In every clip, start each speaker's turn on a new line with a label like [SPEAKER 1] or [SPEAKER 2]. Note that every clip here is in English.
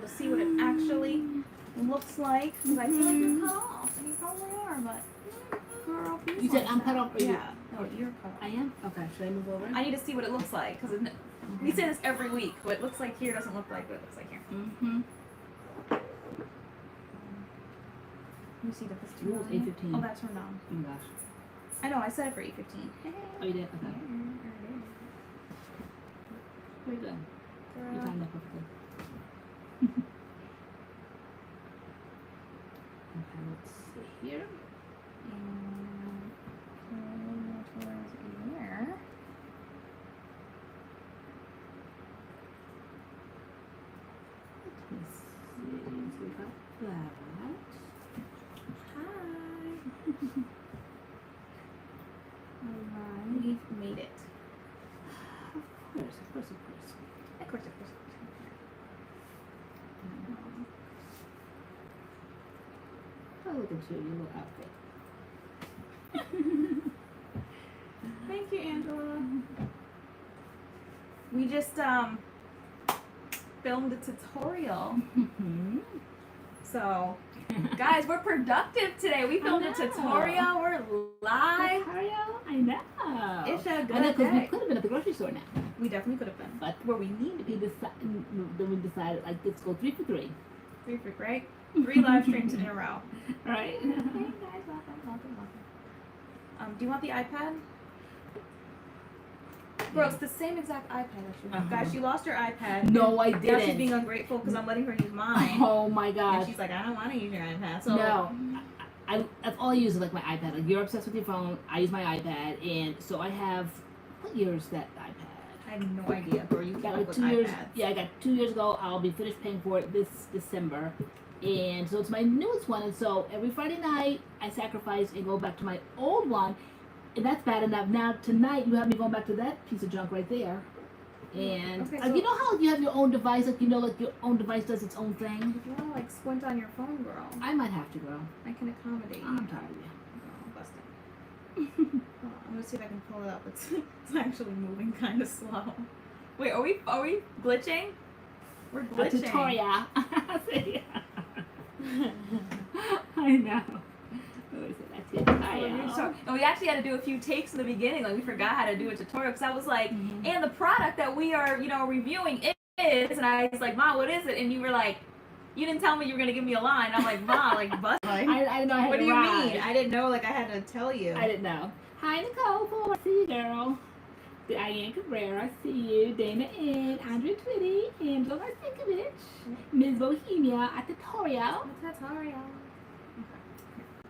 [SPEAKER 1] to see what it actually looks like, because I feel like you're cut off, and you probably are, but girl,
[SPEAKER 2] you said I'm cut off.
[SPEAKER 1] Yeah, no, you're cut off.
[SPEAKER 2] I am. Okay, should I move over?
[SPEAKER 1] I need to see what it looks like, because we say this every week. What it looks like here doesn't look like what it looks like here.
[SPEAKER 2] Mm-hmm.
[SPEAKER 1] Let me see that this is
[SPEAKER 2] Ooh, 8:15.
[SPEAKER 1] Oh, that's turned on.
[SPEAKER 2] Oh my gosh.
[SPEAKER 1] I know, I set it for 8:15.
[SPEAKER 2] Oh, you did? Okay. Very good. You timed that perfectly. Okay, let's see here.
[SPEAKER 1] Here.
[SPEAKER 2] Let me see. So we got that.
[SPEAKER 1] Hi. Alright, we've made it.
[SPEAKER 2] Of course, of course, of course.
[SPEAKER 1] Of course, of course.
[SPEAKER 2] Oh, look at you, your little outfit.
[SPEAKER 1] Thank you, Angela. We just filmed a tutorial. So, guys, we're productive today. We filmed a tutorial. We're live.
[SPEAKER 2] Tutorial? I know.
[SPEAKER 1] It's a good
[SPEAKER 2] I know, because we
[SPEAKER 1] day.
[SPEAKER 2] could have been at the grocery store now.
[SPEAKER 1] We definitely could have been.
[SPEAKER 2] But
[SPEAKER 1] where we need to be.
[SPEAKER 2] then we decided, like, let's go 3 for 3.
[SPEAKER 1] 3 for right? 3 live streams in a row.
[SPEAKER 2] Right?
[SPEAKER 1] Hey guys, welcome. Do you want the iPad? Bro, it's the same exact iPad that she has. Guys, she lost her iPad.
[SPEAKER 2] No, I
[SPEAKER 1] Now she's
[SPEAKER 2] didn't.
[SPEAKER 1] being ungrateful because I'm letting her use mine.
[SPEAKER 2] Oh my gosh.
[SPEAKER 1] And she's like, I don't want to use your iPad. So
[SPEAKER 2] No. That's all I use is like my iPad. Like, you're obsessed with your phone. I use my iPad. And so I have, what year is that iPad?
[SPEAKER 1] I have no idea, bro. You
[SPEAKER 2] Got
[SPEAKER 1] can't
[SPEAKER 2] like
[SPEAKER 1] with
[SPEAKER 2] 2 years.
[SPEAKER 1] iPads.
[SPEAKER 2] Yeah, I got 2 years ago. I'll be finished paying for it this December. And so it's my newest one. And so every Friday night, I sacrifice and go back to my old one. And that's bad enough. Now, tonight, you have me going back to that piece of junk right there. And
[SPEAKER 1] Okay, so
[SPEAKER 2] you know how you have your own device, like, you know, like your own device does its own thing?
[SPEAKER 1] if you want to like squint on your phone, girl,
[SPEAKER 2] I might have to, girl.
[SPEAKER 1] I can accommodate you.
[SPEAKER 2] I'm tired of you.
[SPEAKER 1] Oh, busted. Hold on, I'm gonna see if I can pull it up. It's actually moving kind of slow. Wait, are we glitching? We're
[SPEAKER 2] A
[SPEAKER 1] glitching.
[SPEAKER 2] tutorial. I know. What is it? That's it.
[SPEAKER 1] And we actually had to do a few takes in the beginning. Like, we forgot how to do a tutorial because I was like, and the product that we are, reviewing is, and I was like, Ma, what is it? And you were like, you didn't tell me you were gonna give me a line. I'm like, Ma, like, bust.
[SPEAKER 2] I didn't know I had
[SPEAKER 1] What
[SPEAKER 2] to
[SPEAKER 1] do you
[SPEAKER 2] ride.
[SPEAKER 1] mean? I didn't know. Like, I had to tell you.
[SPEAKER 2] I didn't know. Hi, Nicole. I see you, girl. Diane Cabrera, I see you. Dana N. Andrea Twitty. Angela Marcinkovich. Ms. Bohemia at Territorial.
[SPEAKER 1] Tutorial.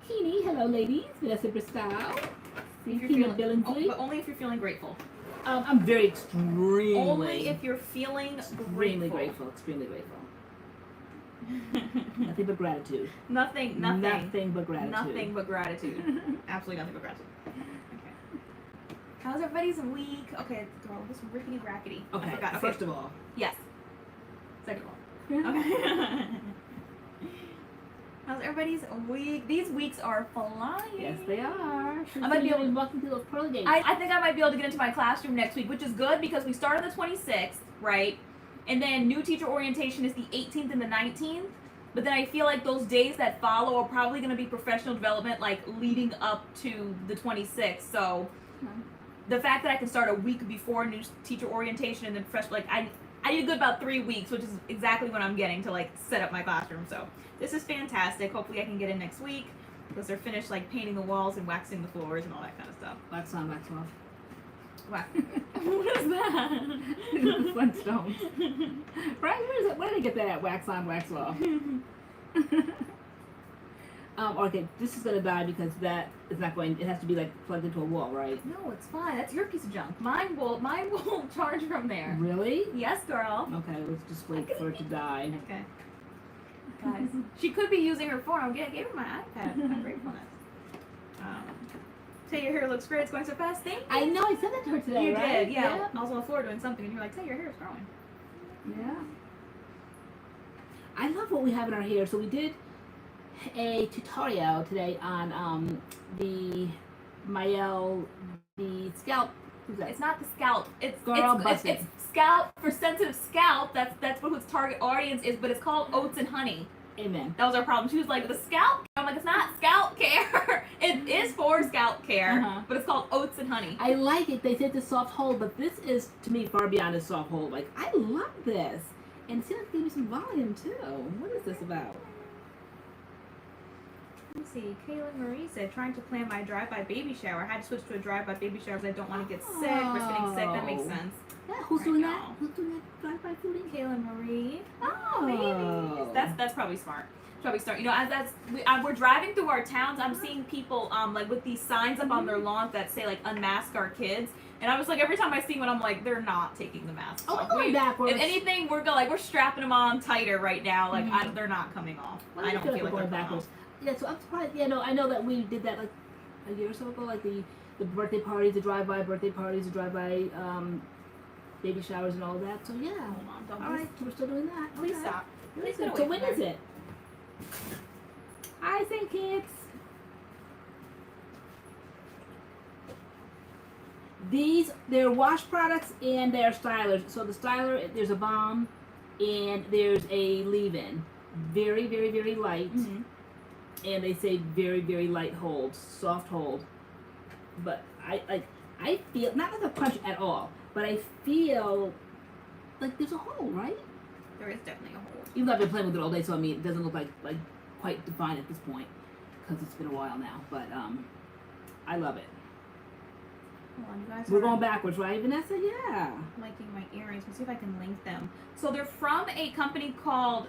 [SPEAKER 2] Keeney, hello, ladies. Vanessa Bristow.
[SPEAKER 1] If you're
[SPEAKER 2] Tina
[SPEAKER 1] feeling,
[SPEAKER 2] Billingsley.
[SPEAKER 1] but only if you're feeling grateful.
[SPEAKER 2] I'm very extremely.
[SPEAKER 1] Only if you're feeling
[SPEAKER 2] extremely grateful. Extremely grateful. Nothing but gratitude.
[SPEAKER 1] Nothing
[SPEAKER 2] but gratitude.
[SPEAKER 1] Nothing but gratitude. Absolutely nothing but gratitude. Okay. How's everybody's week? Okay, girl, this rickety rackety.
[SPEAKER 2] Okay,
[SPEAKER 1] I forgot.
[SPEAKER 2] first of all.
[SPEAKER 1] Yes. Second of all. Okay. How's everybody's week? These weeks are flying.
[SPEAKER 2] Yes, they are.
[SPEAKER 1] I might be able to
[SPEAKER 2] walking through those pearly gates.
[SPEAKER 1] I think I might be able to get into my classroom next week, which is good because we start on the 26th, right? And then new teacher orientation is the 18th and the 19th. But then I feel like those days that follow are probably going to be professional development, like leading up to the 26th. So the fact that I can start a week before new teacher orientation and then fresh, like I need a good about 3 weeks, which is exactly what I'm getting to like set up my classroom. So this is fantastic. Hopefully I can get in next week because they're finished like painting the walls and waxing the floors and all that kind of stuff.
[SPEAKER 2] Wax on, wax off.
[SPEAKER 1] Wax. What is that?
[SPEAKER 2] The Flintstones. Right? Where did they get that at? Wax on, wax off. Okay, this is gonna die because that is not going. It has to be like plugged into a wall, right?
[SPEAKER 1] No, it's fine. That's your piece of junk. Mine will charge from there.
[SPEAKER 2] Really?
[SPEAKER 1] Yes, girl.
[SPEAKER 2] Okay, let's just wait for it to die.
[SPEAKER 1] Okay. Guys, she could be using her phone. I gave her my iPad. My gratefulness. Tay, your hair looks great. It's going so fast. Thank you.
[SPEAKER 2] I know. I said that to her today.
[SPEAKER 1] You
[SPEAKER 2] right?
[SPEAKER 1] did, yeah. I was on the floor doing something, and you were like, "Tay, your hair is growing."
[SPEAKER 2] Yeah. I love what we have in our hair. So we did a tutorial today on the Mael, the scalp. Who's that?
[SPEAKER 1] It's not the scalp. It's
[SPEAKER 2] Girl
[SPEAKER 1] it's
[SPEAKER 2] busted.
[SPEAKER 1] it's scalp, for sensitive scalp, that's what its target audience is, but it's called oats and honey.
[SPEAKER 2] Amen.
[SPEAKER 1] That was our problem. She was like, the scalp? I'm like, it's not scalp care. It is for scalp care, but it's called oats and honey.
[SPEAKER 2] I like it. They said the soft hold, but this is, to me, far beyond a soft hold. Like, I love this. And it seems like it gave me some volume, too. What is this about?
[SPEAKER 1] Let me see. Kaylin Marie said, trying to plan my drive-by baby shower. I had to switch to a drive-by baby shower because I don't want to get sick. Risk getting sick. That makes sense.
[SPEAKER 2] Yeah, who's doing that? Who's doing that drive-by fooding?
[SPEAKER 1] Kaylin Marie.
[SPEAKER 2] Oh,
[SPEAKER 1] babies. That's probably smart. Probably start. You know, as we're driving through our towns, I'm seeing people like with these signs up on their lawns that say like "Unmask our kids," and I was like, every time I see one, I'm like, they're not taking the mask off.
[SPEAKER 2] We're going backwards.
[SPEAKER 1] If anything, we're strapping them on tighter right now. Like they're not coming off.
[SPEAKER 2] Well,
[SPEAKER 1] I don't feel like
[SPEAKER 2] going
[SPEAKER 1] they're
[SPEAKER 2] backwards. Yeah, so I'm surprised. Yeah, no, I know that we did that like a year or so ago, like the birthday parties, the drive-by birthday parties, the drive-by baby showers, and all of that. So yeah.
[SPEAKER 1] Hold on,
[SPEAKER 2] all right, so we're still doing that.
[SPEAKER 1] Please
[SPEAKER 2] Okay.
[SPEAKER 1] stop.
[SPEAKER 2] Please
[SPEAKER 1] Please
[SPEAKER 2] so when is it? Hi, St. Kids. They're wash products and they're stylers. So the styler, there's a balm and there's a leave-in. Very, very, very light. And they say very, very light hold, soft hold. But I feel, not like a crunch at all, but I feel like there's a hole, right?
[SPEAKER 1] There is definitely a hole.
[SPEAKER 2] Even though I've been playing with it all day, so I mean, it doesn't look like quite defined at this point because it's been a while now. But I love it.
[SPEAKER 1] Hold on, you guys.
[SPEAKER 2] We're going backwards, right, Vanessa? Yeah.
[SPEAKER 1] Liking my earrings. Let's see if I can link them. So they're from a company called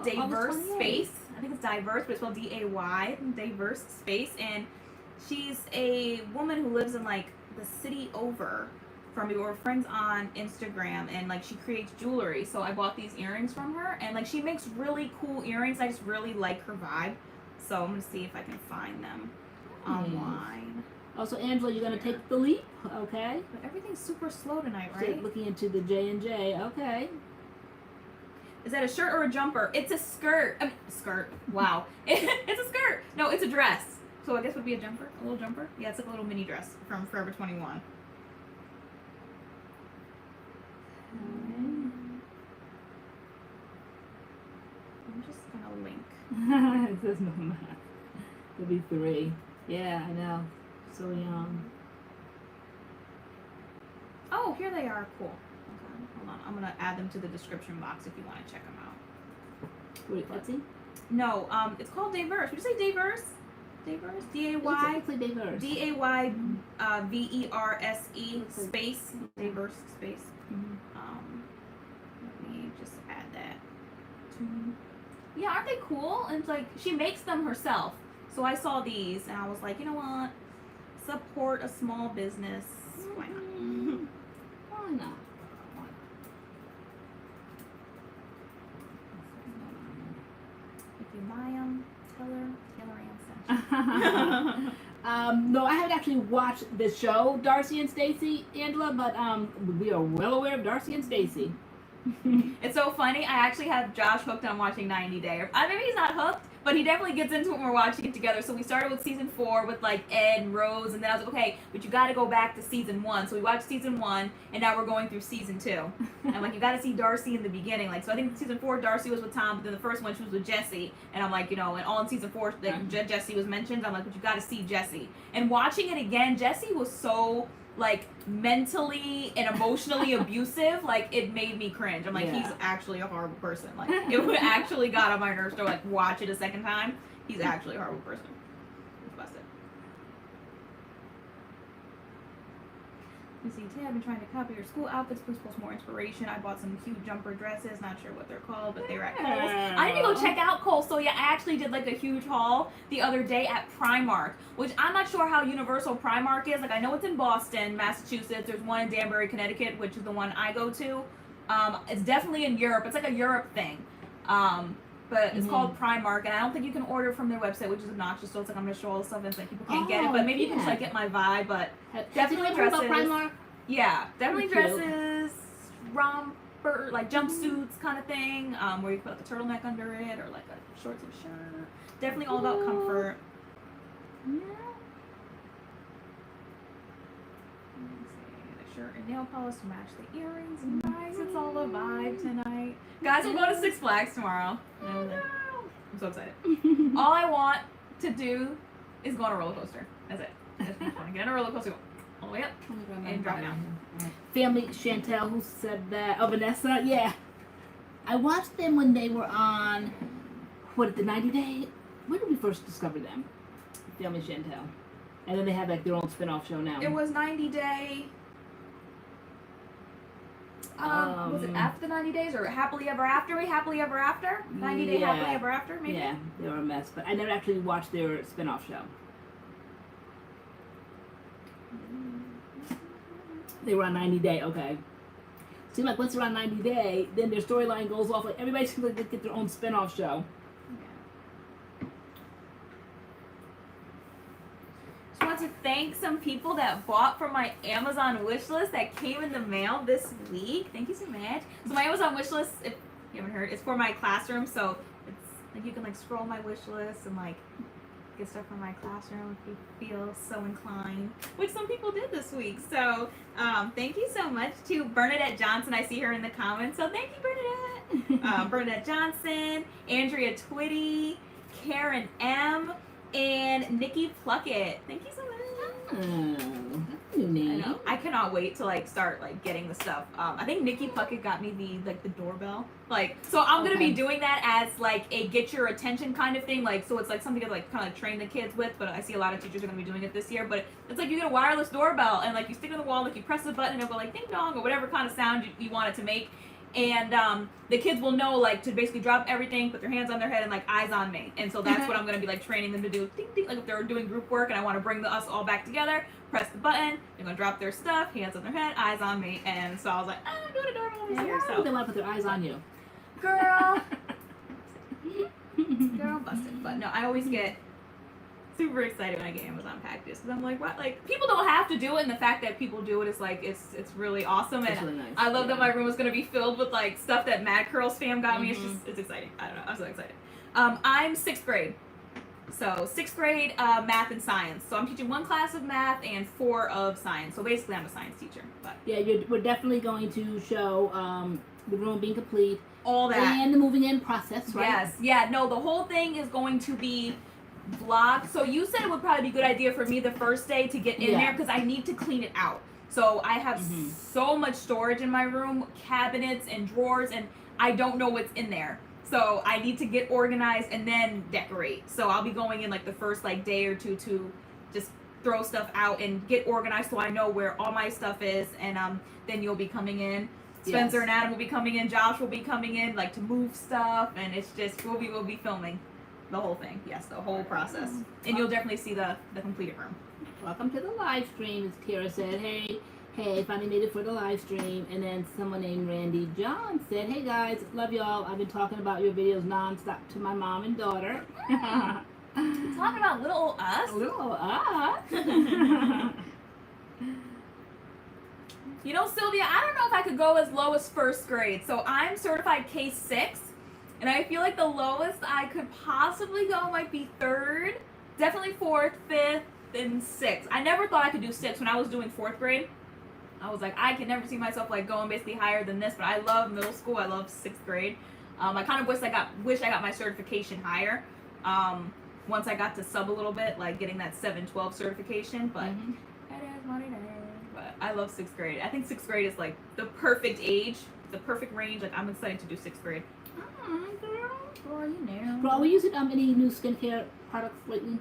[SPEAKER 1] Diverse Space. I think it's Diverse, but it's spelled D-A-Y. Diverse Space, and she's a woman who lives in like the city over from me. We're friends on Instagram, and like she creates jewelry. So I bought these earrings from her, and like she makes really cool earrings. I just really like her vibe. So I'm gonna see if I can find them online.
[SPEAKER 2] Also, Angela, you're gonna take the leap, okay?
[SPEAKER 1] But everything's super slow tonight, right?
[SPEAKER 2] So looking into the J&J, okay.
[SPEAKER 1] Is that a shirt or a jumper? It's a skirt. I mean, skirt. Wow. It's a skirt. No, it's a dress. So I guess it would be a jumper? A little jumper? Yeah, it's like a little mini dress from Forever 21. I'm just gonna link.
[SPEAKER 2] It says no math. It'll be 3. Yeah, I know. So young.
[SPEAKER 1] Oh, here they are. Cool. Okay, hold on. I'm gonna add them to the description box if you want to check them out.
[SPEAKER 2] Wait, Etsy?
[SPEAKER 1] No, it's called Diverse. Would you say Diverse? Diverse? D-A-Y?
[SPEAKER 2] It's like Diverse.
[SPEAKER 1] D-A-Y V-E-R-S-E space. Diverse space. Let me just add that to. Yeah, aren't they cool? And it's like she makes them herself. So I saw these and I was like, you know what? Support a small business. Why not?
[SPEAKER 2] Why not?
[SPEAKER 1] If you buy them, tell her TaylorAnne sent you.
[SPEAKER 2] No, I haven't actually watched the show Darcy and Stacy, Angela, but we are well aware of Darcy and Stacy.
[SPEAKER 1] It's so funny. I actually have Josh hooked on watching 90 Day. Maybe he's not hooked, but he definitely gets into it when we're watching it together. So we started with season 4 with like Ed and Rose, and then I was like, okay, but you got to go back to season 1. So we watched season 1, and now we're going through season 2. I'm like, you got to see Darcy in the beginning. Like, so I think season 4 Darcy was with Tom, but then the first one she was with Jesse, and I'm like, you know, and all in season 4 like Jesse was mentioned. I'm like, but you got to see Jesse. And watching it again, Jesse was so like mentally and emotionally abusive, like it made me cringe. I'm like, he's actually a horrible person. Like it actually got on my nerves to like watch it a second time. He's actually a horrible person. It's busted. Let me see, Tay, I've been trying to copy your school outfits. Please post more inspiration. I bought some cute jumper dresses. Not sure what they're called, but they were at Kohl's. I need to go check out Kohl's. So yeah, I actually did like a huge haul the other day at Primark, which I'm not sure how universal Primark is. Like I know it's in Boston, Massachusetts. There's one in Danbury, Connecticut, which is the one I go to. It's definitely in Europe. It's like a Europe thing. But it's called Primark, and I don't think you can order from their website, which is obnoxious. So it's like I'm gonna show all the stuff, and it's like people can't get it. But maybe you can just like get my vibe. But definitely dresses.
[SPEAKER 2] Primark?
[SPEAKER 1] Yeah, definitely
[SPEAKER 2] Cute.
[SPEAKER 1] dresses, romper, like jumpsuits kind of thing, where you put like a turtleneck under it or like a shorts and shirt. Definitely all about comfort.
[SPEAKER 2] Yeah.
[SPEAKER 1] Let me see. shirt and nail polish to match the earrings. Guys, it's all a vibe tonight. Guys, we're going to Six Flags tomorrow. I'm so excited. All I want to do is go on a roller coaster. That's it. I just want to get on a roller coaster, go all the way up, and drop down.
[SPEAKER 2] Family Chantel, who said that? Oh, Vanessa, yeah. I watched them when they were on, the 90 Day? When did we first discover them? Family Chantel. And then they have like their own spin-off show now.
[SPEAKER 1] It was 90 Day. Was it after the 90 days or Happily Ever After? 90 Day Happily Ever After, maybe?
[SPEAKER 2] Yeah, they were a mess. But I never actually watched their spin-off show. They were on 90 Day, okay. Seems like once they're on 90 Day, then their storyline goes off. Like everybody's going to get their own spin-off show.
[SPEAKER 1] I want to thank some people that bought from my Amazon wish list that came in the mail this week. Thank you so much. So my Amazon wish list, if you haven't heard, it's for my classroom. So it's like you can like scroll my wish list and like get stuff from my classroom if you feel so inclined, which some people did this week. So thank you so much to Bernadette Johnson. I see her in the comments. So thank you, Bernadette. Bernadette Johnson, Andrea Twitty, Karen M., and Nikki Pluckett. Thank you so much. I cannot wait to like start like getting the stuff. I think Nikki Pluckett got me the doorbell. Like, so I'm gonna be doing that as like a get your attention kind of thing. Like, so it's like something to like kind of train the kids with. But I see a lot of teachers are gonna be doing it this year. But it's like you get a wireless doorbell and like you stick it on the wall, like you press the button and it'll go like ding dong or whatever kind of sound you want it to make. And the kids will know like to basically drop everything, put their hands on their head, and like eyes on me. And so that's what I'm gonna be like training them to do. Ding, ding, like if they're doing group work and I want to bring us all back together, press the button. They're gonna drop their stuff, hands on their head, eyes on me. And so I was like, I'm doing a doorbell this year. So
[SPEAKER 2] they want to put their eyes on you,
[SPEAKER 1] girl, busted. But no, I always get super excited when I get Amazon packages because I'm like, what? Like people don't have to do it, and the fact that people do it is like it's really awesome. And
[SPEAKER 2] really nice.
[SPEAKER 1] I love that my room is gonna be filled with like stuff that MADCURLS fam got me. It's exciting. I don't know. I'm so excited. I'm 6th grade, so 6th grade math and science. So I'm teaching 1 class of math and 4 of science. So basically, I'm a science teacher. But
[SPEAKER 2] yeah, we're definitely going to show the room being complete,
[SPEAKER 1] all that,
[SPEAKER 2] and the moving in process, right?
[SPEAKER 1] Yes. Yeah. No, the whole thing is going to be vlog. So you said it would probably be a good idea for me the first day to get in there because I need to clean it out. So I have so much storage in my room, cabinets and drawers, and I don't know what's in there. So I need to get organized and then decorate. So I'll be going in like the first like day or two to just throw stuff out and get organized so I know where all my stuff is. And then you'll be coming in. Spencer and Adam will be coming in. Josh will be coming in like to move stuff, and it's just we'll be filming the whole thing. Yes, the whole process. And you'll definitely see the completed room.
[SPEAKER 2] Welcome to the live stream, as Tara said. Hey, finally made it for the live stream. And then someone named Randy John said, hey guys, love y'all. I've been talking about your videos nonstop to my mom and daughter.
[SPEAKER 1] Talking about little old us?
[SPEAKER 2] Little old us.
[SPEAKER 1] You know, Sylvia, I don't know if I could go as low as 1st grade. So I'm certified K6. And I feel like the lowest I could possibly go might be 3rd. Definitely 4th, 5th, and 6th. I never thought I could do 6th when I was doing 4th grade. I was like, I can never see myself like going basically higher than this. But I love middle school. I love 6th grade. I kind of wish I got my certification higher. Once I got to sub a little bit, like getting that 712 certification. But that is what it is. But I love 6th grade. I think 6th grade is like the perfect age, the perfect range. Like I'm excited to do 6th grade.
[SPEAKER 2] Girl, you know. Bro, are we using any new skincare products lately?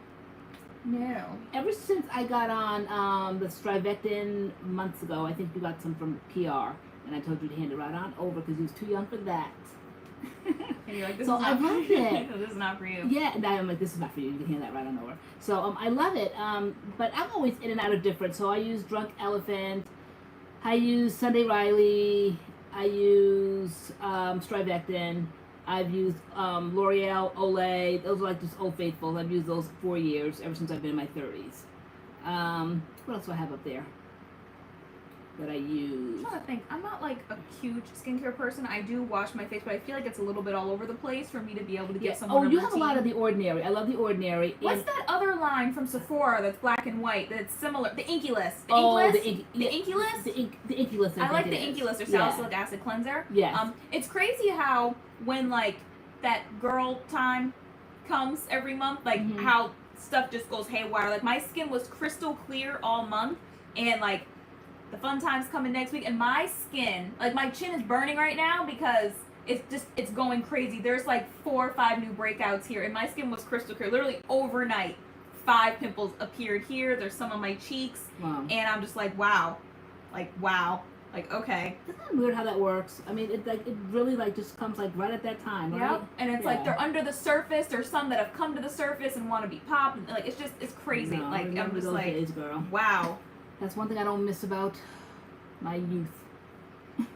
[SPEAKER 1] No.
[SPEAKER 2] Ever since I got on the Strivectin months ago, I think you got some from PR, and I told you to hand it right on over because you was too young for that.
[SPEAKER 1] And you're like, this
[SPEAKER 2] so
[SPEAKER 1] is not
[SPEAKER 2] I love it.
[SPEAKER 1] This is not for you.
[SPEAKER 2] Yeah, and I'm like, this is not for you. You can hand that right on over. So I love it. But I'm always in and out of different. So I use Drunk Elephant. I use Sunday Riley. I use Strivectin. I've used L'Oreal, Olay. Those are like just Old Faithfuls. I've used those 4 years, ever since I've been in my 30s. What else do I have up there? that I use.
[SPEAKER 1] I'm trying to think. I'm not like a huge skincare person. I do wash my face, but I feel like it's a little bit all over the place for me to be able to get someone.
[SPEAKER 2] Oh,
[SPEAKER 1] a
[SPEAKER 2] you
[SPEAKER 1] routine.
[SPEAKER 2] have a lot of The Ordinary. I love The Ordinary.
[SPEAKER 1] What's that other line from Sephora that's black and white that's similar? The Inky List. The Inky List?
[SPEAKER 2] The Inky List.
[SPEAKER 1] I like the Inky List or salicylic acid cleanser.
[SPEAKER 2] Yes.
[SPEAKER 1] It's crazy how when like that girl time comes every month, like how stuff just goes haywire. Like my skin was crystal clear all month, and like the fun time's coming next week, and my skin, like my chin is burning right now because it's going crazy. There's like 4 or 5 new breakouts here, and my skin was crystal clear. Literally overnight, 5 pimples appeared here. There's some on my cheeks, and I'm just like, wow, like okay.
[SPEAKER 2] Isn't that weird how that works? I mean, it really like just comes like right at that time, right?
[SPEAKER 1] Yep. And it's like they're under the surface. There's some that have come to the surface and want to be popped. And like it's crazy.
[SPEAKER 2] No,
[SPEAKER 1] like I'm just
[SPEAKER 2] those
[SPEAKER 1] like,
[SPEAKER 2] days, girl.
[SPEAKER 1] wow.
[SPEAKER 2] That's one thing I don't miss about my youth.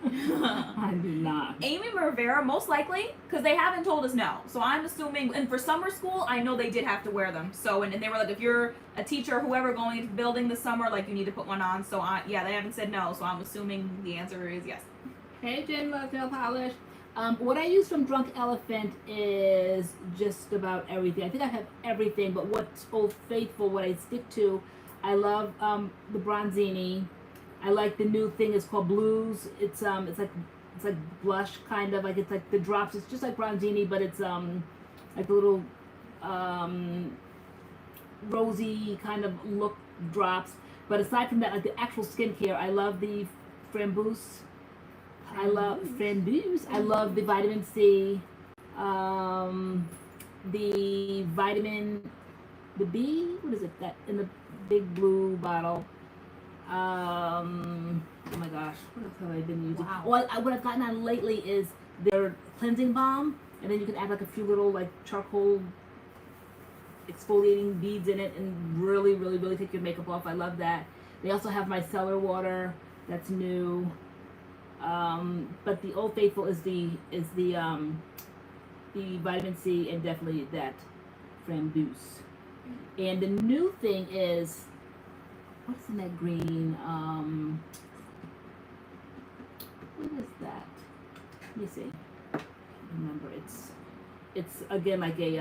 [SPEAKER 2] I do not.
[SPEAKER 1] Amy Rivera, most likely, because they haven't told us no. So I'm assuming, and for summer school, I know they did have to wear them. So, and they were like, if you're a teacher or whoever going into the building this summer, like you need to put one on. So, they haven't said no. So I'm assuming the answer is yes.
[SPEAKER 2] Hey, Jen, nail polish. What I use from Drunk Elephant is just about everything. I think I have everything, but what's Old Faithful, what I stick to, I love the Bronzini. I like the new thing. It's called Blues. It's like blush kind of like, it's like the drops. It's just like Bronzini, but it's like the little rosy kind of look drops. But aside from that, like the actual skincare, I love the Framboos. I love Framboos. I love the vitamin C. The vitamin, the B. What is it? That in the big blue bottle. Oh my gosh, what else have I been using?
[SPEAKER 1] Wow.
[SPEAKER 2] What I've gotten on lately is their cleansing balm, and then you can add like a few little like charcoal exfoliating beads in it, and really, really, really take your makeup off. I love that. They also have micellar water that's new, but the Old Faithful is the vitamin C, and definitely that Framboos. And the new thing is, what's in that green? What is that? Let me see. I can't remember. It's again like a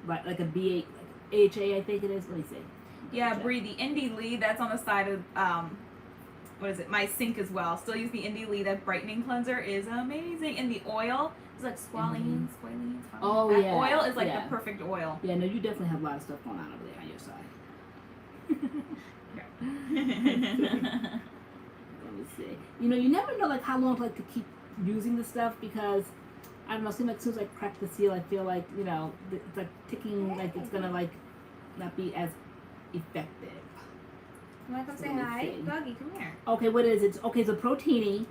[SPEAKER 2] like a B8 AHA, I think it is. Let me see.
[SPEAKER 1] Yeah, Bree, the Indie Lee that's on the side of what is it? My sink as well. Still use the Indie Lee. That brightening cleanser is amazing, and the oil is like squalene.
[SPEAKER 2] Oh
[SPEAKER 1] that
[SPEAKER 2] yeah.
[SPEAKER 1] Oil is like the perfect oil.
[SPEAKER 2] Yeah, no, you definitely have a lot of stuff going on over there on your side. Let me see. You know, you never know like how long like to keep using the stuff, because I don't know, it seems like as soon as I crack the seal, I feel like, you know, it's like ticking, like it's gonna like not be as effective.
[SPEAKER 1] You want to come say hi? Doggy, come here.
[SPEAKER 2] Okay, what is it? Okay, it's a Protini.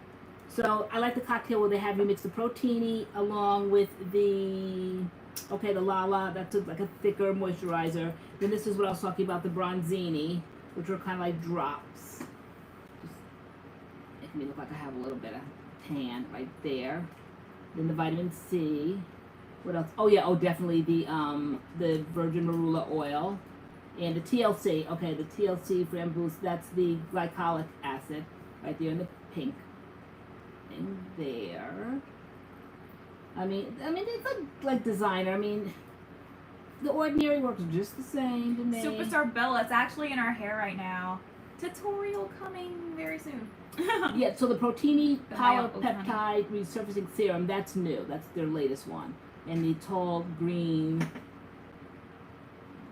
[SPEAKER 2] So I like the cocktail where they have you mix the Protini along with the Lala, that's like a thicker moisturizer. Then this is what I was talking about, the Bronzini, which are kind of like drops. Just making me look like I have a little bit of tan right there. Then the vitamin C. What else? Oh yeah, definitely the virgin marula oil. And the TLC. Okay, the TLC Framboos, that's the glycolic acid right there in the pink. In there. I mean, it's like designer. I mean, The Ordinary works just the same to me.
[SPEAKER 1] Superstar Bella, it's actually in our hair right now. Tutorial coming very soon.
[SPEAKER 2] Yeah, so the Protini Power Peptide Resurfacing Serum, that's new. That's their latest one. And the tall green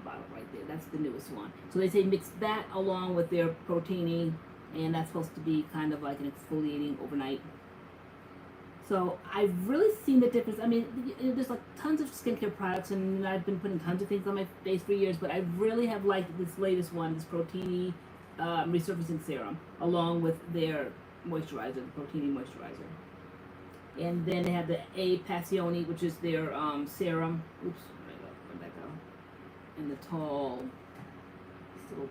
[SPEAKER 2] bottle right there, that's the newest one. So they say mix that along with their Protini, and that's supposed to be kind of like an exfoliating overnight. So I've really seen the difference. I mean, there's like tons of skincare products, and I've been putting tons of things on my face for years, but I really have liked this latest one, this Protini Resurfacing Serum, along with their moisturizer, the Protini moisturizer. And then they have the A Passioni, which is their serum. Oops, where'd that go? And the tall, this little,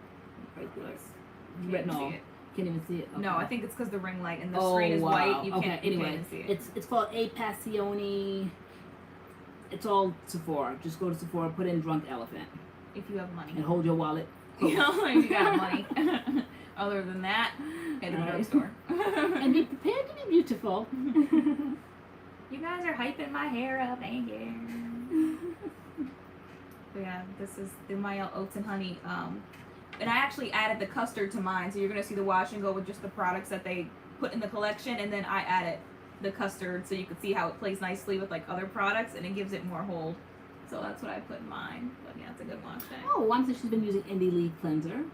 [SPEAKER 2] right there, retinol. Can't even see it. Okay.
[SPEAKER 1] No, I think it's because the ring light and the screen is white. You can't even see it.
[SPEAKER 2] It's called A Passioni. It's all Sephora. Just go to Sephora, put in Drunk Elephant.
[SPEAKER 1] If you have money.
[SPEAKER 2] And hold your wallet.
[SPEAKER 1] You know, if you got money. Other than that, at the
[SPEAKER 2] Right.
[SPEAKER 1] drugstore.
[SPEAKER 2] And be prepared to be beautiful.
[SPEAKER 1] You guys are hyping my hair up, thank you. But yeah, this is the Mayo Oats and Honey. And I actually added the custard to mine, so you're gonna see the wash and go with just the products that they put in the collection, and then I added the custard so you can see how it plays nicely with like other products, and it gives it more hold. So that's what I put in mine. But yeah, it's a good wash day.
[SPEAKER 2] Oh, one says she's been using Indie Lee cleanser.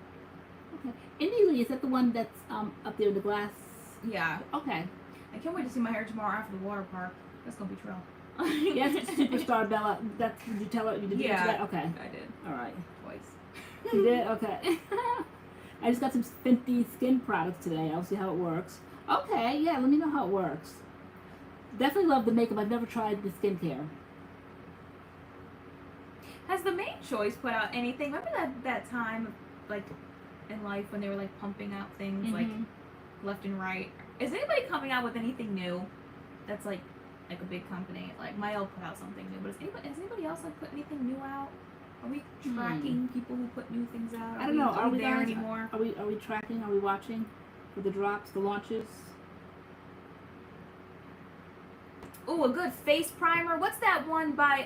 [SPEAKER 2] Okay. Indie Lee, is that the one that's up there in the glass?
[SPEAKER 1] Yeah.
[SPEAKER 2] Okay.
[SPEAKER 1] I can't wait to see my hair tomorrow after the water park. That's gonna be trill.
[SPEAKER 2] Yes, Superstar Bella. That's, did you tell her? You did
[SPEAKER 1] Yeah.
[SPEAKER 2] that? Okay.
[SPEAKER 1] I did.
[SPEAKER 2] All right.
[SPEAKER 1] Twice.
[SPEAKER 2] You did? Okay. I just got some Fenty skin products today. I'll see how it works. Okay, yeah, let me know how it works. Definitely love the makeup. I've never tried the skincare.
[SPEAKER 1] Has the Made Choice put out anything? Remember that time, like, in life when they were, like, pumping out things, like, left and right? Is anybody coming out with anything new that's, like a big company? Like, Mayo put out something new, but has anybody else, like, put anything new out? Are we tracking people who put new things out?
[SPEAKER 2] I don't know.
[SPEAKER 1] Are we there
[SPEAKER 2] guys,
[SPEAKER 1] anymore?
[SPEAKER 2] Are we tracking? Are we watching for the drops, the launches?
[SPEAKER 1] Oh, a good face primer. What's that one by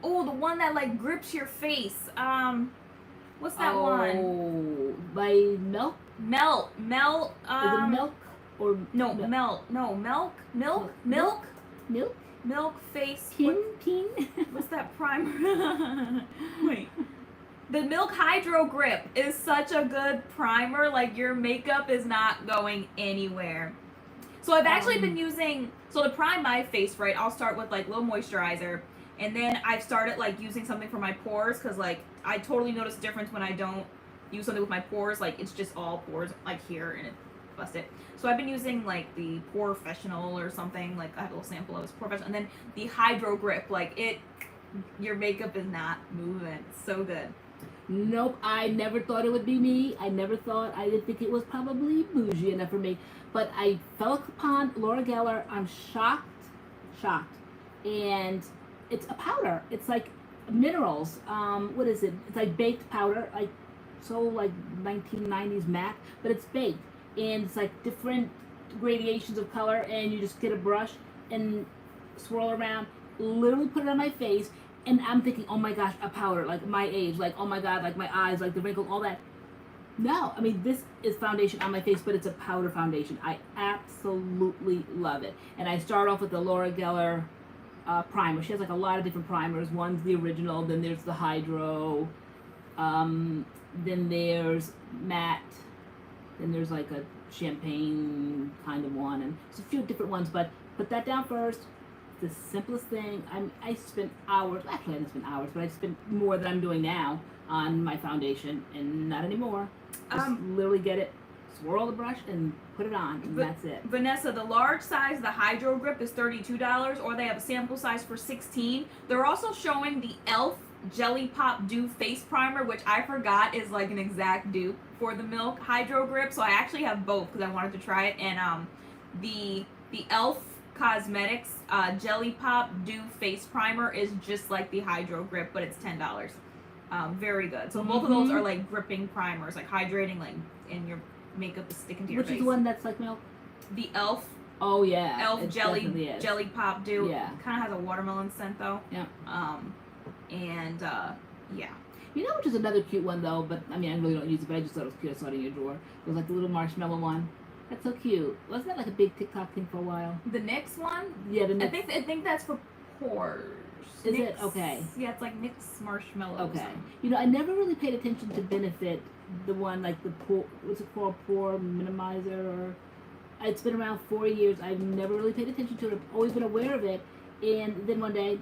[SPEAKER 1] oh, the one that like grips your face. What's that one?
[SPEAKER 2] Oh, by Milk?
[SPEAKER 1] Melt.
[SPEAKER 2] Is it Milk or
[SPEAKER 1] No, Melt. No, Milk. Milk face.
[SPEAKER 2] Pin?
[SPEAKER 1] What's that primer? Wait. The Milk Hydro Grip is such a good primer. Like, your makeup is not going anywhere. So I've actually been using, so to prime my face, right, I'll start with like little moisturizer, and then I've started like using something for my pores, because like I totally notice a difference when I don't use something with my pores. Like, it's just all pores like here, and it busts it. So I've been using like the Professional or something. Like, I have a little sample of this Professional, and then the Hydro Grip. Like, your makeup is not moving. It's so good.
[SPEAKER 2] Nope, I never thought it would be me. I didn't think it was probably bougie enough for me. But I fell upon Laura Geller. I'm shocked. And it's a powder. It's like minerals. What is it? It's like baked powder. Like, so like 1990s MAC, but it's baked. And it's like different gradations of color, and you just get a brush and swirl around, literally put it on my face. And I'm thinking, oh my gosh, a powder, like my age, like, oh my God, like my eyes, like the wrinkle, all that. No, I mean, this is foundation on my face, but it's a powder foundation. I absolutely love it. And I start off with the Laura Geller primer. She has like a lot of different primers. One's the original, then there's the Hydro, then there's matte, then there's like a champagne kind of one, and there's a few different ones, but put that down first. The simplest thing. I spent hours, actually I didn't spend hours, but I spent more than I'm doing now on my foundation, and not anymore. Just literally get it, swirl the brush, and put it on, and that's it.
[SPEAKER 1] Vanessa, the large size, the Hydro Grip is $32, or they have a sample size for $16. They're also showing the e.l.f. Jelly Pop Dew Face Primer, which I forgot is like an exact dupe for the Milk Hydro Grip, so I actually have both because I wanted to try it, and the e.l.f. Cosmetics Jelly Pop Dew Face Primer is just like the Hydro Grip, but it's $10. Very good. So both of those are like gripping primers, like hydrating, like, and your makeup is sticking to your face.
[SPEAKER 2] Which is the one that's like Milk?
[SPEAKER 1] The e.l.f.
[SPEAKER 2] Oh yeah.
[SPEAKER 1] e.l.f. Jelly Pop Dew.
[SPEAKER 2] Yeah.
[SPEAKER 1] Kind of has a watermelon scent though.
[SPEAKER 2] Yeah.
[SPEAKER 1] Yeah.
[SPEAKER 2] You know which is another cute one though, but I mean I really don't use it, but I just thought it was cute. I saw it in your drawer. It was like the little marshmallow one. That's so cute. Wasn't that like a big TikTok thing for a while?
[SPEAKER 1] The NYX one?
[SPEAKER 2] Yeah, the NYX.
[SPEAKER 1] I think that's for pores.
[SPEAKER 2] Is
[SPEAKER 1] NYX,
[SPEAKER 2] it? Okay.
[SPEAKER 1] Yeah, it's like NYX marshmallow.
[SPEAKER 2] Okay. You know, I never really paid attention to Benefit, the one like the pore, what's it called, pore minimizer, or it's been around 4 years. I've never really paid attention to it. I've always been aware of it, and then one day,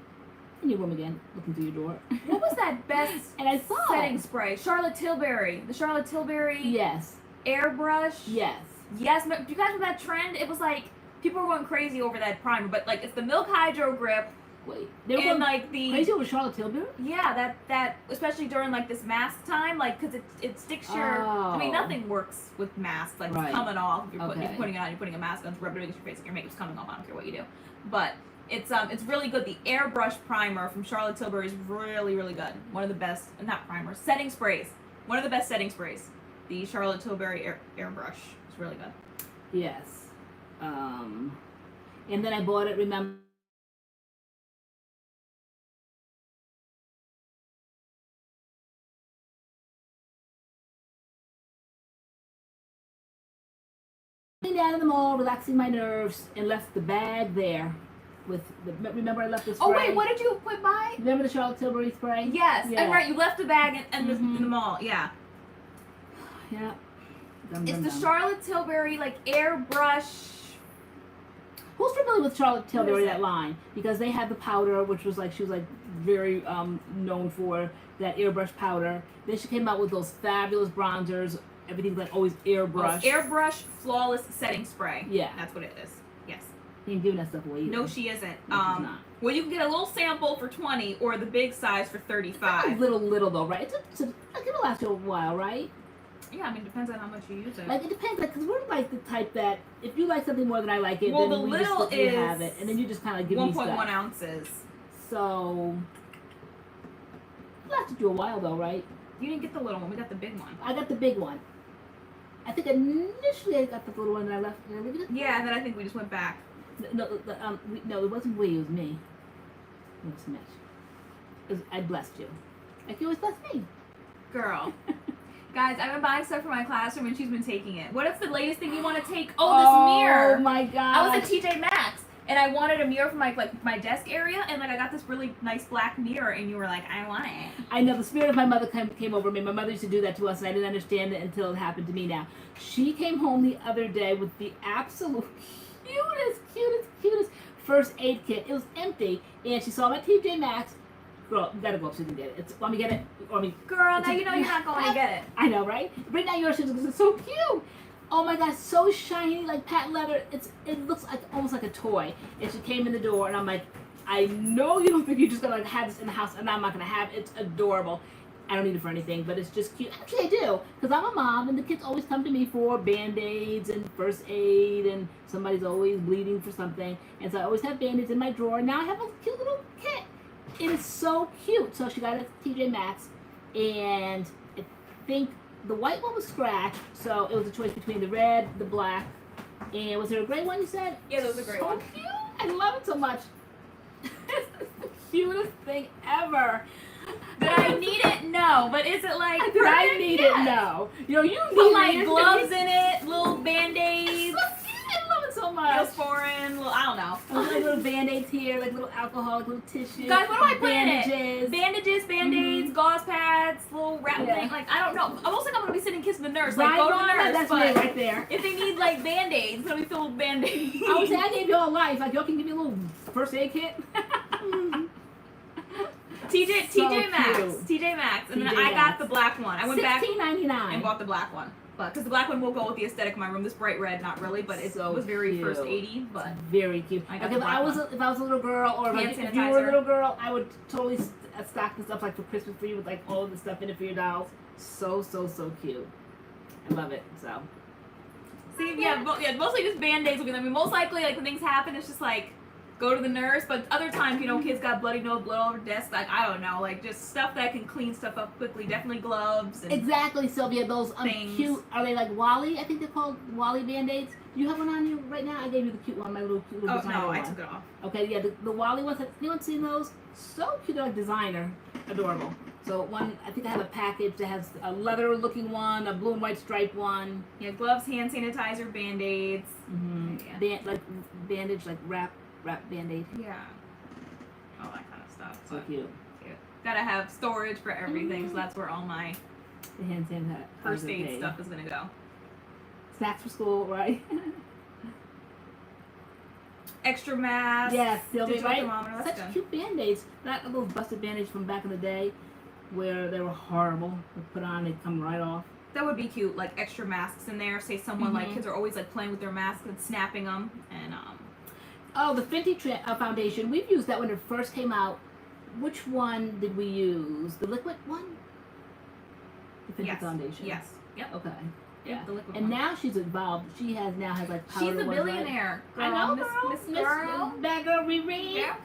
[SPEAKER 2] in your room again, looking through your drawer.
[SPEAKER 1] What was that best
[SPEAKER 2] and I saw
[SPEAKER 1] setting spray? Charlotte Tilbury. The Charlotte Tilbury.
[SPEAKER 2] Yes.
[SPEAKER 1] Airbrush.
[SPEAKER 2] Yes.
[SPEAKER 1] Yes, but do you guys remember that trend? It was like people were going crazy over that primer, but like it's the Milk Hydro Grip.
[SPEAKER 2] Wait, they were
[SPEAKER 1] and
[SPEAKER 2] going
[SPEAKER 1] like the
[SPEAKER 2] crazy over Charlotte Tilbury?
[SPEAKER 1] Yeah, that especially during like this mask time, like because it sticks your. I mean, nothing works with masks. Like it's coming off. If you're putting it on, you're putting a mask on to rub it against your face. Like your makeup's coming off. I don't care what you do, but it's really good. The Airbrush primer from Charlotte Tilbury is really, really good. One of the best, not primers, setting sprays. One of the best setting sprays. the Charlotte Tilbury airbrush. It's really good.
[SPEAKER 2] Yes. And then I bought it, remember, down in the mall, relaxing my nerves, and left the bag there. Remember I left the spray?
[SPEAKER 1] Oh wait, what did you put by?
[SPEAKER 2] Remember the Charlotte Tilbury spray?
[SPEAKER 1] Yes,
[SPEAKER 2] Yeah.
[SPEAKER 1] and right, you left the bag in the mall. Yeah.
[SPEAKER 2] Yeah.
[SPEAKER 1] It's the Charlotte Tilbury like airbrush.
[SPEAKER 2] Who's familiar with Charlotte Tilbury,
[SPEAKER 1] is
[SPEAKER 2] that
[SPEAKER 1] it?
[SPEAKER 2] line? Because they had the powder, which was like, she was like very known for that airbrush powder. Then she came out with those fabulous bronzers. Everything's like always airbrush.
[SPEAKER 1] Airbrush flawless setting spray.
[SPEAKER 2] Yeah.
[SPEAKER 1] That's what it is. Yes.
[SPEAKER 2] He ain't giving that stuff away either.
[SPEAKER 1] No, she isn't.
[SPEAKER 2] No, she's not.
[SPEAKER 1] Well, you can get a little sample for 20 or the big size for 35.
[SPEAKER 2] Little though, right? It'll last you a while, right?
[SPEAKER 1] Yeah, I mean, depends on how much you use it.
[SPEAKER 2] Like, it depends, like, because we're like the type that if you like something more than I like it,
[SPEAKER 1] Well,
[SPEAKER 2] then
[SPEAKER 1] the
[SPEAKER 2] we just
[SPEAKER 1] little
[SPEAKER 2] let you have it, and then you just kind of give me
[SPEAKER 1] 1.1
[SPEAKER 2] stuff.
[SPEAKER 1] ounces.
[SPEAKER 2] So, it lasted you a while though, right?
[SPEAKER 1] You didn't get the little one. We got the big one.
[SPEAKER 2] I got the big one. I think initially I got the little one and I left. Did I leave it?
[SPEAKER 1] Yeah, and then I think we just went back.
[SPEAKER 2] No, no, it wasn't we, it was me. It was Mitch. I blessed you. Like you always bless me.
[SPEAKER 1] Girl. Guys, I've been buying stuff for my classroom and she's been taking it. What if the latest thing you want to take? Oh, this mirror.
[SPEAKER 2] Oh my god.
[SPEAKER 1] I was at TJ Maxx and I wanted a mirror for my desk area and like I got this really nice black mirror and you were like, I want it.
[SPEAKER 2] I know, the spirit of my mother came over me. My mother used to do that to us and I didn't understand it until it happened to me now. She came home the other day with the absolute cutest first aid kit. It was empty and she saw my TJ Maxx. Girl, you gotta go upstairs and get it. Want me to get it?
[SPEAKER 1] Girl, now you know you're not going to get it.
[SPEAKER 2] I know, right? Bring down yours because it's so cute. Oh my god, so shiny, like patent leather. It looks like almost like a toy. And she came in the door and I'm like, I know you don't think you're just gonna like have this in the house and I'm not gonna have it. It's adorable. I don't need it for anything, but it's just cute. Actually, I do, because I'm a mom and the kids always come to me for Band-Aids and first aid and somebody's always bleeding for something. And so I always have Band-Aids in my drawer. Now I have a cute little kit. It is so cute. So she got it at TJ Maxx, and I think the white one was scratched, so it was a choice between the red, the black, and was there a gray one you said?
[SPEAKER 1] Yeah, there was a gray one.
[SPEAKER 2] So cute. I love it so much. It's the cutest thing ever.
[SPEAKER 1] Did I need it? No. But is it like
[SPEAKER 2] Did I
[SPEAKER 1] perfect?
[SPEAKER 2] need
[SPEAKER 1] Yes.
[SPEAKER 2] it? No. You
[SPEAKER 1] Put
[SPEAKER 2] need
[SPEAKER 1] like
[SPEAKER 2] it.
[SPEAKER 1] gloves in it, little Band-Aids,
[SPEAKER 2] I love it so much.
[SPEAKER 1] Neosporin, little, I don't know.
[SPEAKER 2] Like little Band-Aids here, like little alcohol, like little tissues.
[SPEAKER 1] Guys, what do I put in it?
[SPEAKER 2] Bandages.
[SPEAKER 1] Bandages, Band-Aids, gauze pads, little wrap
[SPEAKER 2] Yeah.
[SPEAKER 1] thing. Like, I don't know. I almost think I'm going to be sitting kissing the nurse.
[SPEAKER 2] Right,
[SPEAKER 1] Like, go to the
[SPEAKER 2] Rhonda?
[SPEAKER 1] nurse.
[SPEAKER 2] That's
[SPEAKER 1] But
[SPEAKER 2] me right there.
[SPEAKER 1] if they need, like, Band-Aids, it's going to be filled with Band-Aids.
[SPEAKER 2] I would say I gave y'all life. Like, y'all can give me a little first aid kit.
[SPEAKER 1] TJ Maxx.
[SPEAKER 2] cute.
[SPEAKER 1] TJ Maxx. And then
[SPEAKER 2] TJ
[SPEAKER 1] I got
[SPEAKER 2] Maxx.
[SPEAKER 1] the black one. I went back and
[SPEAKER 2] $16.99.
[SPEAKER 1] bought the black one. Because the black one will go with the aesthetic of my room. This bright red, not really, but it
[SPEAKER 2] So
[SPEAKER 1] was very
[SPEAKER 2] cute.
[SPEAKER 1] first 80. But
[SPEAKER 2] Very cute.
[SPEAKER 1] I got
[SPEAKER 2] Like
[SPEAKER 1] the
[SPEAKER 2] if
[SPEAKER 1] black
[SPEAKER 2] I was
[SPEAKER 1] one.
[SPEAKER 2] if I was a little girl, or
[SPEAKER 1] Hand
[SPEAKER 2] if you were a
[SPEAKER 1] sanitizer.
[SPEAKER 2] little girl, I would totally stock this up like for Christmas for you with like all of the stuff in it for your dolls. So cute. I love it. So.
[SPEAKER 1] see, yeah, mostly just Band-Aids will be there. I mean, most likely, like, when things happen, it's just like, go to the nurse. But other times, you know, kids got bloody nose, blood all over desk. Like, I don't know. Like, just stuff that can clean stuff up quickly. Definitely gloves. And
[SPEAKER 2] Exactly, Sylvia. Those
[SPEAKER 1] Things.
[SPEAKER 2] cute. Are they like Wally? I think they're called Wally Band-Aids. Do you have one on you right now? I gave you the cute one, my little
[SPEAKER 1] oh,
[SPEAKER 2] designer
[SPEAKER 1] no, I
[SPEAKER 2] one.
[SPEAKER 1] took it off.
[SPEAKER 2] Okay, yeah, the Wally ones. Have anyone seen those? So cute, they're like designer, adorable. So one, I think I have a package that has a leather-looking one, a blue and white striped one.
[SPEAKER 1] Yeah, gloves, hand sanitizer, Band-Aids.
[SPEAKER 2] Mm-hmm.
[SPEAKER 1] Yeah.
[SPEAKER 2] Like bandage, like wrap Band-Aid.
[SPEAKER 1] Yeah. All that kind of stuff.
[SPEAKER 2] So
[SPEAKER 1] But
[SPEAKER 2] cute.
[SPEAKER 1] gotta have storage for everything, so that's where all my
[SPEAKER 2] The hand sanitizer.
[SPEAKER 1] first aid stuff is gonna go.
[SPEAKER 2] Snacks for school, right?
[SPEAKER 1] Extra mask.
[SPEAKER 2] Yes, Sylvia,
[SPEAKER 1] digital
[SPEAKER 2] right?
[SPEAKER 1] thermometer, that's
[SPEAKER 2] Such
[SPEAKER 1] good.
[SPEAKER 2] cute Band-Aids. Not those busted Band-Aids from back in the day where they were horrible. They put on, they'd come right off.
[SPEAKER 1] That would be cute, like extra masks in there. Say someone like
[SPEAKER 2] Mhm.
[SPEAKER 1] kids are always like playing with their masks and snapping them, and
[SPEAKER 2] Oh, the Fenty foundation. We've used that when it first came out. Which one did we use? The liquid one? The Fenty
[SPEAKER 1] yes,
[SPEAKER 2] foundation.
[SPEAKER 1] yes, yep,
[SPEAKER 2] Okay. Yeah.
[SPEAKER 1] the liquid
[SPEAKER 2] And
[SPEAKER 1] one.
[SPEAKER 2] now she's evolved. She now has like powder
[SPEAKER 1] She's a
[SPEAKER 2] ones, right?
[SPEAKER 1] billionaire.
[SPEAKER 2] I know,
[SPEAKER 1] Miss
[SPEAKER 2] girl.
[SPEAKER 1] Miss Girl.
[SPEAKER 2] Bad girl Riri.
[SPEAKER 1] Yeah.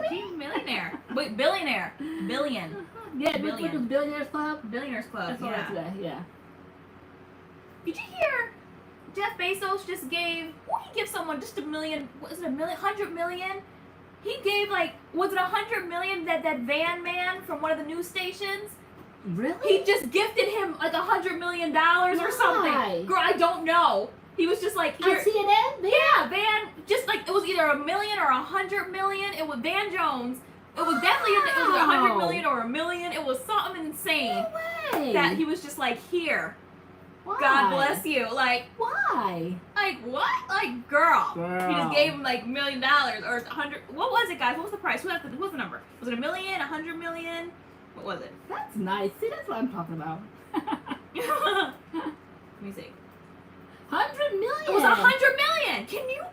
[SPEAKER 1] She's a millionaire. Wait, billionaire. Billion.
[SPEAKER 2] Yeah,
[SPEAKER 1] Billion.
[SPEAKER 2] Billion. Billionaires Club.
[SPEAKER 1] Billionaires Club.
[SPEAKER 2] That's all right
[SPEAKER 1] Yeah.
[SPEAKER 2] today. Yeah.
[SPEAKER 1] Did you hear Jeff Bezos just gave, he gave someone just $1 million, was it $1 million, 100 million? He gave like, was it 100 million that van man from one of the news stations?
[SPEAKER 2] Really?
[SPEAKER 1] He just gifted him like $100 million or something. Girl, I don't know. He was just like,
[SPEAKER 2] here. On CNN?
[SPEAKER 1] Yeah, Van, just like, it was either $1 million or 100 million. It was Van Jones. It was definitely, it was 100 million or $1 million. It was something insane.
[SPEAKER 2] No way.
[SPEAKER 1] That he was just like, here.
[SPEAKER 2] Why?
[SPEAKER 1] God bless you. Like,
[SPEAKER 2] why?
[SPEAKER 1] Like, what? Like, girl. He just gave him like $1 million or 100. What was it, guys? What was the price? What was the number? Was it $1 million, 100 million? What was it?
[SPEAKER 2] That's nice. See, that's what I'm talking about.
[SPEAKER 1] Let me see.
[SPEAKER 2] 100 million.
[SPEAKER 1] It was 100 million. Can you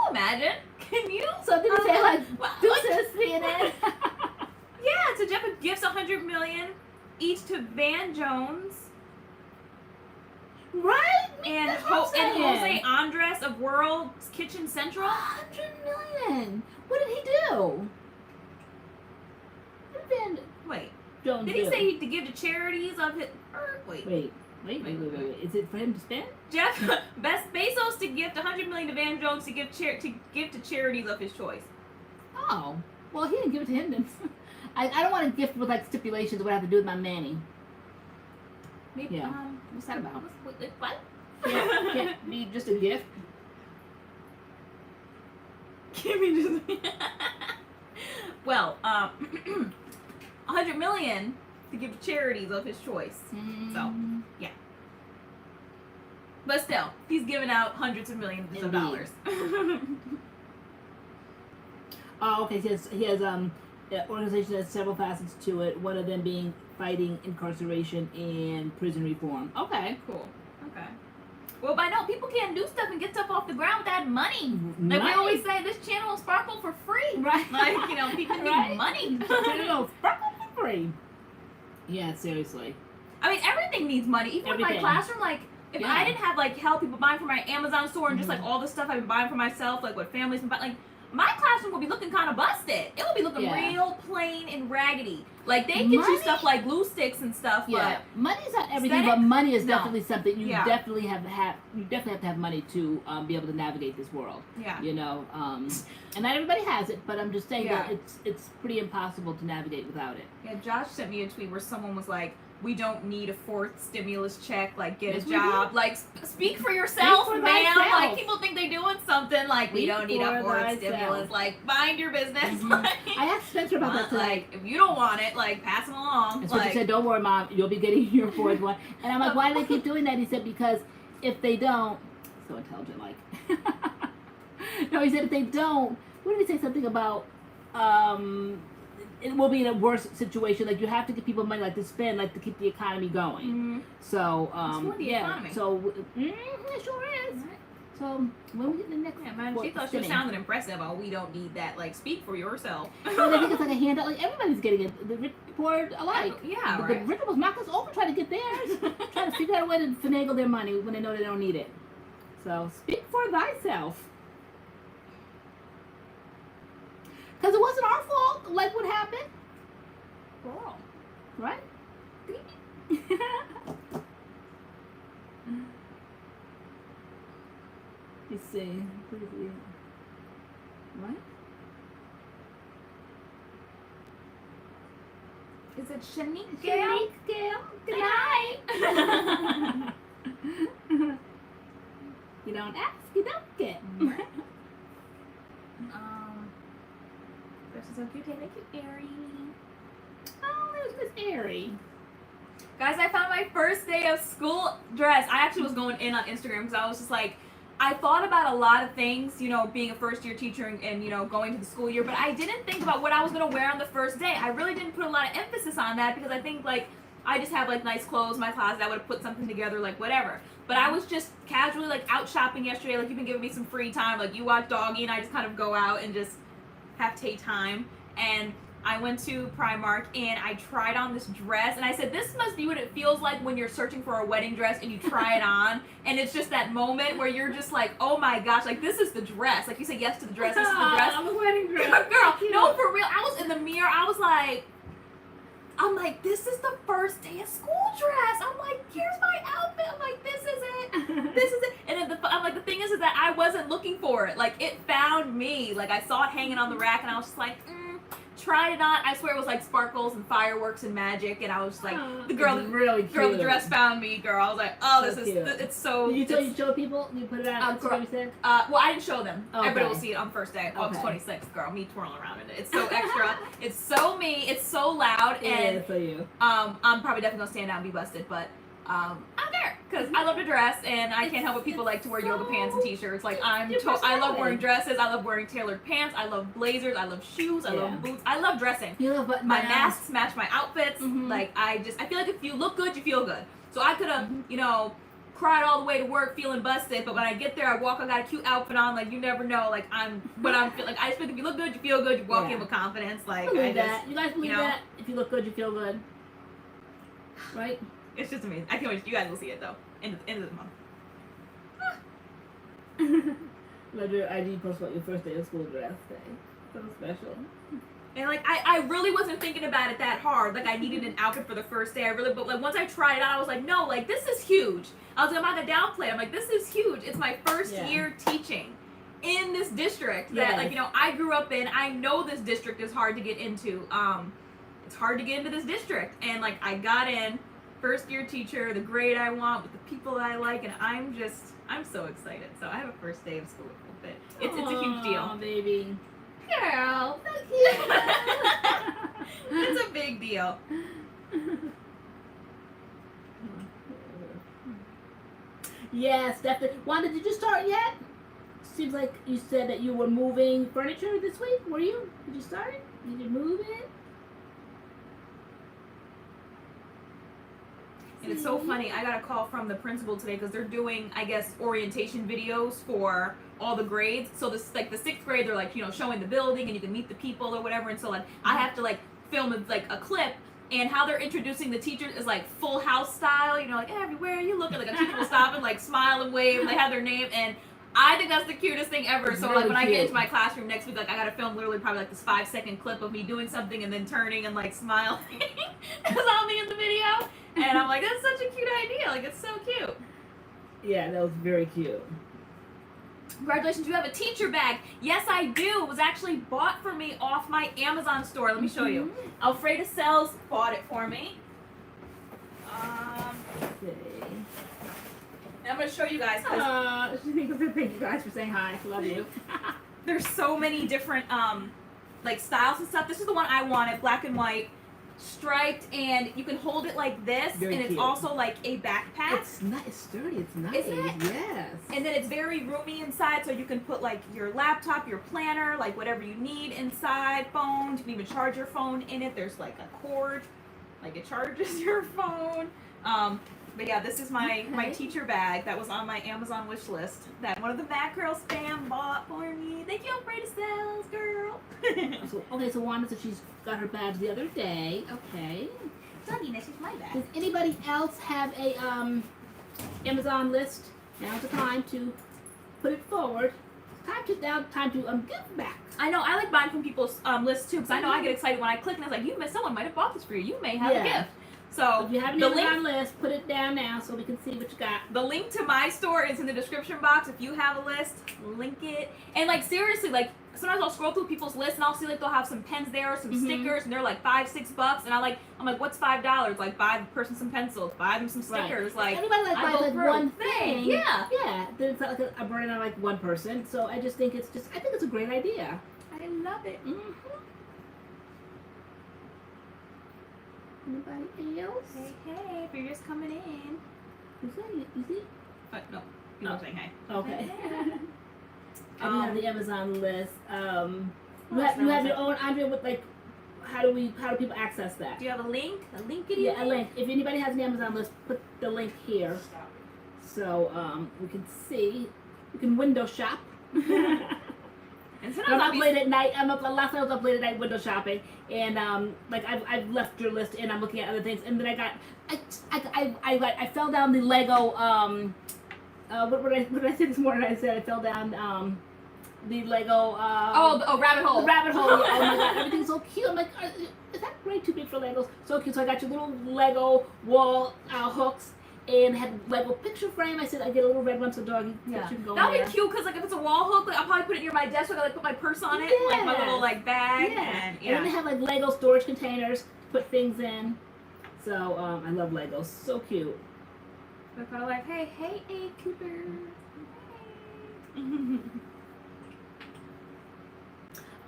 [SPEAKER 1] imagine? Can you?
[SPEAKER 2] So did you say like dupes CNN?
[SPEAKER 1] Yeah. So Jeff gifts 100 million each to Van Jones.
[SPEAKER 2] Right?
[SPEAKER 1] And Jose Andres of World's Kitchen Central.
[SPEAKER 2] 100 million. What did he do? What did
[SPEAKER 1] Wait.
[SPEAKER 2] Jones
[SPEAKER 1] did he say to give to charities of his? Wait. Is it for him to spend? Jeff Bezos to gift 100 million to Van Jones to give to charities of his choice.
[SPEAKER 2] Oh, well, he didn't give it to him then. I don't want to gift with like stipulations. What I have to do with my manny.
[SPEAKER 1] Maybe.
[SPEAKER 2] Yeah.
[SPEAKER 1] What's that about? What?
[SPEAKER 2] Can't be just a gift.
[SPEAKER 1] Give me just. Well, 100 million to give to charities of his choice. So, yeah. But still, he's giving out hundreds of millions of dollars.
[SPEAKER 2] Oh, okay. He has an organization that has several facets to it. One of them being fighting incarceration and prison reform. Okay,
[SPEAKER 1] cool. Okay. Well, by now, people can't do stuff and get stuff off the ground without money. Like we always say, this channel will sparkle for free.
[SPEAKER 2] Right.
[SPEAKER 1] Like, people need money.
[SPEAKER 2] Sparkle for free. Yeah, seriously.
[SPEAKER 1] I mean, everything needs money. Even in my classroom, like, if I didn't have, like, help people buying from my Amazon store and just, like, all the stuff I've been buying for myself, like, what families been buying, like, my classroom would be looking kind of busted. It would be looking real plain and raggity. Like, they get you stuff like glue sticks and stuff, but
[SPEAKER 2] money's not everything, but money is definitely something you definitely have to have money to be able to navigate this world.
[SPEAKER 1] Yeah.
[SPEAKER 2] And not everybody has it, but I'm just saying that it's pretty impossible to navigate without it.
[SPEAKER 1] Yeah, Josh sent me a tweet where someone was like, we don't need a fourth stimulus check, like, get a job. Like, speak for yourself, ma'am. Like, people think they're doing something, like, we don't need a fourth stimulus. Like, mind your business. Like,
[SPEAKER 2] I asked Spencer about that today.
[SPEAKER 1] Like, if you don't want it, like, pass them along.
[SPEAKER 2] And Spencer said, don't worry, Mom, you'll be getting your fourth one. And I'm like, why do they keep doing that? He said, because if they don't, so intelligent, like. No, he said if they don't, what did he say? Something about, it will be in a worse situation. Like, you have to give people money, like, to spend, like, to keep the economy going.
[SPEAKER 1] Mm-hmm.
[SPEAKER 2] So,
[SPEAKER 1] it's for the economy.
[SPEAKER 2] So, it sure is. Right. So, when we get the next
[SPEAKER 1] man, she thought she was sounding impressive. Oh, we don't need that. Like, speak for yourself.
[SPEAKER 2] Well, I think it's like a handout. Like, everybody's getting it. The rich, poor alike.
[SPEAKER 1] Yeah,
[SPEAKER 2] the
[SPEAKER 1] right.
[SPEAKER 2] The rich people's knocking us over trying to get theirs. Trying to figure out a way to finagle their money when they know they don't need it. So, speak for thyself. Because it wasn't our fault, like, what happened.
[SPEAKER 1] Girl.
[SPEAKER 2] Right? Let's see. What?
[SPEAKER 1] Is it Shanique
[SPEAKER 2] Gail? Good night. You don't ask, you don't get.
[SPEAKER 1] This is so cute. Thank you, Airy.
[SPEAKER 2] Oh, there's Miss Airy.
[SPEAKER 1] Guys, I found my first day of school dress. I actually was going in on Instagram because I was just like, I thought about a lot of things, being a first-year teacher and going to the school year, but I didn't think about what I was going to wear on the first day. I really didn't put a lot of emphasis on that because I think, like, I just have, like, nice clothes in my closet. I would have put something together, like, whatever. But I was just casually, like, out shopping yesterday. Like, you've been giving me some free time. Like, you watch Doggy and I just kind of go out and just have Tay time. And I went to Primark and I tried on this dress and I said, this must be what it feels like when you're searching for a wedding dress and you try it on and it's just that moment where you're just like, oh my gosh, like this is the dress. Like you say yes to the dress, this is the dress.
[SPEAKER 2] I'm a wedding dress.
[SPEAKER 1] Girl, no, for real. I was in the mirror. I was like, I'm like, this is the first day of school dress. I'm like, here's my outfit. I'm like, this is it. This is it. And then I'm like, the thing is that I wasn't looking for it. Like, it found me. Like, I saw it hanging on the rack, and I was just like, tried it on. I swear it was like sparkles and fireworks and magic, and I was just like, the girl,
[SPEAKER 2] really cute.
[SPEAKER 1] girl, the dress found me, girl. I was like, oh,
[SPEAKER 2] So
[SPEAKER 1] this
[SPEAKER 2] cute.
[SPEAKER 1] is, it's so.
[SPEAKER 2] You show people? You put it out on Instagram, you said?
[SPEAKER 1] Well, I didn't show them.
[SPEAKER 2] Okay.
[SPEAKER 1] Everybody will see it on first day, August
[SPEAKER 2] Okay.
[SPEAKER 1] 26th. Girl, me twirling around in it. It's so extra. It's so me. It's so loud, and
[SPEAKER 2] Yeah, for you.
[SPEAKER 1] I'm probably definitely gonna stand out and be busted, but I don't care because I love to dress, and I can't help but people like to wear yoga pants and t-shirts. Like I love wearing dresses. I love wearing tailored pants. I love blazers. I love shoes. I love boots. I love dressing.
[SPEAKER 2] You love button
[SPEAKER 1] My
[SPEAKER 2] downs.
[SPEAKER 1] masks match my outfits. Like I feel like if you look good, you feel good. So I could have, cried all the way to work feeling busted, but when I get there, I got a cute outfit on. Like you never know. Like I just feel like if you look good, you feel good. You walk in with confidence. Like
[SPEAKER 2] believe that. You guys believe that? If you look good, you feel good. Right?
[SPEAKER 1] It's just amazing. I can't wait. You guys will see it though. End of the month.
[SPEAKER 2] Love your IG post about your first day of school dress day. So special.
[SPEAKER 1] And like I really wasn't thinking about it that hard. Like I needed an outfit for the first day. But like once I tried it out, I was like, no, like this is huge. I was like, I'm not gonna downplay it. I'm like, this is huge. It's my first year teaching in this district that like I grew up in. I know this district is hard to get into. It's hard to get into this district, and like I got in. First year teacher, the grade I want, with the people that I like, and I'm so excited. So I have a first day of school fit. It's a huge deal.
[SPEAKER 2] Oh, baby.
[SPEAKER 1] Girl, so cute. It's a big deal.
[SPEAKER 2] Yes, definitely. Wanda, did you start yet? Seems like you said that you were moving furniture this week. Were you? Did you start it? Did you move it?
[SPEAKER 1] And it's so funny. I got a call from the principal today because they're doing, I guess, orientation videos for all the grades. So this, like the 6th grade, they're like, showing the building and you can meet the people or whatever. And so like I have to like film a clip. And how they're introducing the teachers is like Full House style. Like everywhere you look, like a teacher will stop and like smile and wave. And they have their name, and I think that's the cutest thing ever. So like when I get into my classroom next week, like I gotta film literally probably like this 5-second clip of me doing something and then turning and like smiling because I'll be in the video. And I'm like, that's such a cute idea. Like it's so cute.
[SPEAKER 2] Yeah, that was very cute.
[SPEAKER 1] Congratulations, you have a teacher bag. Yes, I do. It was actually bought for me off my Amazon store. Let me show you. Alfreda Sells bought it for me. And I'm going to show you guys.
[SPEAKER 2] Thank you guys for saying hi. Love you.
[SPEAKER 1] There's so many different like styles and stuff. This is the one I wanted, black and white, striped, and you can hold it like this,
[SPEAKER 2] Very
[SPEAKER 1] and it's
[SPEAKER 2] cute.
[SPEAKER 1] also like a backpack.
[SPEAKER 2] It's nice. It's sturdy. It's nice.
[SPEAKER 1] Isn't it?
[SPEAKER 2] Yes.
[SPEAKER 1] And then it's very roomy inside, so you can put like your laptop, your planner, like whatever you need inside, phones. You can even charge your phone in it. There's like a cord, like it charges your phone. But yeah, this is my teacher bag that was on my Amazon wish list that one of the MADCURLS fam bought for me. Thank you, Alfreda Sells, girl.
[SPEAKER 2] So Wanda said she's got her badge the other day. Okay.
[SPEAKER 1] Doggy, this is my bag.
[SPEAKER 2] Does anybody else have a Amazon list? Now's the time to put it forward. Time to give back.
[SPEAKER 1] I know, I like buying from people's lists too, because I know I get excited when I click and it's like, someone might have bought this for you. You may have a gift. So
[SPEAKER 2] if you have an Amazon list, put it down now so we can see what you got.
[SPEAKER 1] The link to my store is in the description box. If you have a list, link it. And like seriously, like sometimes I'll scroll through people's lists and I'll see like they'll have some pens there or some stickers and they're like $5-6 and I'm like, what's $5? Like buy the person some pencils, buy them some stickers. Like
[SPEAKER 2] anybody like buys like one thing.
[SPEAKER 1] Yeah.
[SPEAKER 2] Yeah. Then it's not like a burden on like one person. So I just think it's a great idea.
[SPEAKER 1] I love it.
[SPEAKER 2] Anybody else?
[SPEAKER 1] Hey, if you're just coming in.
[SPEAKER 2] You see?
[SPEAKER 1] No, people are saying hey.
[SPEAKER 2] Okay. I do have the Amazon list. You have your own, Andrea, with like, how do people access that?
[SPEAKER 1] Do you have a link? A link?
[SPEAKER 2] Yeah, a link. If anybody has an Amazon list, put the link here. So we can see. You can window shop.
[SPEAKER 1] And
[SPEAKER 2] I'm up late at night. Last night I was up late at night window shopping, and like I've left your list and I'm looking at other things, and then I fell down the Lego. What did I say this morning? I said I fell down the Lego.
[SPEAKER 1] Rabbit hole.
[SPEAKER 2] The rabbit hole. Yeah, oh my god, everything's so cute. I'm like, is that way too big for Legos? So so cute. So I got your little Lego wall hooks and had Lego picture frame. I said I get a little red one so doggy picture can go
[SPEAKER 1] That'd
[SPEAKER 2] in there.
[SPEAKER 1] be cute because like if it's a wall hook, like, I'll probably put it near my desk so I can like put my purse on it, like my little like bag.
[SPEAKER 2] Yeah.
[SPEAKER 1] And
[SPEAKER 2] then they have like Lego storage containers to put things in. So I love Legos. So cute.
[SPEAKER 1] They're kind of like, hey, Cooper. Hey.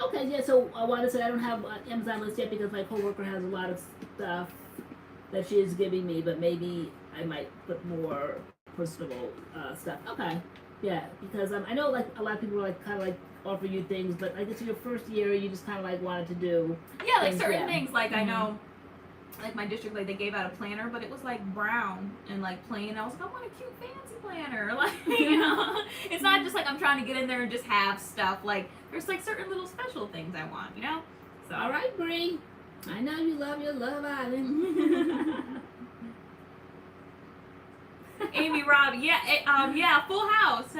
[SPEAKER 2] Okay, yeah, so I wanted to say I don't have an Amazon list yet because my coworker has a lot of stuff that she is giving me, but maybe I might put more personable stuff. Okay, yeah, because I know like a lot of people are like kind of like offer you things, but I guess in your first year you just kind of like wanted to do
[SPEAKER 1] like certain things. Like I
[SPEAKER 2] Mhm.
[SPEAKER 1] know, like my district, like they gave out a planner, but it was like brown and like plain. I was like, I want a cute fancy planner. Like it's not just like I'm trying to get in there and just have stuff. Like there's like certain little special things I want, So
[SPEAKER 2] All right, Bree. I know you love your Love Island.
[SPEAKER 1] Amy Robb, yeah, Full House.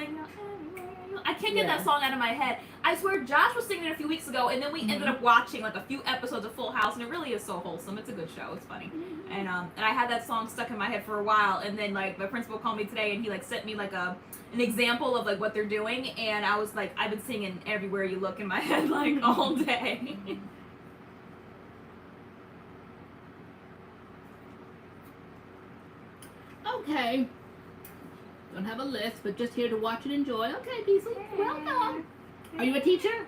[SPEAKER 1] I can't get that song out of my head. I swear Josh was singing it a few weeks ago, and then we ended up watching like a few episodes of Full House, and it really is so wholesome. It's a good show. It's funny. And I had that song stuck in my head for a while, and then like my principal called me today, and he like sent me like an example of like what they're doing, and I was like, I've been singing Everywhere You Look in my head like all day.
[SPEAKER 2] Okay. Don't have a list, but just here to watch and enjoy. Okay, Beasley, welcome. Are you a teacher?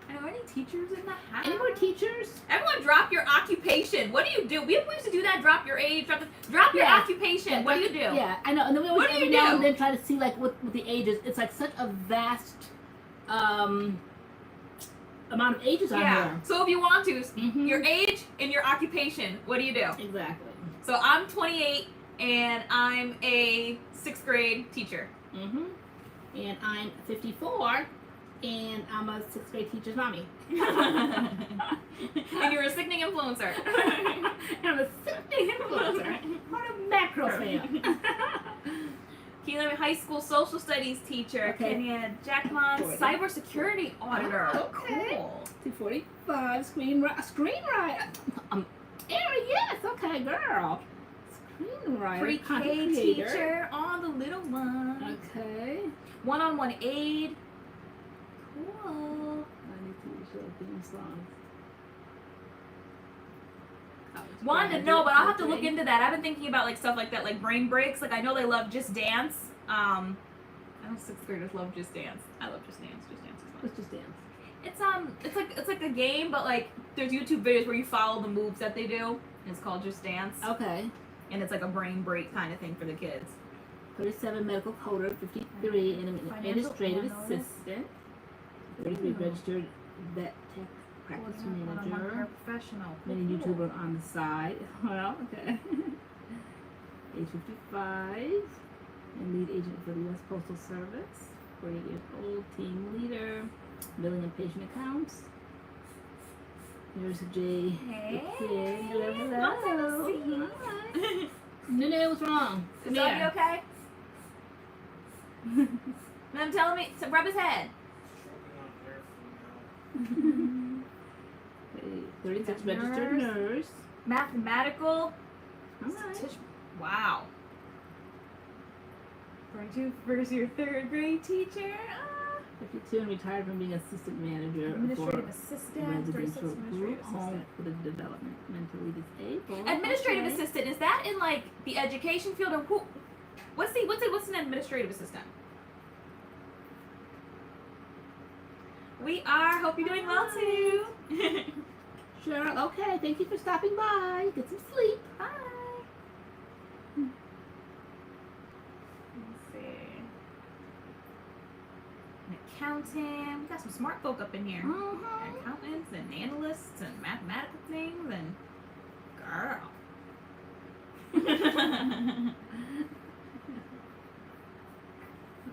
[SPEAKER 1] Are there any teachers in the house?
[SPEAKER 2] Any more teachers?
[SPEAKER 1] Everyone drop your occupation. What do you do? We used to do that. Drop your age. Drop your occupation. What do you do?
[SPEAKER 2] Yeah, I know. And then we always
[SPEAKER 1] What do you
[SPEAKER 2] every now
[SPEAKER 1] do?
[SPEAKER 2] and then try to see like what the ages. It's like such a vast amount of ages on here.
[SPEAKER 1] So if you want to,
[SPEAKER 2] Mhm.
[SPEAKER 1] your age and your occupation, what do you do?
[SPEAKER 2] Exactly.
[SPEAKER 1] So I'm 28 and I'm a 6th grade teacher.
[SPEAKER 2] And I'm 54 and I'm a 6th grade teacher's mommy.
[SPEAKER 1] And you're a sickening influencer.
[SPEAKER 2] I'm a sickening influencer. Part of MADCURLS fam.
[SPEAKER 1] Keelan, high school social studies teacher.
[SPEAKER 2] Okay.
[SPEAKER 1] Kenya Jackman,
[SPEAKER 2] 40.
[SPEAKER 1] cybersecurity auditor.
[SPEAKER 2] Oh, okay.
[SPEAKER 1] Cool.
[SPEAKER 2] 245 screenwriter. Aaron, yes, okay, girl. Screenwriter.
[SPEAKER 1] Pre-K
[SPEAKER 2] content creator.
[SPEAKER 1] teacher on the little one.
[SPEAKER 2] Okay.
[SPEAKER 1] One-on-one aid. Cool.
[SPEAKER 2] I need to show theme songs.
[SPEAKER 1] Wanted to know, but I'll have to look into that. I've been thinking about like stuff like that, like brain breaks. Like I know they love Just Dance. I know 6th graders love Just Dance. I love Just Dance. Just Dance is fun.
[SPEAKER 2] Let's just dance.
[SPEAKER 1] It's like a game, but like there's YouTube videos where you follow the moves that they do. And it's called Just Dance.
[SPEAKER 2] Okay.
[SPEAKER 1] And it's like a brain break kind of thing for the kids.
[SPEAKER 2] 37 medical coder, 53 and an administrative assistant, 33 registered vet tech practice manager,
[SPEAKER 1] Professional.
[SPEAKER 2] mini YouTuber on the side. Well, okay. Age 55 and lead agent for the U.S. Postal Service. 48 years old, team leader, billing and patient accounts. Here's J.
[SPEAKER 1] Hey.
[SPEAKER 2] Hello, hello.
[SPEAKER 1] Long time no see.
[SPEAKER 2] Hi. Nene, what's wrong?
[SPEAKER 1] Is Doggy okay? Mom, tell me to rub his head.
[SPEAKER 2] 36 registered nurse.
[SPEAKER 1] Mathematical.
[SPEAKER 2] All right.
[SPEAKER 1] Wow. 42 first year 3rd grade teacher.
[SPEAKER 2] 52 and retired from being assistant manager
[SPEAKER 1] Administrative
[SPEAKER 2] for
[SPEAKER 1] assistant. 36
[SPEAKER 2] residential
[SPEAKER 1] administrative
[SPEAKER 2] group home
[SPEAKER 1] assistant.
[SPEAKER 2] for the developmentally disabled.
[SPEAKER 1] Administrative
[SPEAKER 2] Okay.
[SPEAKER 1] assistant, is that in like the education field or who? What's an administrative assistant? We are. Hope you're doing well too.
[SPEAKER 2] Cheryl, okay, thank you for stopping by. Get some sleep.
[SPEAKER 1] Bye. Let's see. An accountant. We got some smart folk up in here.
[SPEAKER 2] Uh-huh.
[SPEAKER 1] Accountants and analysts and mathematical things and girl.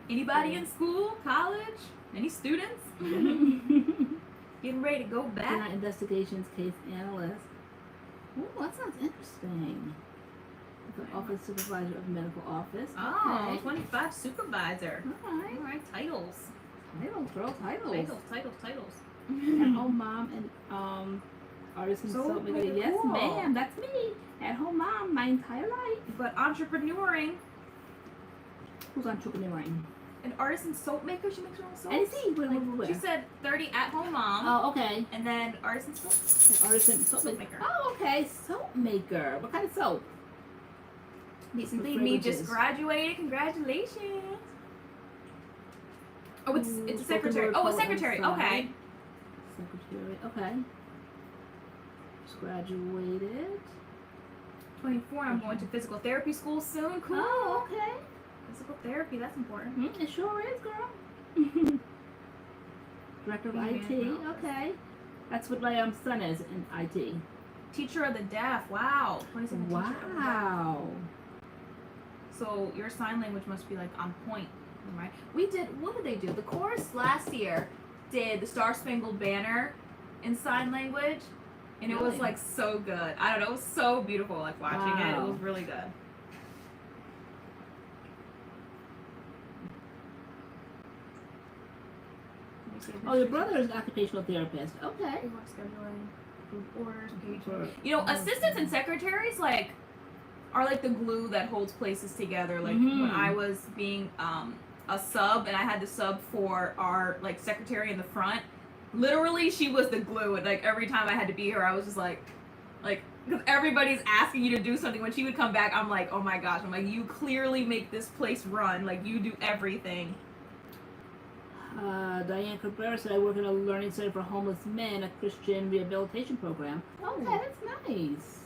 [SPEAKER 1] Anybody in school, college, any students? Getting ready to go back.
[SPEAKER 2] General investigations case analyst. Ooh, that sounds interesting. The office supervisor of medical office.
[SPEAKER 1] Oh,
[SPEAKER 2] Okay.
[SPEAKER 1] 25 supervisor.
[SPEAKER 2] All right.
[SPEAKER 1] All right, titles.
[SPEAKER 2] Titles, girl, titles.
[SPEAKER 1] Titles.
[SPEAKER 2] And oh, mom and Artisan
[SPEAKER 1] So
[SPEAKER 2] soap maker.
[SPEAKER 1] really
[SPEAKER 2] Yes,
[SPEAKER 1] cool.
[SPEAKER 2] ma'am. That's me. At home mom my entire life.
[SPEAKER 1] But entrepreneuring.
[SPEAKER 2] Who's entrepreneuring?
[SPEAKER 1] An artisan soap maker. She makes her own soap.
[SPEAKER 2] I see. Where?
[SPEAKER 1] She said 30 at-home mom.
[SPEAKER 2] Oh, okay.
[SPEAKER 1] And then artisan soap.
[SPEAKER 2] An artisan soap maker. Oh, okay. Soap maker. What kind of soap?
[SPEAKER 1] Recently, me just graduated. Congratulations. Oh, it's a secretary. Oh, a secretary. Okay.
[SPEAKER 2] Secretary. Okay. Just graduated.
[SPEAKER 1] 24. I'm going to physical therapy school soon. Cool.
[SPEAKER 2] Oh, okay.
[SPEAKER 1] Physical therapy. That's important.
[SPEAKER 2] It sure is, girl. Director of IT. Okay. That's what my son is in IT.
[SPEAKER 1] Teacher of the deaf. Wow. 27 teacher of the deaf.
[SPEAKER 2] Wow.
[SPEAKER 1] So your sign language must be like on point, right? We did. What did they do? The chorus last year did the Star Spangled Banner in sign language, and it was
[SPEAKER 2] Really?
[SPEAKER 1] like so good. I don't know. It was so beautiful. Like watching it. It
[SPEAKER 2] Wow.
[SPEAKER 1] was really good.
[SPEAKER 2] Oh, your brother is an occupational therapist. Okay.
[SPEAKER 1] Scheduling, group orders, page. You know, assistants and secretaries are like the glue that holds places together. Like when I was being a sub and I had to sub for our like secretary in the front, literally she was the glue, and like every time I had to be here, I was just like because everybody's asking you to do something. When she would come back, I'm like, oh my gosh, I'm like, you clearly make this place run, like you do everything.
[SPEAKER 2] Diane Cabrera said I work at a learning center for homeless men, a Christian rehabilitation program. Okay, that's nice.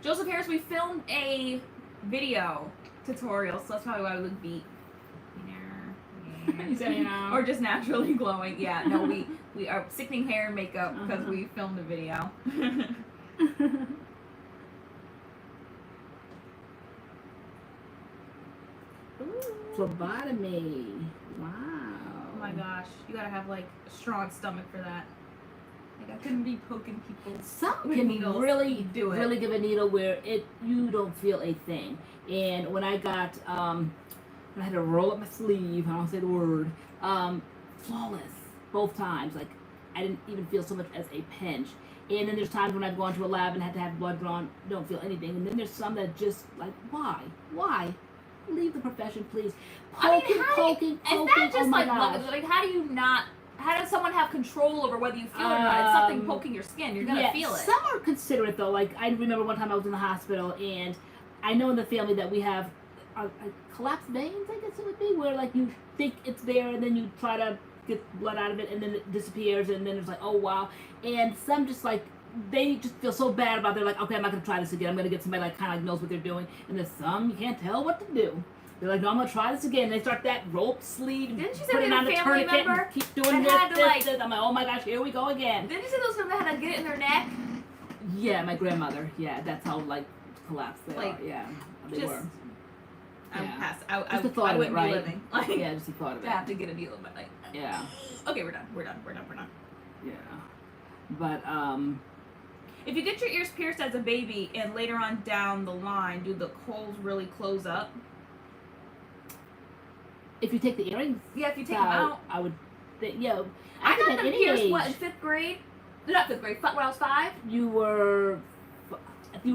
[SPEAKER 1] Joseph Harris, we filmed a video tutorial, so that's probably why we look beat.
[SPEAKER 2] You said, you know.
[SPEAKER 1] Or just naturally glowing. Yeah, no, we are sickening hair and makeup because we filmed a video.
[SPEAKER 2] Phlebotomy. Wow.
[SPEAKER 1] Oh my gosh, you gotta have like a strong stomach for that. Like I couldn't be poking people.
[SPEAKER 2] Some
[SPEAKER 1] with
[SPEAKER 2] can
[SPEAKER 1] needles.
[SPEAKER 2] really
[SPEAKER 1] Do it.
[SPEAKER 2] really give a needle where you don't feel a thing. And when I got I had to roll up my sleeve, I don't say the word, flawless both times. Like I didn't even feel so much as a pinch. And then there's times when I've gone to a lab and had to have blood drawn, don't feel anything. And then there's some that just like, why? Leave the profession, please. Poking.
[SPEAKER 1] Is that just
[SPEAKER 2] Oh my
[SPEAKER 1] like
[SPEAKER 2] gosh.
[SPEAKER 1] like how do you not? How does someone have control over whether you feel it or not? It's something poking your skin. You're gonna feel it.
[SPEAKER 2] Some are considerate though. Like I remember one time I was in the hospital, and I know in the family that we have collapsed veins, I guess it would be, where like you think it's there and then you try to get blood out of it and then it disappears and then it's like, oh wow. And some just like they just feel so bad about it. They're like, okay, I'm not gonna try this again. I'm gonna get somebody like kind of like knows what they're doing. And there's some you can't tell what to do. They're like, no, I'm gonna try this again. They start that rope sleeve.
[SPEAKER 1] Didn't you say
[SPEAKER 2] put
[SPEAKER 1] they
[SPEAKER 2] it
[SPEAKER 1] had
[SPEAKER 2] on
[SPEAKER 1] a
[SPEAKER 2] the
[SPEAKER 1] family
[SPEAKER 2] tourniquet
[SPEAKER 1] member
[SPEAKER 2] and keep doing
[SPEAKER 1] that had to,
[SPEAKER 2] this. I'm like, oh my gosh, here we go again.
[SPEAKER 1] Didn't you say those people that had to get it in their neck?
[SPEAKER 2] Yeah, my grandmother. Yeah, that's how like collapsed they
[SPEAKER 1] Like,
[SPEAKER 2] are. Yeah, they
[SPEAKER 1] just-
[SPEAKER 2] were.
[SPEAKER 1] I would
[SPEAKER 2] Yeah.
[SPEAKER 1] pass.
[SPEAKER 2] Just the thought
[SPEAKER 1] I
[SPEAKER 2] of it,
[SPEAKER 1] wouldn't
[SPEAKER 2] right?
[SPEAKER 1] be living. Like,
[SPEAKER 2] Yeah, just the thought of
[SPEAKER 1] to
[SPEAKER 2] it.
[SPEAKER 1] have to get a needle in my leg.
[SPEAKER 2] Yeah,
[SPEAKER 1] Okay, we're done.
[SPEAKER 2] yeah. But
[SPEAKER 1] If you get your ears pierced as a baby and later on down the line, do the holes really close up?
[SPEAKER 2] if you take the earrings
[SPEAKER 1] Yeah, if you take them
[SPEAKER 2] out,
[SPEAKER 1] out.
[SPEAKER 2] I would think, yeah.
[SPEAKER 1] I
[SPEAKER 2] think
[SPEAKER 1] got
[SPEAKER 2] at
[SPEAKER 1] them
[SPEAKER 2] any
[SPEAKER 1] pierced,
[SPEAKER 2] age,
[SPEAKER 1] what, in 5th grade? Not 5th grade, when I was 5?
[SPEAKER 2] you were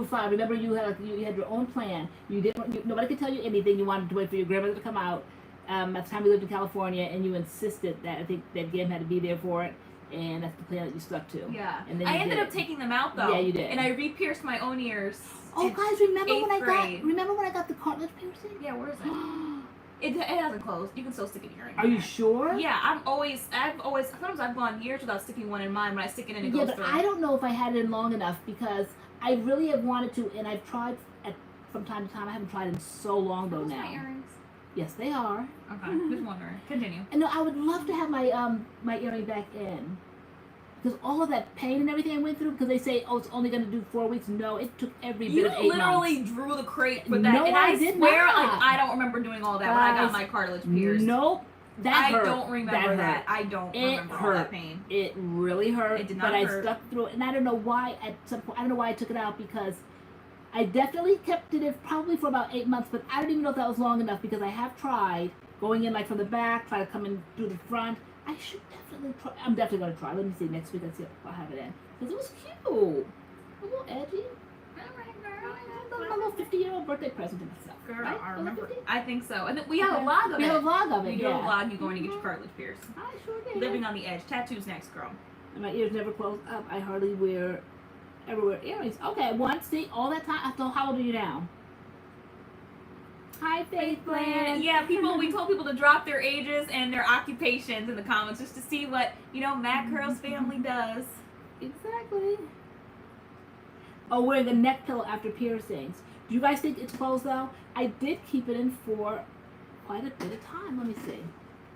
[SPEAKER 2] 5. Remember, you had your own plan. You didn't. Nobody could tell you anything. You wanted to wait for your grandmother to come out. At the time we lived in California, and you insisted that I think that Gim had to be there for it, and that's the plan that you stuck to.
[SPEAKER 1] Yeah.
[SPEAKER 2] And then
[SPEAKER 1] I
[SPEAKER 2] you
[SPEAKER 1] ended
[SPEAKER 2] did
[SPEAKER 1] up
[SPEAKER 2] it.
[SPEAKER 1] taking them out, though.
[SPEAKER 2] Yeah, you did.
[SPEAKER 1] And I re-pierced my own ears.
[SPEAKER 2] Oh,
[SPEAKER 1] in
[SPEAKER 2] guys, remember
[SPEAKER 1] 8th grade.
[SPEAKER 2] when I got the cartilage piercing?
[SPEAKER 1] Yeah, where is it? It hasn't closed. You can still stick it in your ear.
[SPEAKER 2] Are you sure?
[SPEAKER 1] Yeah, I've always, sometimes I've gone years without sticking one in mine. When I stick it in, it
[SPEAKER 2] Yeah,
[SPEAKER 1] goes
[SPEAKER 2] but
[SPEAKER 1] through.
[SPEAKER 2] I don't know if I had it in long enough because I really have wanted to, and I've tried from time to time. I haven't tried in so long though
[SPEAKER 1] Those
[SPEAKER 2] now.
[SPEAKER 1] my earrings?
[SPEAKER 2] Yes, they are.
[SPEAKER 1] Okay, just wondering. Continue.
[SPEAKER 2] And no, I would love to have my my earring back in. Because all of that pain and everything I went through, because they say, oh, it's only going to do 4 weeks. No, it took every bit
[SPEAKER 1] You
[SPEAKER 2] of 8
[SPEAKER 1] literally
[SPEAKER 2] months.
[SPEAKER 1] drew the crate for that,
[SPEAKER 2] No,
[SPEAKER 1] and
[SPEAKER 2] I
[SPEAKER 1] I
[SPEAKER 2] did
[SPEAKER 1] swear,
[SPEAKER 2] not.
[SPEAKER 1] like, I don't remember doing all that when I got
[SPEAKER 2] Guys,
[SPEAKER 1] my cartilage pierced.
[SPEAKER 2] Nope. That
[SPEAKER 1] I
[SPEAKER 2] hurt.
[SPEAKER 1] don't remember that.
[SPEAKER 2] hurt.
[SPEAKER 1] I don't
[SPEAKER 2] It
[SPEAKER 1] remember all
[SPEAKER 2] hurt.
[SPEAKER 1] that pain.
[SPEAKER 2] It really hurt.
[SPEAKER 1] It did not
[SPEAKER 2] but
[SPEAKER 1] hurt.
[SPEAKER 2] I stuck through it, and I don't know why. At some point, I don't know why I took it out because I definitely kept it in probably for about 8 months. But I don't even know if that was long enough because I have tried going in like from the back, try to come in through the front. I should definitely try. I'm definitely going to try. Let me see next week. Let's see if I'll have it in. Because it was cute. A little edgy.
[SPEAKER 1] Alright,
[SPEAKER 2] My little 50-year-old birthday present to myself.
[SPEAKER 1] Girl,
[SPEAKER 2] right?
[SPEAKER 1] I
[SPEAKER 2] Was it
[SPEAKER 1] remember.
[SPEAKER 2] 50?
[SPEAKER 1] I think so. And then we have a
[SPEAKER 2] Okay.
[SPEAKER 1] vlog of
[SPEAKER 2] We
[SPEAKER 1] it.
[SPEAKER 2] have a vlog of it,
[SPEAKER 1] You do
[SPEAKER 2] yeah.
[SPEAKER 1] a vlog, you going to get your cartilage pierced.
[SPEAKER 2] I sure did.
[SPEAKER 1] Living on the edge. Tattoos next, girl.
[SPEAKER 2] And my ears never close up. I hardly ever wear earrings. Okay, once, see, all that time. So how old are you now? Hi, Faith Bland.
[SPEAKER 1] Yeah, we told people to drop their ages and their occupations in the comments just to see what, MADCURLS family does.
[SPEAKER 2] Exactly. Oh, wearing a neck pillow after piercings. Do you guys think it's close though? I did keep it in for quite a bit of time. Let me see.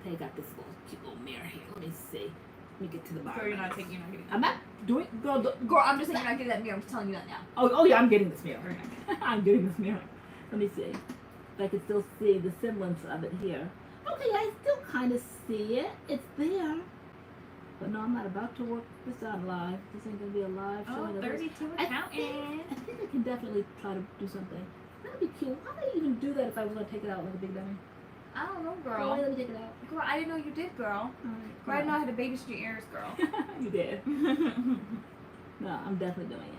[SPEAKER 2] Okay, I got this cute little mirror here. Let me see. Let me get to the bottom.
[SPEAKER 1] Girl, you're not getting
[SPEAKER 2] I'm not doing, girl,
[SPEAKER 1] Girl, I'm just saying you're not getting that mirror. I'm just telling you that now.
[SPEAKER 2] oh yeah, I'm getting this mirror. I'm getting this mirror. Let me see. If I can still see the semblance of it here. Okay, I still kind of see it. It's there. But no, I'm not about to work this out live. This ain't going to be a live show.
[SPEAKER 1] Oh, 32 accountant.
[SPEAKER 2] I think I can definitely try to do something. That'd be cute. How would I even do that if I was going to take it out like a big dummy?
[SPEAKER 1] I don't know,
[SPEAKER 2] Oh,
[SPEAKER 1] girl.
[SPEAKER 2] let me take it out.
[SPEAKER 1] Girl, I didn't know you did, girl.
[SPEAKER 2] Alright,
[SPEAKER 1] Girl, I didn't know I had to babysit your ears, girl.
[SPEAKER 2] You did. No, I'm definitely doing it.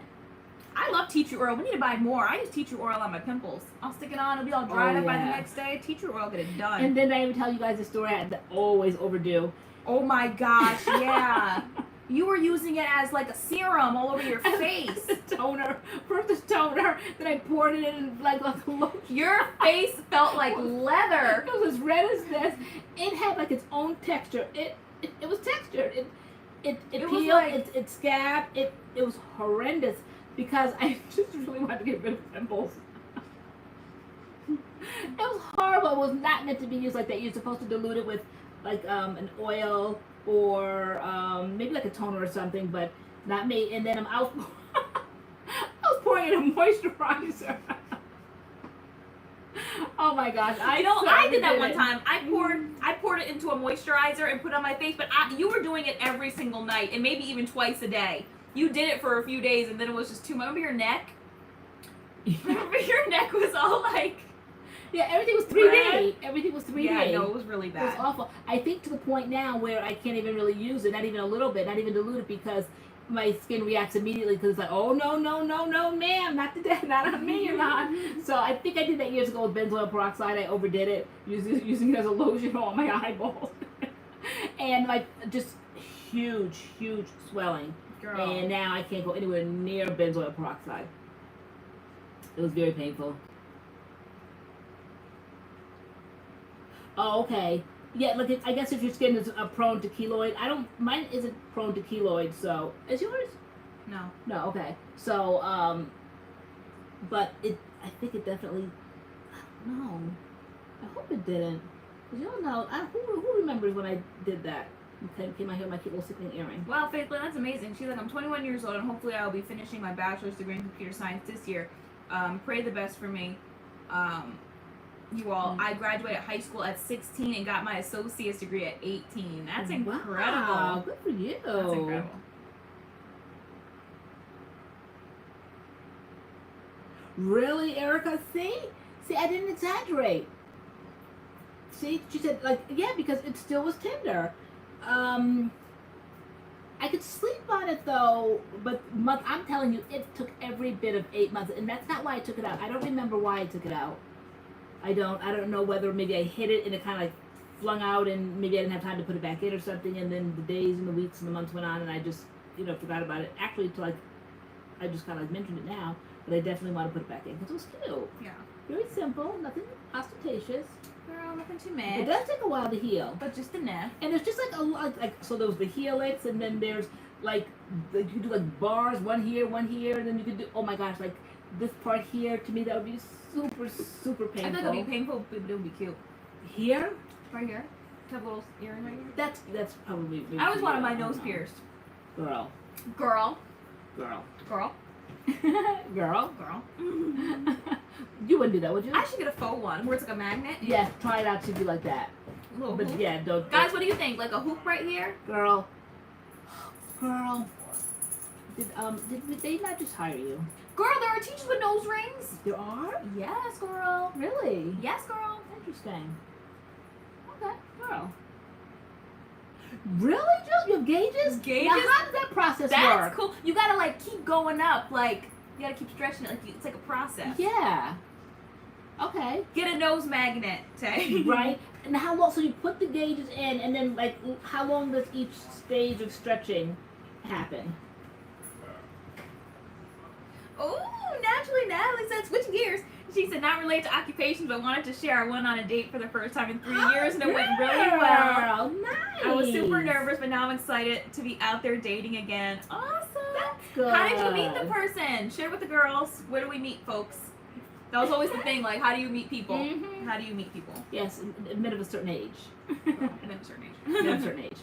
[SPEAKER 1] I love tea tree oil. We need to buy more. I use tea tree oil on my pimples. I'll stick it on. It'll be all dried up by the
[SPEAKER 2] yeah.
[SPEAKER 1] next day. Tea tree oil, get it done.
[SPEAKER 2] And then I even tell you guys a story I had to always overdo.
[SPEAKER 1] Oh my gosh, yeah. You were using it as like a serum all over your face.
[SPEAKER 2] Toner. First the toner, then I poured it in like a lotion.
[SPEAKER 1] Your face felt like leather.
[SPEAKER 2] It was as red as this. It had like its own texture. It was textured. It
[SPEAKER 1] was
[SPEAKER 2] peeled.
[SPEAKER 1] like-
[SPEAKER 2] It scabbed. It was horrendous because I just really wanted to get rid of pimples. It was horrible. It was not meant to be used like that. You're supposed to dilute it with like an oil or maybe like a toner or something, but not me. And then I was pouring in a moisturizer. Oh my gosh!
[SPEAKER 1] I did that one time. I poured it into a moisturizer and put it on my face, but you were doing it every single night and maybe even twice a day. You did it for a few days and then it was just too much. Remember your neck? Remember your neck was all like...
[SPEAKER 2] Yeah, everything was 3D. Everything was 3D.
[SPEAKER 1] Yeah, no, it was really
[SPEAKER 2] It
[SPEAKER 1] bad.
[SPEAKER 2] was awful. I think to the point now where I can't even really use it, not even a little bit, not even dilute it, because my skin reacts immediately because it's like, oh no, ma'am, not today, not on me, you're not. So I think I did that years ago with benzoyl peroxide. I overdid it, using it as a lotion on my eyeballs, and like just huge swelling.
[SPEAKER 1] Girl.
[SPEAKER 2] And now I can't go anywhere near benzoyl peroxide. It was very painful. Oh, okay. Yeah, look, I guess if your skin is prone to keloid, mine isn't prone to keloid, so, is yours?
[SPEAKER 1] No.
[SPEAKER 2] No, okay. So, but I think it definitely, I don't know. I hope it didn't. Because you don't know, who remembers when I did that? Okay, came out here with my cute little sickening earring.
[SPEAKER 1] Wow, Faith Lynn, that's amazing. She's like, I'm 21 years old and hopefully I will be finishing my bachelor's degree in computer science this year. Pray the best for me. You all, I graduated high school at 16 and got my associate's degree at 18. That's incredible.
[SPEAKER 2] Wow, good for you.
[SPEAKER 1] That's incredible.
[SPEAKER 2] Really, Erica? See, I didn't exaggerate. See, she said, like, yeah, because it still was tender. I could sleep on it though, but I'm telling you, it took every bit of 8 months, and that's not why I took it out. I don't remember why I took it out. I don't know whether maybe I hit it and it kind of like flung out, and maybe I didn't have time to put it back in or something, and then the days and the weeks and the months went on, and I just forgot about it. Actually, till I just kind of like mentioned it now, but I definitely want to put it back in because it was cute.
[SPEAKER 1] Yeah.
[SPEAKER 2] Very simple, nothing ostentatious.
[SPEAKER 1] Girl, nothing too
[SPEAKER 2] It
[SPEAKER 1] mad.
[SPEAKER 2] does take a while to heal.
[SPEAKER 1] But just enough.
[SPEAKER 2] And there's just like a lot, like, so there was the helix, and then there's like, you could do like bars, one here, and then you could do, oh my gosh, like this part here, to me that would be super painful.
[SPEAKER 1] I think it'll be painful, but it would be cute.
[SPEAKER 2] Here?
[SPEAKER 1] Right here. Have a little earring right here.
[SPEAKER 2] That's probably.
[SPEAKER 1] I always wanted my nose pierced.
[SPEAKER 2] Girl.
[SPEAKER 1] Girl.
[SPEAKER 2] Girl.
[SPEAKER 1] Girl.
[SPEAKER 2] Girl.
[SPEAKER 1] Girl.
[SPEAKER 2] You wouldn't do that, would you?
[SPEAKER 1] I should get a faux one where it's like a magnet.
[SPEAKER 2] Yeah, try it out to be like that.
[SPEAKER 1] A little
[SPEAKER 2] But
[SPEAKER 1] hoop.
[SPEAKER 2] yeah, don't.
[SPEAKER 1] Guys, what do you think? Like a hoop right here?
[SPEAKER 2] Girl. Did they not just hire you?
[SPEAKER 1] Girl, there are teachers with nose rings.
[SPEAKER 2] There are?
[SPEAKER 1] Yes, girl.
[SPEAKER 2] Really?
[SPEAKER 1] Yes, girl.
[SPEAKER 2] Interesting. Okay, girl. Really, Jill? You have gauges?
[SPEAKER 1] Gauges?
[SPEAKER 2] Now, how does that process
[SPEAKER 1] That's
[SPEAKER 2] work?
[SPEAKER 1] cool. You gotta like keep going up. Like you gotta keep stretching it. Like it's like a process.
[SPEAKER 2] Yeah. Okay.
[SPEAKER 1] Get a nose magnet, Tay.
[SPEAKER 2] Right. And how long? So you put the gauges in, and then like, how long does each stage of stretching happen?
[SPEAKER 1] Oh, naturally, Natalie said, switching gears. She said, not related to occupations, but wanted to share. I went on a date for the first time in 3 years, and it went really well.
[SPEAKER 2] Nice.
[SPEAKER 1] I was super nervous, but now I'm excited to be out there dating again. Awesome.
[SPEAKER 2] That's good.
[SPEAKER 1] How did you meet the person? Share with the girls. Where do we meet, folks? That was always the thing. Like, how do you meet people?
[SPEAKER 2] Mhm.
[SPEAKER 1] How do you meet people?
[SPEAKER 2] Yes, men of a certain age.
[SPEAKER 1] Men of a certain age.
[SPEAKER 2] Men of a certain age.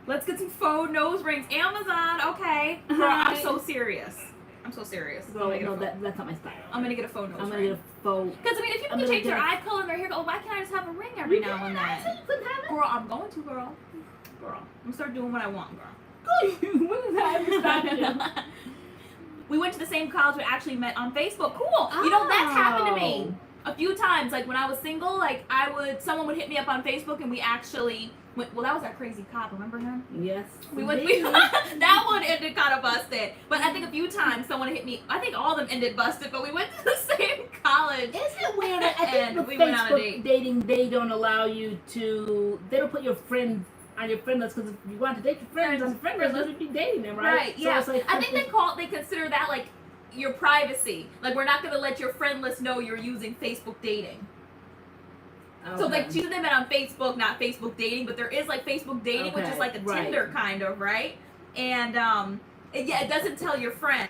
[SPEAKER 1] Let's get some faux nose rings. Amazon, okay. Girl, I'm so serious. I'm so serious.
[SPEAKER 2] No, no, that's not my style.
[SPEAKER 1] I'm gonna get a faux nose
[SPEAKER 2] I'm gonna
[SPEAKER 1] ring.
[SPEAKER 2] get a faux.
[SPEAKER 1] Because I mean, if people can change their eye color and their hair color, why can't I just have a ring every now and then? Girl, I'm going to, girl. Girl, I'm gonna start doing what I want, girl.
[SPEAKER 2] What is that?
[SPEAKER 1] We went to the same college. We actually met on Facebook. Cool. You know, that's happened to me a few times. Like when I was single, like someone would hit me up on Facebook, and we actually went. Well, that was that crazy cop. Remember him?
[SPEAKER 2] Yes.
[SPEAKER 1] We went. That one ended kind of busted. But I think a few times someone hit me. I think all of them ended busted. But we went to the same college.
[SPEAKER 2] Isn't it weird? I think
[SPEAKER 1] And
[SPEAKER 2] with
[SPEAKER 1] we went on a
[SPEAKER 2] Facebook dating, they don't allow you to. They don't put your friends on your friend list, because if you want to date your friends on the friend list, you'd be dating them, right?
[SPEAKER 1] Right.
[SPEAKER 2] So
[SPEAKER 1] Yeah.
[SPEAKER 2] it's like,
[SPEAKER 1] I think they consider that like your privacy. Like we're not gonna let your friend list know you're using Facebook dating.
[SPEAKER 2] Okay.
[SPEAKER 1] So like she met on Facebook, not Facebook dating, but there is like Facebook dating, which is like a Tinder kind of, right? And it doesn't tell your friends,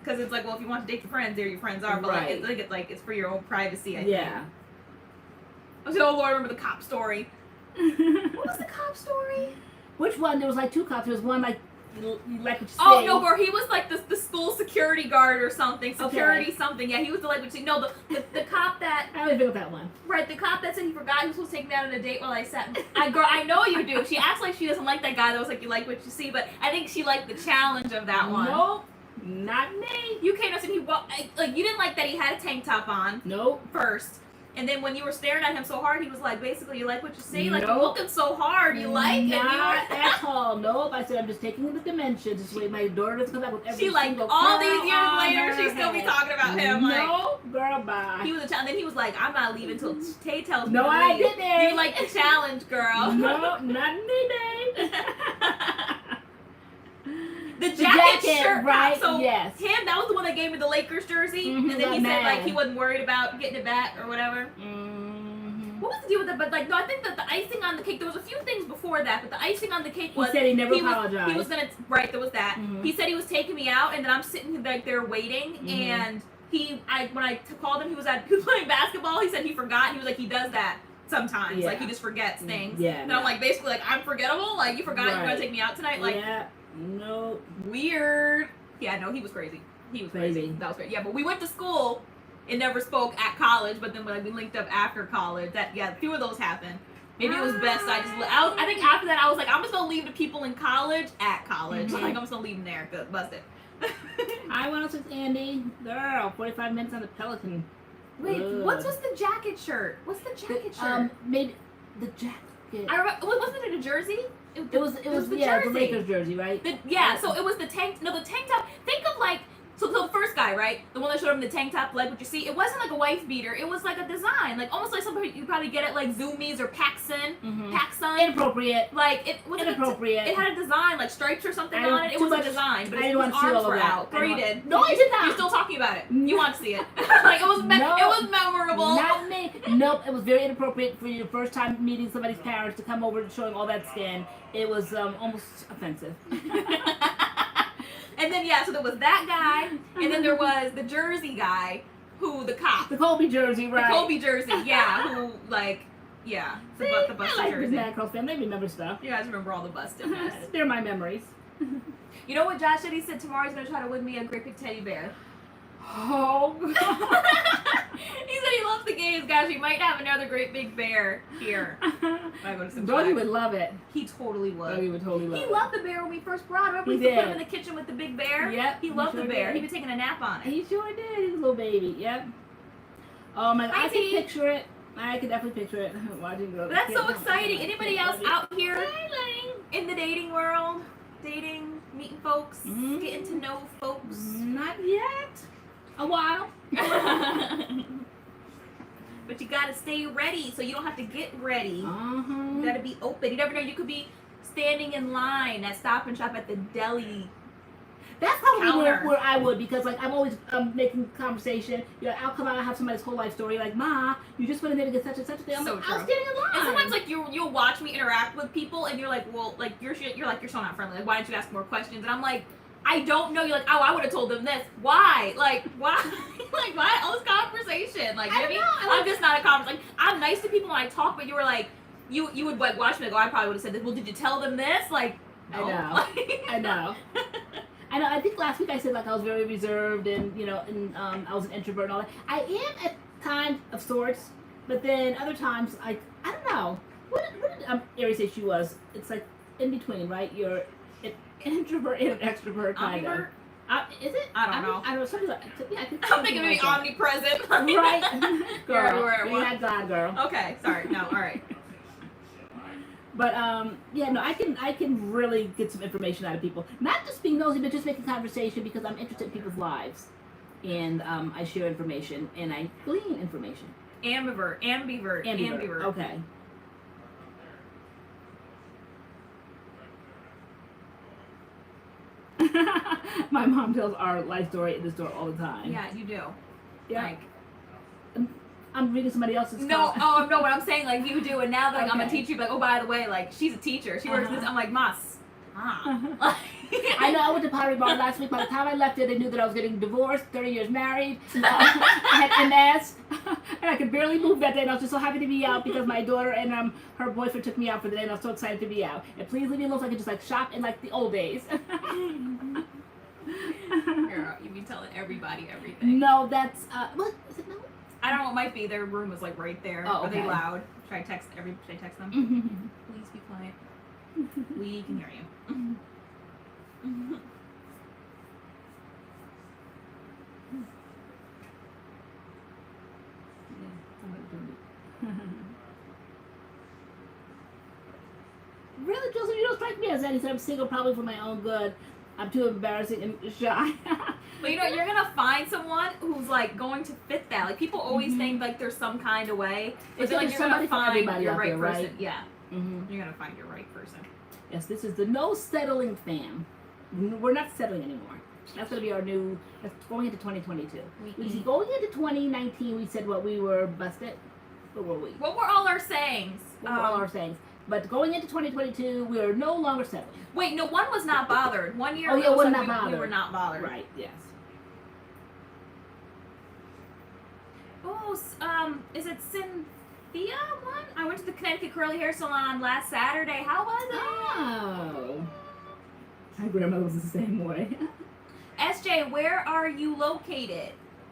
[SPEAKER 1] because it's like, well, if you want to date your friends, there your friends are, but
[SPEAKER 2] Right.
[SPEAKER 1] it's for your own privacy. I
[SPEAKER 2] Yeah.
[SPEAKER 1] think. I said, oh Lord, I remember the cop story. What was the cop story?
[SPEAKER 2] Which one? There was like two cops. There was one like you like what you say.
[SPEAKER 1] Oh no, girl, he was like the school security guard or something. Security something. Yeah, he was the like no the cop that
[SPEAKER 2] I don't think of that one.
[SPEAKER 1] right, the cop that said he forgot he was supposed to take me out on a date while I sat. I know you do. She acts like she doesn't like that guy that was like, you like what you see, but I think she liked the challenge of that one.
[SPEAKER 2] Nope, not me.
[SPEAKER 1] You came up and he like you didn't like that he had a tank top on
[SPEAKER 2] Nope.
[SPEAKER 1] first. And then when you were staring at him so hard, he was like, basically, you like what you see? Like,
[SPEAKER 2] Nope.
[SPEAKER 1] you're looking so hard, you like it.
[SPEAKER 2] Not at all. Nope. I said, I'm just taking the dimensions. This way my daughter doesn't come back with every
[SPEAKER 1] She like,
[SPEAKER 2] single
[SPEAKER 1] all
[SPEAKER 2] curl
[SPEAKER 1] these years
[SPEAKER 2] on
[SPEAKER 1] later,
[SPEAKER 2] her
[SPEAKER 1] she still be
[SPEAKER 2] head.
[SPEAKER 1] talking about him. Like,
[SPEAKER 2] No, girl, bye.
[SPEAKER 1] he was a challenge. Then he was like, I'm not leaving until Tay tells me
[SPEAKER 2] No,
[SPEAKER 1] to
[SPEAKER 2] I
[SPEAKER 1] leave.
[SPEAKER 2] didn't.
[SPEAKER 1] You like the challenge, girl.
[SPEAKER 2] No, not me, babe.
[SPEAKER 1] The jacket shirt,
[SPEAKER 2] right?
[SPEAKER 1] So
[SPEAKER 2] yes.
[SPEAKER 1] him, that was the one that gave me the Lakers jersey.
[SPEAKER 2] Mhm,
[SPEAKER 1] And then he
[SPEAKER 2] got
[SPEAKER 1] said like
[SPEAKER 2] mad.
[SPEAKER 1] he wasn't worried about getting it back or whatever.
[SPEAKER 2] Mm-hmm.
[SPEAKER 1] What was the deal with it? But like, no, I think that the icing on the cake, there was a few things before that, but the icing on the cake was
[SPEAKER 2] He said he never
[SPEAKER 1] was,
[SPEAKER 2] apologized.
[SPEAKER 1] he was gonna, right, there was that.
[SPEAKER 2] Mhm.
[SPEAKER 1] He said he was taking me out, and then I'm sitting like there waiting,
[SPEAKER 2] Mhm.
[SPEAKER 1] and when I called him, he was playing basketball. He said he forgot, and he was like, he does that sometimes, like he just forgets things.
[SPEAKER 2] Yeah.
[SPEAKER 1] And I'm like, basically, like, I'm forgettable. Like, you forgot you were gonna take me out tonight. Like,
[SPEAKER 2] yeah. No.
[SPEAKER 1] weird. Yeah, no, he was crazy. He was crazy. That was great. Yeah, but we went to school and never spoke at college. But then when we linked up after college, a few of those happened. Maybe it was best I think after that I was like, I'm just gonna leave the people in college at college.
[SPEAKER 2] Mhm.
[SPEAKER 1] Like I'm just gonna leave them there. Good, busted.
[SPEAKER 2] I went with Andy. Girl, 45 minutes on the Peloton.
[SPEAKER 1] Wait,
[SPEAKER 2] Good.
[SPEAKER 1] what's the jacket shirt? What's the jacket shirt?
[SPEAKER 2] Made the jacket.
[SPEAKER 1] I remember. Wasn't it a jersey?
[SPEAKER 2] It was
[SPEAKER 1] the
[SPEAKER 2] yeah,
[SPEAKER 1] jersey.
[SPEAKER 2] the Lakers jersey, right?
[SPEAKER 1] So it was the tank. No, the tank top. Think of like. So the first guy, right? The one that showed him the tank top, like what you see, it wasn't like a wife beater. It was like a design, like almost like something you probably get at like Zoomies or PacSun.
[SPEAKER 2] Mhm.
[SPEAKER 1] PacSun.
[SPEAKER 2] Inappropriate.
[SPEAKER 1] Like it was
[SPEAKER 2] Inappropriate.
[SPEAKER 1] It had a design, like stripes or something
[SPEAKER 2] I
[SPEAKER 1] on it. It
[SPEAKER 2] too
[SPEAKER 1] was a
[SPEAKER 2] much-
[SPEAKER 1] design, but
[SPEAKER 2] I
[SPEAKER 1] his
[SPEAKER 2] didn't want to see
[SPEAKER 1] arms
[SPEAKER 2] all of
[SPEAKER 1] were
[SPEAKER 2] that.
[SPEAKER 1] out. Or you did.
[SPEAKER 2] No, I did not.
[SPEAKER 1] You're still talking about it. You want to see it? Like it was.
[SPEAKER 2] No.
[SPEAKER 1] It was memorable.
[SPEAKER 2] Not me. Nope. It was very inappropriate for your first time meeting somebody's parents to come over and showing all that skin. It was almost offensive.
[SPEAKER 1] And then so there was that guy, and then there was the Jersey guy, the cop.
[SPEAKER 2] The Kobe jersey, right?
[SPEAKER 1] The Kobe jersey, who the busted
[SPEAKER 2] I like
[SPEAKER 1] jersey.
[SPEAKER 2] this MADCURLS fan. They remember stuff.
[SPEAKER 1] You guys remember all the bustedness.
[SPEAKER 2] They're my memories.
[SPEAKER 1] You know what Josh said? He said tomorrow he's gonna try to win me a great big teddy bear.
[SPEAKER 2] Oh.
[SPEAKER 1] He said he loves the games, guys. We might have another great big bear here. I go to some
[SPEAKER 2] Doggy
[SPEAKER 1] flag.
[SPEAKER 2] would love it.
[SPEAKER 1] He totally would.
[SPEAKER 2] Doggy would totally love
[SPEAKER 1] He
[SPEAKER 2] it.
[SPEAKER 1] loved the bear when we first brought him. Remember
[SPEAKER 2] He
[SPEAKER 1] we used to put him
[SPEAKER 2] did.
[SPEAKER 1] in the kitchen with the big bear?
[SPEAKER 2] Yep,
[SPEAKER 1] He loved
[SPEAKER 2] he
[SPEAKER 1] the
[SPEAKER 2] sure
[SPEAKER 1] bear.
[SPEAKER 2] did.
[SPEAKER 1] He was taking a nap on it.
[SPEAKER 2] He sure did. He was a little baby. Yep. Oh my God.
[SPEAKER 1] Hi,
[SPEAKER 2] I can
[SPEAKER 1] T.
[SPEAKER 2] picture it. I can definitely picture it. Watching girls.
[SPEAKER 1] But that's so exciting. Anybody else out here in the dating world? Dating, meeting folks, getting to know folks?
[SPEAKER 2] Not yet. A while.
[SPEAKER 1] But you gotta stay ready, so you don't have to get ready. You gotta be open. You never know, you could be standing in line at Stop and Shop at the deli.
[SPEAKER 2] That's probably where I would, because like I'm always making conversation. You know, I'll come out and have somebody's whole life story. Like, Ma, you just went in there to get such and such a thing. I'm
[SPEAKER 1] So
[SPEAKER 2] like,
[SPEAKER 1] true.
[SPEAKER 2] I was standing in line.
[SPEAKER 1] And sometimes like you'll watch me interact with people, and you're like, well, like you're so not friendly. Like, why don't you ask more questions? And I'm like, I don't know. You're like, oh, I would have told them this. Why? Like, why? Like, why all this conversation? Like,
[SPEAKER 2] I don't know.
[SPEAKER 1] I'm just not a conversation. Like, I'm nice to people when I talk, but you were like, you would like watch me. Like, oh, I probably would have said this. Well, did you tell them this? Like, no.
[SPEAKER 2] I know.
[SPEAKER 1] Like,
[SPEAKER 2] I know. I know. I think last week I said like I was very reserved and you know, and I was an introvert and all that. I am at times of sorts, but then other times I don't know. What did Aries say she was? It's like in between, right? You're an introvert and an extrovert kind of. Is it?
[SPEAKER 1] I don't know.
[SPEAKER 2] I don't know. Something like, yeah,
[SPEAKER 1] I'm thinking maybe omnipresent.
[SPEAKER 2] Right, girl.
[SPEAKER 1] Everywhere.
[SPEAKER 2] Yeah, God, girl.
[SPEAKER 1] Okay, sorry. No, all right.
[SPEAKER 2] But yeah, no, I can really get some information out of people. Not just being nosy, but just making conversation because I'm interested in people's lives, and I share information and I glean information.
[SPEAKER 1] Ambivert.
[SPEAKER 2] Okay. My mom tells our life story in the store all the time.
[SPEAKER 1] Yeah, you do.
[SPEAKER 2] Yeah.
[SPEAKER 1] Like,
[SPEAKER 2] I'm reading somebody else's.
[SPEAKER 1] No, no, what I'm saying, like, you do, and now that like, I'm a teacher, like, oh, by the way, like, she's a teacher. She works this. I'm like, Mas.
[SPEAKER 2] I know. I went to Pottery Barn last week. By the time I left it, they knew that I was getting divorced, 30 years married. I had MS, and I could barely move that day. And I was just so happy to be out because my daughter and her boyfriend took me out for the day, and I was so excited to be out. And please leave me alone so I could just like shop in like the old days.
[SPEAKER 1] Girl, you be telling everybody everything.
[SPEAKER 2] No, that's what is it? No.
[SPEAKER 1] I don't know. It might be their room was like right there.
[SPEAKER 2] Oh, okay.
[SPEAKER 1] Are they loud? Should I text them? Please be quiet. We can hear you.
[SPEAKER 2] Really, Joseph, you don't strike me as that. He said I'm single probably for my own good. I'm too embarrassing and shy.
[SPEAKER 1] But you know, you're gonna find someone who's like going to fit that. Like people always think like there's some kind of way, but like you're gonna find your right person. Right? Yeah, you're gonna find your right person.
[SPEAKER 2] Yes, this is the no settling fam. We're not settling anymore. That's gonna be our new. That's going into 2022. We see going into 2019. We said what we were busted. What were we?
[SPEAKER 1] What were all our sayings?
[SPEAKER 2] What were all our sayings? But going into 2022, we are no longer settling.
[SPEAKER 1] Wait, no, one was not bothered. 1 year
[SPEAKER 2] ago,
[SPEAKER 1] we were not bothered.
[SPEAKER 2] Right, yes.
[SPEAKER 1] Oh, is it Cynthia one? I went to the Connecticut Curly Hair Salon last Saturday. How was it?
[SPEAKER 2] Oh. My grandmother was the same way.
[SPEAKER 1] SJ, where are you located?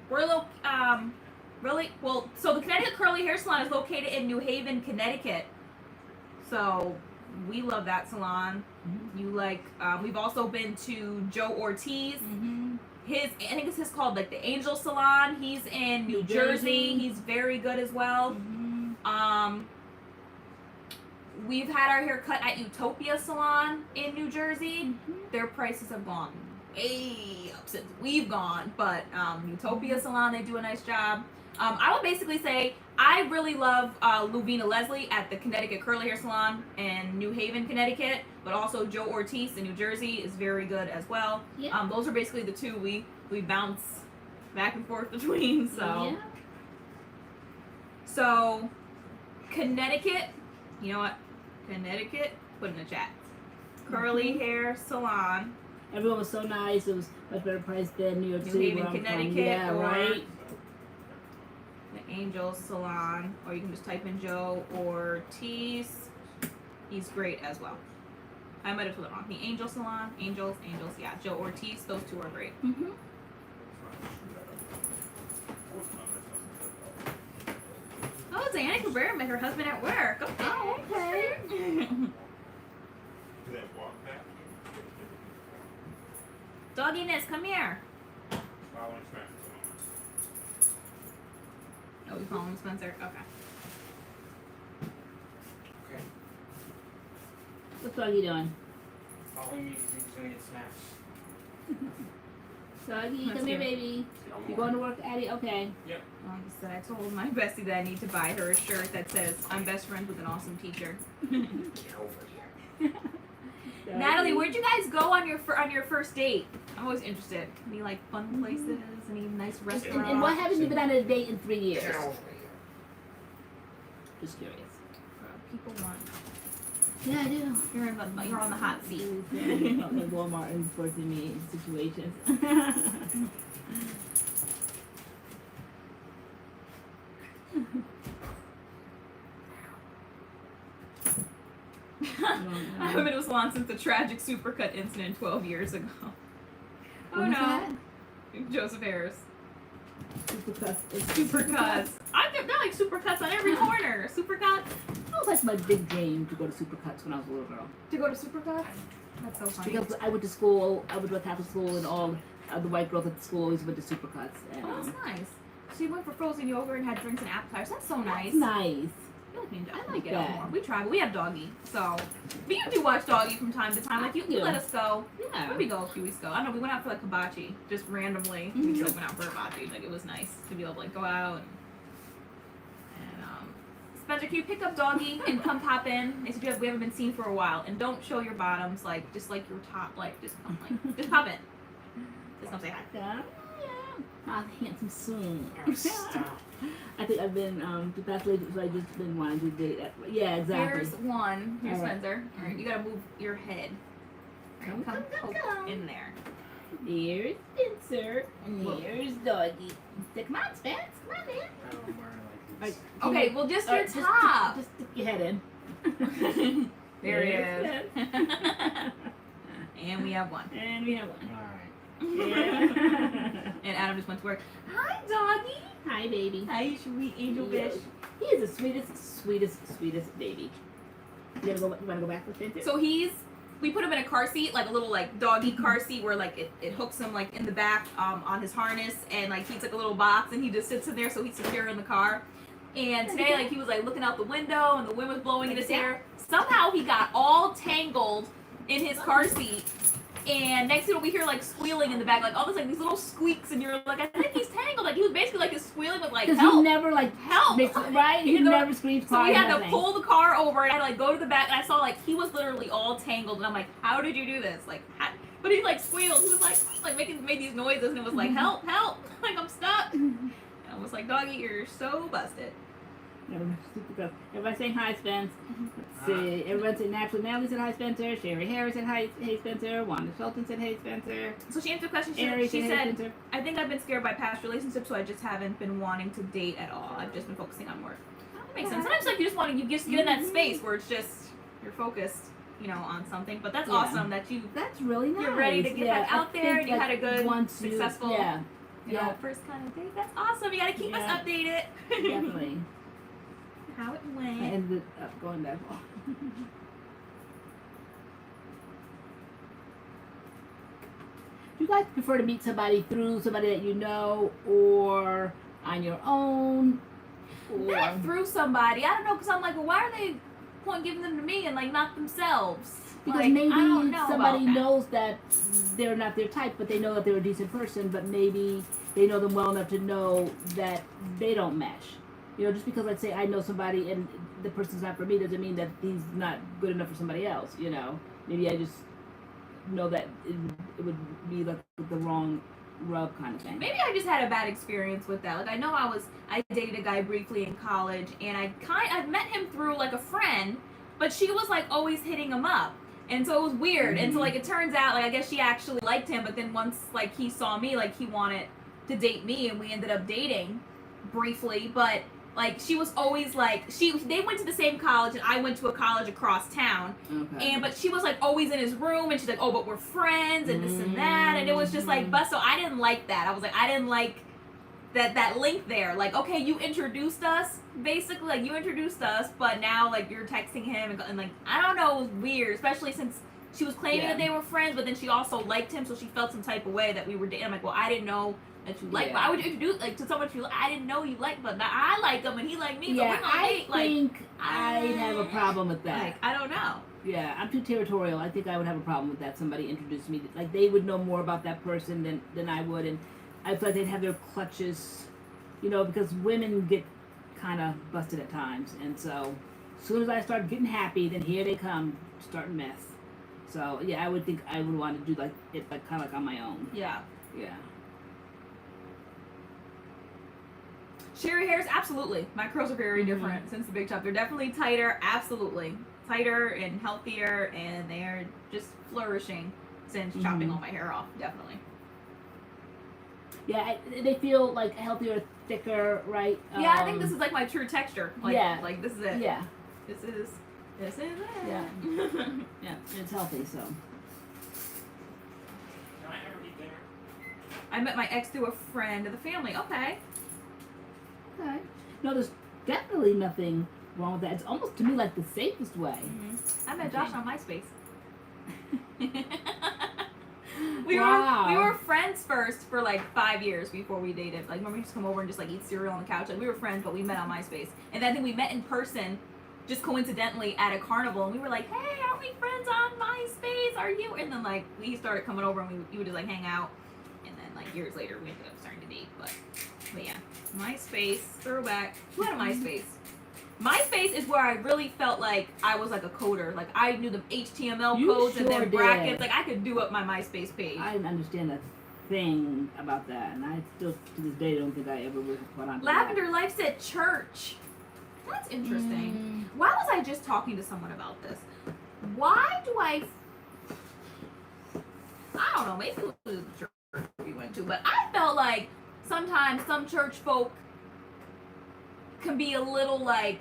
[SPEAKER 1] We're really? Well, so the Connecticut Curly Hair Salon is located in New Haven, Connecticut. So we love that salon. You like? We've also been to Joe Ortiz. I think this is called like the Angel Salon. He's in New Jersey. He's very good as well. We've had our hair cut at Utopia Salon in New Jersey. Their prices have gone way up since we've gone, but Utopia Salon, they do a nice job. I would basically say I really love Luvina Leslie at the Connecticut Curly Hair Salon in New Haven, Connecticut, but also Joe Ortiz in New Jersey is very good as well. Yeah. Those are basically the two we bounce back and forth between. So, so Connecticut, you know what? Connecticut, put in the chat. Curly Hair Salon.
[SPEAKER 2] Everyone was so nice. It was much better price than New York City.
[SPEAKER 1] New Haven, Connecticut.
[SPEAKER 2] Yeah, right.
[SPEAKER 1] The Angel Salon, or you can just type in Joe Ortiz. He's great as well. I might have told it wrong. The Angel Salon, Angels, yeah. Joe Ortiz, those two are great. Oh, Diana Cabrera met her husband at work. Okay.
[SPEAKER 2] Oh, okay.
[SPEAKER 1] Dogginess, come here. Oh, you following Spencer? Okay.
[SPEAKER 2] What's Doggy doing?
[SPEAKER 3] All he needs is to get snacks.
[SPEAKER 2] Doggy,
[SPEAKER 1] That's
[SPEAKER 2] come here,
[SPEAKER 1] cute.
[SPEAKER 2] baby. You going to work, Addie? Okay.
[SPEAKER 1] Like I said, I told my bestie that I need to buy her a shirt that says "I'm best friends with an awesome teacher."
[SPEAKER 3] Get over here.
[SPEAKER 1] Natalie, where'd you guys go on your first date? I'm always interested. Any like fun places? Any nice restaurants?
[SPEAKER 2] And why haven't you been on a date in 3 years?
[SPEAKER 3] Get over here.
[SPEAKER 2] Just curious.
[SPEAKER 1] People want.
[SPEAKER 2] Yeah, I do.
[SPEAKER 1] You're on the hot seat.
[SPEAKER 2] Like Walmart and forcing me in situations.
[SPEAKER 1] I haven't been to a salon since the tragic supercut incident 12 years ago. Oh
[SPEAKER 2] When was
[SPEAKER 1] no.
[SPEAKER 2] that?
[SPEAKER 1] Joseph Harris.
[SPEAKER 2] Supercuts.
[SPEAKER 1] Supercuts. They're like supercuts on every corner. Supercuts.
[SPEAKER 2] That was like my big dream to go to Supercuts when I was a little girl.
[SPEAKER 1] To go to supercuts? That's so funny.
[SPEAKER 2] Because I went to school, I went to a Catholic school, and all the white girls at the school always went to Supercuts. And,
[SPEAKER 1] Oh, that's nice. So you went for frozen yogurt and had drinks and appetizers. That's so nice.
[SPEAKER 2] That's nice.
[SPEAKER 1] I like it
[SPEAKER 2] that.
[SPEAKER 1] more. We travel. We have Doggy. So, but you do watch Doggy from time to time. Like, you
[SPEAKER 2] Yeah.
[SPEAKER 1] let us go.
[SPEAKER 2] Yeah.
[SPEAKER 1] Where'd we go a few weeks ago? I don't know. We went out for like hibachi. Just randomly. We just like, went out for hibachi. Like, it was nice to be able to like go out. And Spencer, can you pick up Doggy and come pop in? They said we haven't been seen for a while. And don't show your bottoms. Like, just like your top. Like, just come like, just pop in. Just come say hi.
[SPEAKER 2] Yeah. Ah, handsome soon.
[SPEAKER 3] Oh, stop.
[SPEAKER 2] I think I've been the past lady, so I just been wanting to date. Yeah, exactly.
[SPEAKER 1] Here's one. Here's
[SPEAKER 2] All right.
[SPEAKER 1] Spencer. All right, you gotta move your head. All right, come poke in there.
[SPEAKER 2] Here's Spencer, and
[SPEAKER 1] Whoa.
[SPEAKER 2] here's Doggy. Come on, Spence, come on, man.
[SPEAKER 3] I don't wear like this.
[SPEAKER 1] Okay, well, just your
[SPEAKER 2] Just
[SPEAKER 1] top.
[SPEAKER 2] Just stick your head in.
[SPEAKER 1] There he
[SPEAKER 2] There's
[SPEAKER 1] is. And we have one.
[SPEAKER 2] And we have one.
[SPEAKER 3] Alright.
[SPEAKER 2] Yeah.
[SPEAKER 1] And Adam just went to work. Hi, Doggy.
[SPEAKER 2] Hi, baby.
[SPEAKER 1] Hi, sweet angel
[SPEAKER 2] Yes.
[SPEAKER 1] fish.
[SPEAKER 2] He is the sweetest baby. You wanna go back with Spencer?
[SPEAKER 1] So we put him in a car seat, like a little like doggy car seat where like it hooks him like in the back on his harness, and like he's like a little box and he just sits in there so he's secure in the car. And today like he was like looking out the window and the wind was blowing in his hair. Somehow he got all tangled in his car seat. And next thing we hear like squealing in the back, like all this like these little squeaks, and you're like, I think he's tangled. Like he was basically like just squealing with like
[SPEAKER 2] Because
[SPEAKER 1] help.
[SPEAKER 2] he never like
[SPEAKER 1] Help!
[SPEAKER 2] makes, right? He
[SPEAKER 1] You know,
[SPEAKER 2] never screams.
[SPEAKER 1] So we had to
[SPEAKER 2] nothing.
[SPEAKER 1] pull the car over, and I had to like go to the back, and I saw like he was literally all tangled, and I'm like, how did you do this? Like, how? But he like squealed. He was like made these noises, and it was like, help, help! Like I'm stuck. And I was like, Doggy, you're so busted.
[SPEAKER 2] Everybody saying hi, Spence. Let's see. Everyone said naturally. Natalie said hi, Spencer. Sherry Harris said hi, hey, Spencer. Wanda Shelton said hey, Spencer.
[SPEAKER 1] So she answered the question.
[SPEAKER 2] Ari
[SPEAKER 1] She
[SPEAKER 2] hey,
[SPEAKER 1] said,
[SPEAKER 2] Spencer.
[SPEAKER 1] I think I've been scared by past relationships, so I just haven't been wanting to date at all. I've just been focusing on work. That makes sense. Sometimes like you just get in that space where it's just you're focused, you know, on something. But that's
[SPEAKER 2] Yeah.
[SPEAKER 1] awesome that
[SPEAKER 2] That's really nice.
[SPEAKER 1] you're ready to get back
[SPEAKER 2] I
[SPEAKER 1] out there,
[SPEAKER 2] think
[SPEAKER 1] and you had a good,
[SPEAKER 2] once you-
[SPEAKER 1] successful,
[SPEAKER 2] Yeah,
[SPEAKER 1] you know, first kind of date. That's awesome. You gotta keep us
[SPEAKER 2] Yeah.
[SPEAKER 1] updated.
[SPEAKER 2] definitely.
[SPEAKER 1] How it
[SPEAKER 2] I
[SPEAKER 1] went.
[SPEAKER 2] ended up going that far. Do you guys prefer to meet somebody through somebody that you know, or on your own? Or
[SPEAKER 1] Not through somebody. I don't know, because I'm like, well, why are they giving them to me and like not themselves?
[SPEAKER 2] because
[SPEAKER 1] Like,
[SPEAKER 2] maybe
[SPEAKER 1] I don't know
[SPEAKER 2] somebody
[SPEAKER 1] about that.
[SPEAKER 2] knows that they're not their type, but they know that they're a decent person, but maybe they know them well enough to know that they don't mesh. You know, just because, let's say, I know somebody and the person's not for me doesn't mean that he's not good enough for somebody else, you know. Maybe I just know that it would be like the wrong rub kind of thing.
[SPEAKER 1] Maybe I just had a bad experience with that. Like I know I dated a guy briefly in college, and I met him through like a friend, but she was like always hitting him up. And so it was weird. And so like it turns out like I guess she actually liked him, but then once like he saw me, like he wanted to date me, and we ended up dating briefly, but like she was always like they went to the same college, and I went to a college across town.
[SPEAKER 2] Okay.
[SPEAKER 1] But she was like always in his room, and she's like, oh, but we're friends and this and that, and it was just like, but so I didn't like that. I was like, I didn't like that link there. Like, okay, you introduced us, basically, like you introduced us, but now like you're texting him and like I don't know, it was weird, especially since she was claiming
[SPEAKER 2] Yeah.
[SPEAKER 1] that they were friends, but then she also liked him, so she felt some type of way that we were dating. I'm like, well, I didn't know that you like.
[SPEAKER 2] Yeah.
[SPEAKER 1] Why would you introduce like to someone I didn't know you liked, but now I like him and he liked me, so
[SPEAKER 2] Yeah,
[SPEAKER 1] we're gonna
[SPEAKER 2] I
[SPEAKER 1] date. Like,
[SPEAKER 2] think I'd have a problem with that.
[SPEAKER 1] like I don't know.
[SPEAKER 2] Yeah, I'm too territorial. I think I would have a problem with that. Somebody introduced me, like they would know more about that person than I would, and I feel like they'd have their clutches, because women get kind of busted at times, and so as soon as I start getting happy, then here they come, starting mess. So yeah, I would think I would want to do like it, like kind of like on my own.
[SPEAKER 1] Yeah.
[SPEAKER 2] Yeah.
[SPEAKER 1] Sherry hairs, absolutely. My curls are very different since the big chop. They're definitely tighter, absolutely. Tighter and healthier, and they're just flourishing since chopping all my hair off, definitely.
[SPEAKER 2] Yeah, they feel like healthier, thicker, right?
[SPEAKER 1] Yeah, I think this is like my true texture. Like,
[SPEAKER 2] yeah.
[SPEAKER 1] Like this is it.
[SPEAKER 2] Yeah.
[SPEAKER 1] This is it.
[SPEAKER 2] Yeah. Yeah, and it's healthy, so.
[SPEAKER 3] Can I ever eat dinner?
[SPEAKER 1] I met my ex through a friend of the family. Okay.
[SPEAKER 2] Okay. No, there's definitely nothing wrong with that. It's almost to me like the safest way.
[SPEAKER 1] I met Josh on MySpace. we were friends first for like 5 years before we dated. Like, remember we just come over and just like eat cereal on the couch. Like, we were friends, but we met on MySpace. And then I think we met in person, just coincidentally at a carnival, and we were like, "Hey, aren't we friends on MySpace? Are you?" And then like we started coming over and we would just like hang out. And then like years later, we ended up starting to date. But yeah, MySpace throwback. Who had a MySpace? MySpace is where I really felt like I was like a coder. Like I knew the HTML codes and then brackets. Like I could do up my MySpace page.
[SPEAKER 2] I didn't understand a thing about that, and I still to this day don't think I ever would have put on.
[SPEAKER 1] Lavender Life said church. That's interesting. Why was I just talking to someone about this? Why do I don't know, maybe it was the church we went to, but I felt like sometimes some church folk can be a little like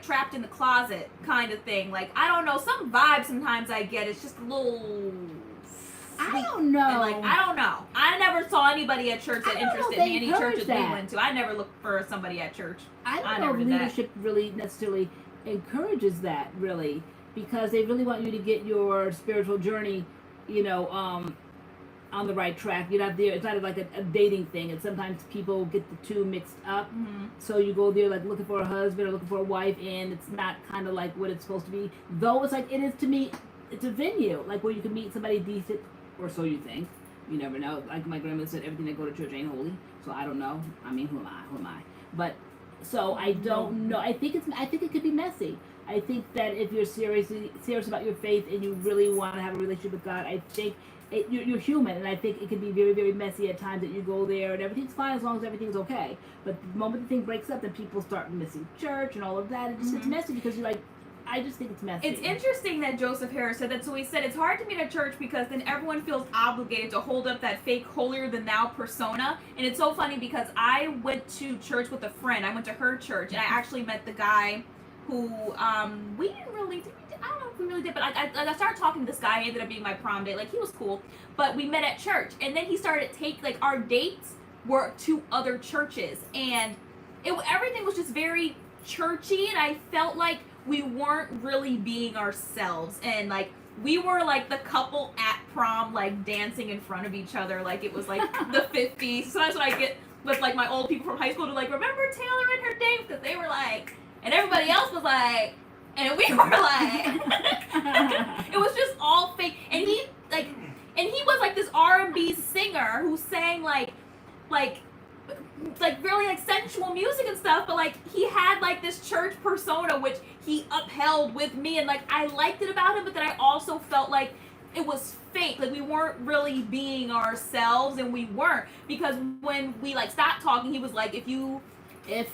[SPEAKER 1] trapped in the closet kind of thing. Like, I don't know, some vibe sometimes I get, it's just a little
[SPEAKER 2] I don't know.
[SPEAKER 1] And like, I don't know. I never saw anybody at church that interested me. Any churches we went to, I never looked for somebody at church.
[SPEAKER 2] I don't know if leadership really necessarily encourages that, really, because they really want you to get your spiritual journey, on the right track. You're not there. It's not like a dating thing. And sometimes people get the two mixed up. So you go there like looking for a husband or looking for a wife, and it's not kind of like what it's supposed to be. Though it's like it is to me. It's a venue like where you can meet somebody decent. Or so you think. You never know. Like my grandmother said, everything that go to church ain't holy. So I don't know. I mean, who am I? But so I don't know. I think it could be messy. I think that if you're serious about your faith and you really want to have a relationship with God, I think you're human, and I think it can be very, very messy at times that you go there and everything's fine as long as everything's okay. But the moment the thing breaks up, then people start missing church and all of that. It's messy because you're like, I just think it's messy.
[SPEAKER 1] It's interesting that Joseph Harris said that. So he said it's hard to meet at church because then everyone feels obligated to hold up that fake holier-than-thou persona. And it's so funny because I went to church with a friend. I went to her church, and I actually met the guy who we didn't really. I don't know if we really did, but I started talking to this guy. He ended up being my prom date. Like, he was cool, but we met at church, and then he started our dates were to other churches, and everything was just very churchy, and I felt like we weren't really being ourselves, and like we were like the couple at prom, like dancing in front of each other, like it was like the 50s. So that's what I get with like my old people from high school to like remember Taylor and her date, because they were like, and everybody else was like, and we were like, it was just all fake. And he was like this R&B singer who sang like really like sensual music and stuff, but like he had like this church persona which he upheld with me, and like I liked it about him, but then I also felt like it was fake. Like we weren't really being ourselves, and we weren't, because when we like stopped talking, he was like, what did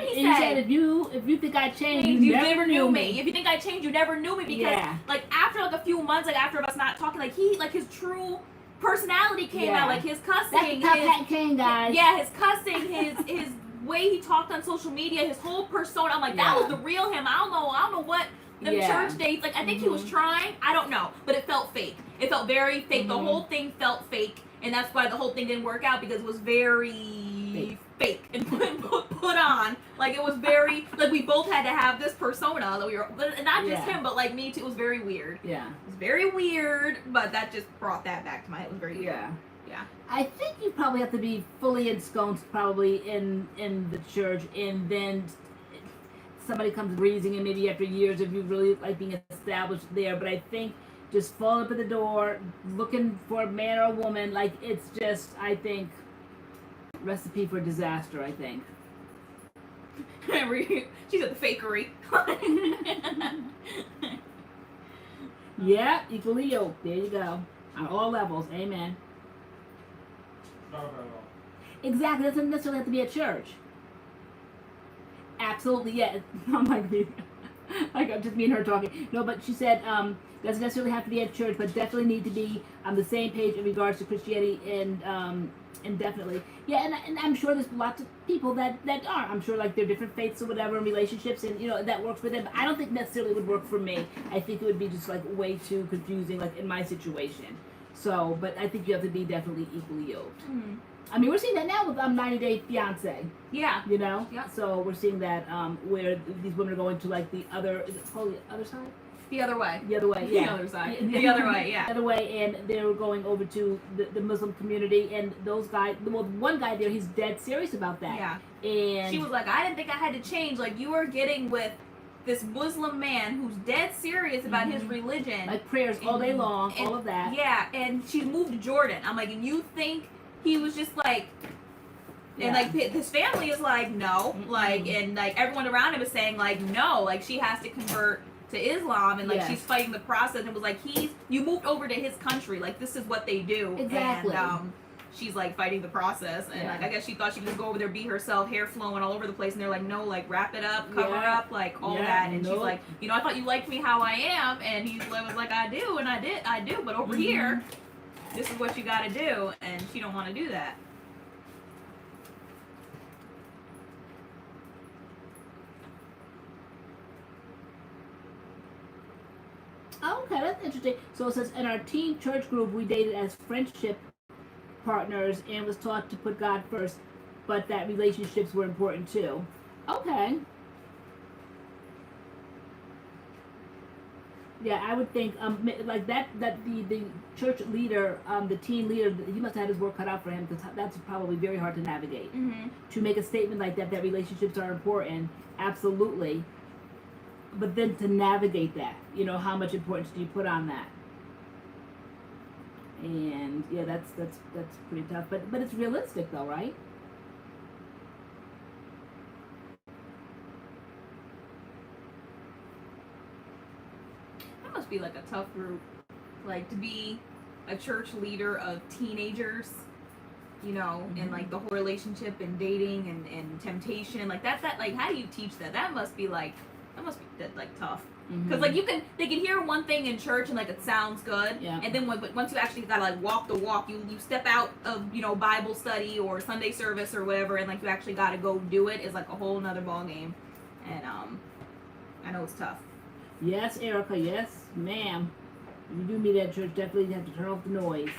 [SPEAKER 1] he say?
[SPEAKER 2] He said, if you think I changed, you never knew me.
[SPEAKER 1] If you think I changed, you never knew me, because like after like a few months, like after us not talking, like his true personality came out, like his cussing,
[SPEAKER 2] that's the top hat king, guys.
[SPEAKER 1] Yeah, his cussing, his way he talked on social media, his whole persona. I'm like, that was the real him. I don't know what them church dates. Like I think he was trying. I don't know, but it felt fake. It felt very fake. The whole thing felt fake, and that's why the whole thing didn't work out, because it was very fake and put on. Like it was very like we both had to have this persona that we were, and not just him, but like me too. It was very weird.
[SPEAKER 2] Yeah,
[SPEAKER 1] it was very weird, but that just brought that back to my head. It was very weird. Yeah.
[SPEAKER 2] I think you probably have to be fully ensconced probably in the church, and then somebody comes breezing in maybe after years of you really like being established there. But I think just falling up at the door, looking for a man or a woman, like it's just, I think, recipe for disaster, I think.
[SPEAKER 1] She's at the fakery.
[SPEAKER 2] Yeah, equally yoked. There you go. On all levels. Amen. Exactly. It doesn't necessarily have to be at church. Absolutely, yeah. I'm like just me and her talking. No, but she said doesn't necessarily have to be at church, but definitely need to be on the same page in regards to Christianity and definitely, yeah. And I'm sure there's lots of people that are. I'm sure like they're different faiths or whatever and relationships, and you know that works for them. But I don't think necessarily would work for me. I think it would be just like way too confusing, like in my situation. So, but I think you have to be definitely equally yoked.
[SPEAKER 1] Mm-hmm.
[SPEAKER 2] I mean, we're seeing that now with 90 Day Fiance.
[SPEAKER 1] Yeah.
[SPEAKER 2] You know?
[SPEAKER 1] Yeah.
[SPEAKER 2] So we're seeing that where these women are going to like the other, is it called the other side?
[SPEAKER 1] The other way.
[SPEAKER 2] The other way, yeah.
[SPEAKER 1] The other side. The other way, yeah.
[SPEAKER 2] The other way, and they were going over to the Muslim community, and those guys, well, one guy there, he's dead serious about that.
[SPEAKER 1] Yeah.
[SPEAKER 2] And
[SPEAKER 1] she was like, I didn't think I had to change. Like, you are getting with this Muslim man who's dead serious about his religion.
[SPEAKER 2] like prayers all day long, all of that.
[SPEAKER 1] Yeah, and she moved to Jordan. I'm like, and you think he was just like, and like his family is like, no, like, and like everyone around him is saying like, no, like she has to convert to Islam, and like she's fighting the process, and was like, you moved over to his country, like this is what they do.
[SPEAKER 2] Exactly.
[SPEAKER 1] And she's like fighting the process, and like I guess she thought she could just go over there, be herself, hair flowing all over the place, and they're like, no, like wrap it up, cover up, like all that. And she's like, you know, I thought you liked me how I am, and he was like, I do, and I do, but over here, this is what you got to do, and she don't want to do that.
[SPEAKER 2] Okay, that's interesting. So it says, in our teen church group, we dated as friendship partners and was taught to put God first, but that relationships were important too. Okay. Yeah, I would think like that the church leader, the teen leader, he must have had his work cut out for him, because that's probably very hard to navigate. To make a statement like that relationships are important, absolutely. But then to navigate that, you know, how much importance do you put on that? And yeah, that's pretty tough. But it's realistic though, right?
[SPEAKER 1] That must be like a tough group, like to be a church leader of teenagers, you know, and like the whole relationship and dating and temptation, like that like how do you teach that? That must be like tough, because like they can hear one thing in church and like it sounds good, and then once you actually gotta like walk the walk, you step out of, you know, Bible study or Sunday service or whatever, and like you actually gotta go do it, is like a whole nother ball game. And I know it's tough.
[SPEAKER 2] Yes, Erica. Yes, ma'am. If you do meet at church, definitely have to turn off the noise.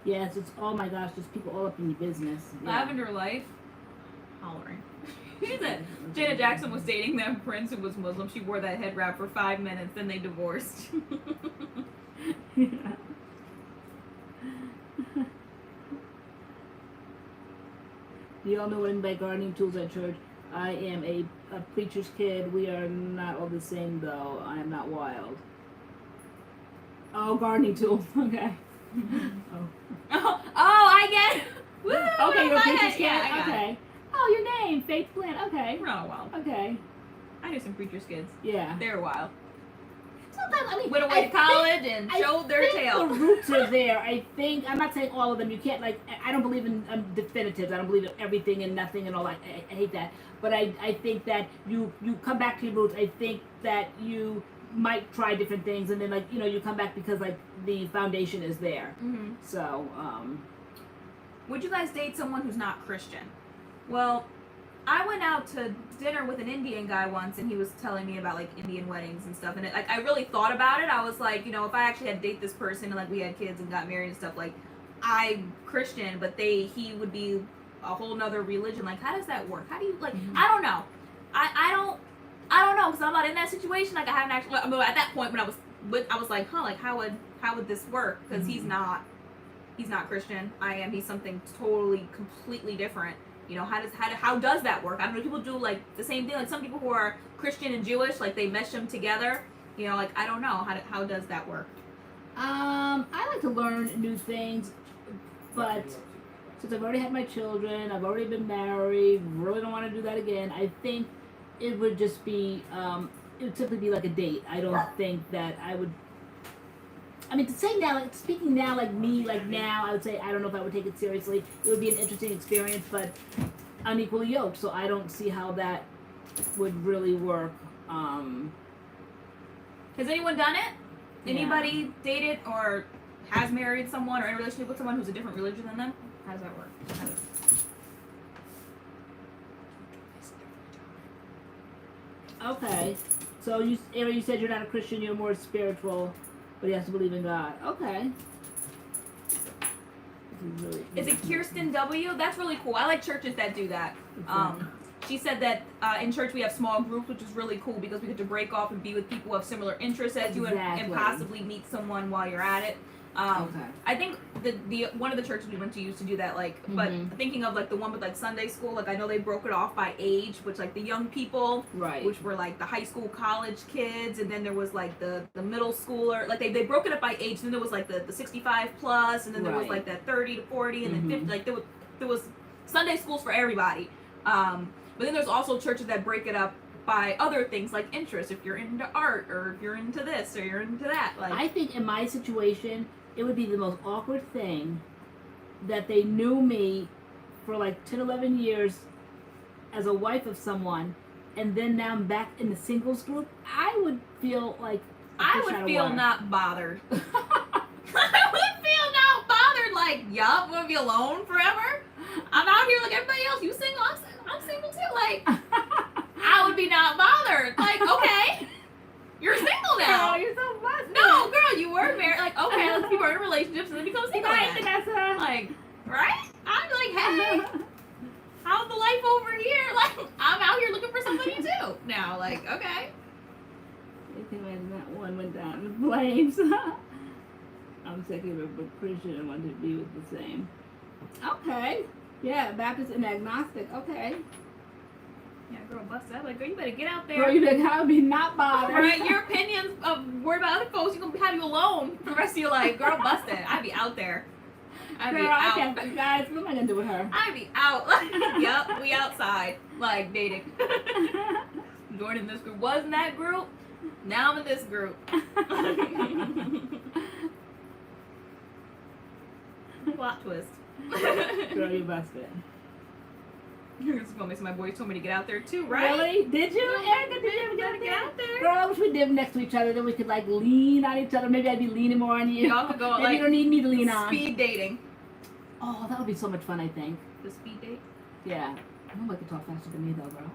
[SPEAKER 2] Yes, it's, oh my gosh, just people all up in your business.
[SPEAKER 1] Lavender Life, hollering. She said Janet Jackson was dating that prince who was Muslim. She wore that head wrap for 5 minutes, then they divorced.
[SPEAKER 2] Do y'all know what I mean by gardening tools at church? I am a preacher's kid. We are not all the same though. I am not wild. Oh, gardening tools. Okay.
[SPEAKER 1] Oh, I get it. Woo,
[SPEAKER 2] okay, you're a preacher's kid?
[SPEAKER 1] Yeah, I got
[SPEAKER 2] okay.
[SPEAKER 1] it.
[SPEAKER 2] Oh, your name, Faith Flynn. Okay.
[SPEAKER 1] We're all wild.
[SPEAKER 2] Okay.
[SPEAKER 1] I knew some preacher's kids.
[SPEAKER 2] Yeah.
[SPEAKER 1] They're wild.
[SPEAKER 2] Sometimes, I mean,
[SPEAKER 1] went away to college and showed their tail.
[SPEAKER 2] The roots are there. I think, I'm not saying all of them. You can't, like, I don't believe in definitives. I don't believe in everything and nothing and all that. I hate that. But I think that you come back to your roots. I think that you might try different things, and then, like, you know, you come back because, like, the foundation is there. So,
[SPEAKER 1] would you guys date someone who's not Christian? Well, I went out to dinner with an Indian guy once, and he was telling me about like Indian weddings and stuff. And like I really thought about it. I was like, you know, if I actually had to date this person and like we had kids and got married and stuff, like I'm Christian, but he would be a whole nother religion. Like, how does that work? How do you like? I don't know. I don't know, because I'm not in that situation. Like I haven't actually. I mean, at that point when I was like, huh, like how would this work? Because he's not Christian. I am. He's something totally, completely different. You know, how does that work? I don't know. People do like the same thing. Like some people who are Christian and Jewish, like they mesh them together. You know, like I don't know how does that work?
[SPEAKER 2] I like to learn new things, but since I've already had my children, I've already been married, really don't want to do that again. I think it would just be, it would simply be like a date. I don't think that I would. I mean, to say now, like speaking now, like me, like now, I would say I don't know if I would take it seriously. It would be an interesting experience, but unequally yoked. So I don't see how that would really work.
[SPEAKER 1] Has anyone done it?
[SPEAKER 2] Yeah.
[SPEAKER 1] Anybody dated or has married someone or in a relationship with someone who's a different religion than them? How does that work?
[SPEAKER 2] Okay, so you, Aaron, you said you're not a Christian. You're more spiritual, but you have to believe in God. Okay.
[SPEAKER 1] Is it Kirsten W? That's really cool. I like churches that do that. She said that in church we have small groups, which is really cool because we get to break off and be with people who have similar interests as you and possibly meet someone while you're at it.
[SPEAKER 2] Okay.
[SPEAKER 1] I think the one of the churches we went to used to do that, like, but thinking of like the one with like Sunday school, like I know they broke it off by age, which like the young people,
[SPEAKER 2] right,
[SPEAKER 1] which were like the high school, college kids, and then there was like the middle schooler, like they broke it up by age. And then there was like the 65 plus, and then there was like that 30 to 40, and then 50. Like there was Sunday schools for everybody. But then there's also churches that break it up by other things like interests. If you're into art, or if you're into this, or you're into that. Like
[SPEAKER 2] I think in my situation, it would be the most awkward thing that they knew me for like 10, 11 years as a wife of someone, and then now I'm back in the singles group. I would feel like
[SPEAKER 1] I would feel not bothered. I would feel not bothered. Like, yup, want to be alone forever? I'm out here like everybody else. You single? I'm single too. Like, I would be not bothered. Like, okay, you're single now.
[SPEAKER 2] Girl, you're so busted.
[SPEAKER 1] No, girl, you were married. Like, okay, let's be in relationships and then become single again.
[SPEAKER 2] Vanessa.
[SPEAKER 1] Like, right? I'm like, hey, how's the life over here? Like, I'm out here looking for somebody too. Now, like, okay.
[SPEAKER 2] I think that one went down in flames. I'm second of a Christian and wanted to be with the same. Okay. Yeah, Baptist and agnostic. Okay.
[SPEAKER 1] Yeah, girl, bust that. Like, girl, you better get out there.
[SPEAKER 2] Girl, you better have me not bothered.
[SPEAKER 1] Right? Your opinions of worry about other folks, you're gonna have you alone for the rest of your life. Girl, bust it. I'd be out there. I'd
[SPEAKER 2] Girl,
[SPEAKER 1] be out.
[SPEAKER 2] I can't, guys, what am I gonna do with her?
[SPEAKER 1] I'd be out. Yup, we outside. Like, dating. Joining this group. Was in that group. Now I'm in this group. Plot twist.
[SPEAKER 2] Girl, you busted.
[SPEAKER 1] This is gonna make my boys told me to get out there too, right?
[SPEAKER 2] Really? Did you? Erica, did you ever get out there? Girl, I wish we lived next to each other, then we could like lean on each other. Maybe I'd be leaning more on you.
[SPEAKER 1] Y'all could go
[SPEAKER 2] Maybe
[SPEAKER 1] like
[SPEAKER 2] you don't need me to lean on.
[SPEAKER 1] speed dating.
[SPEAKER 2] Oh, that would be so much fun, I think.
[SPEAKER 1] The speed date?
[SPEAKER 2] Yeah. Nobody could talk faster than me though, girl.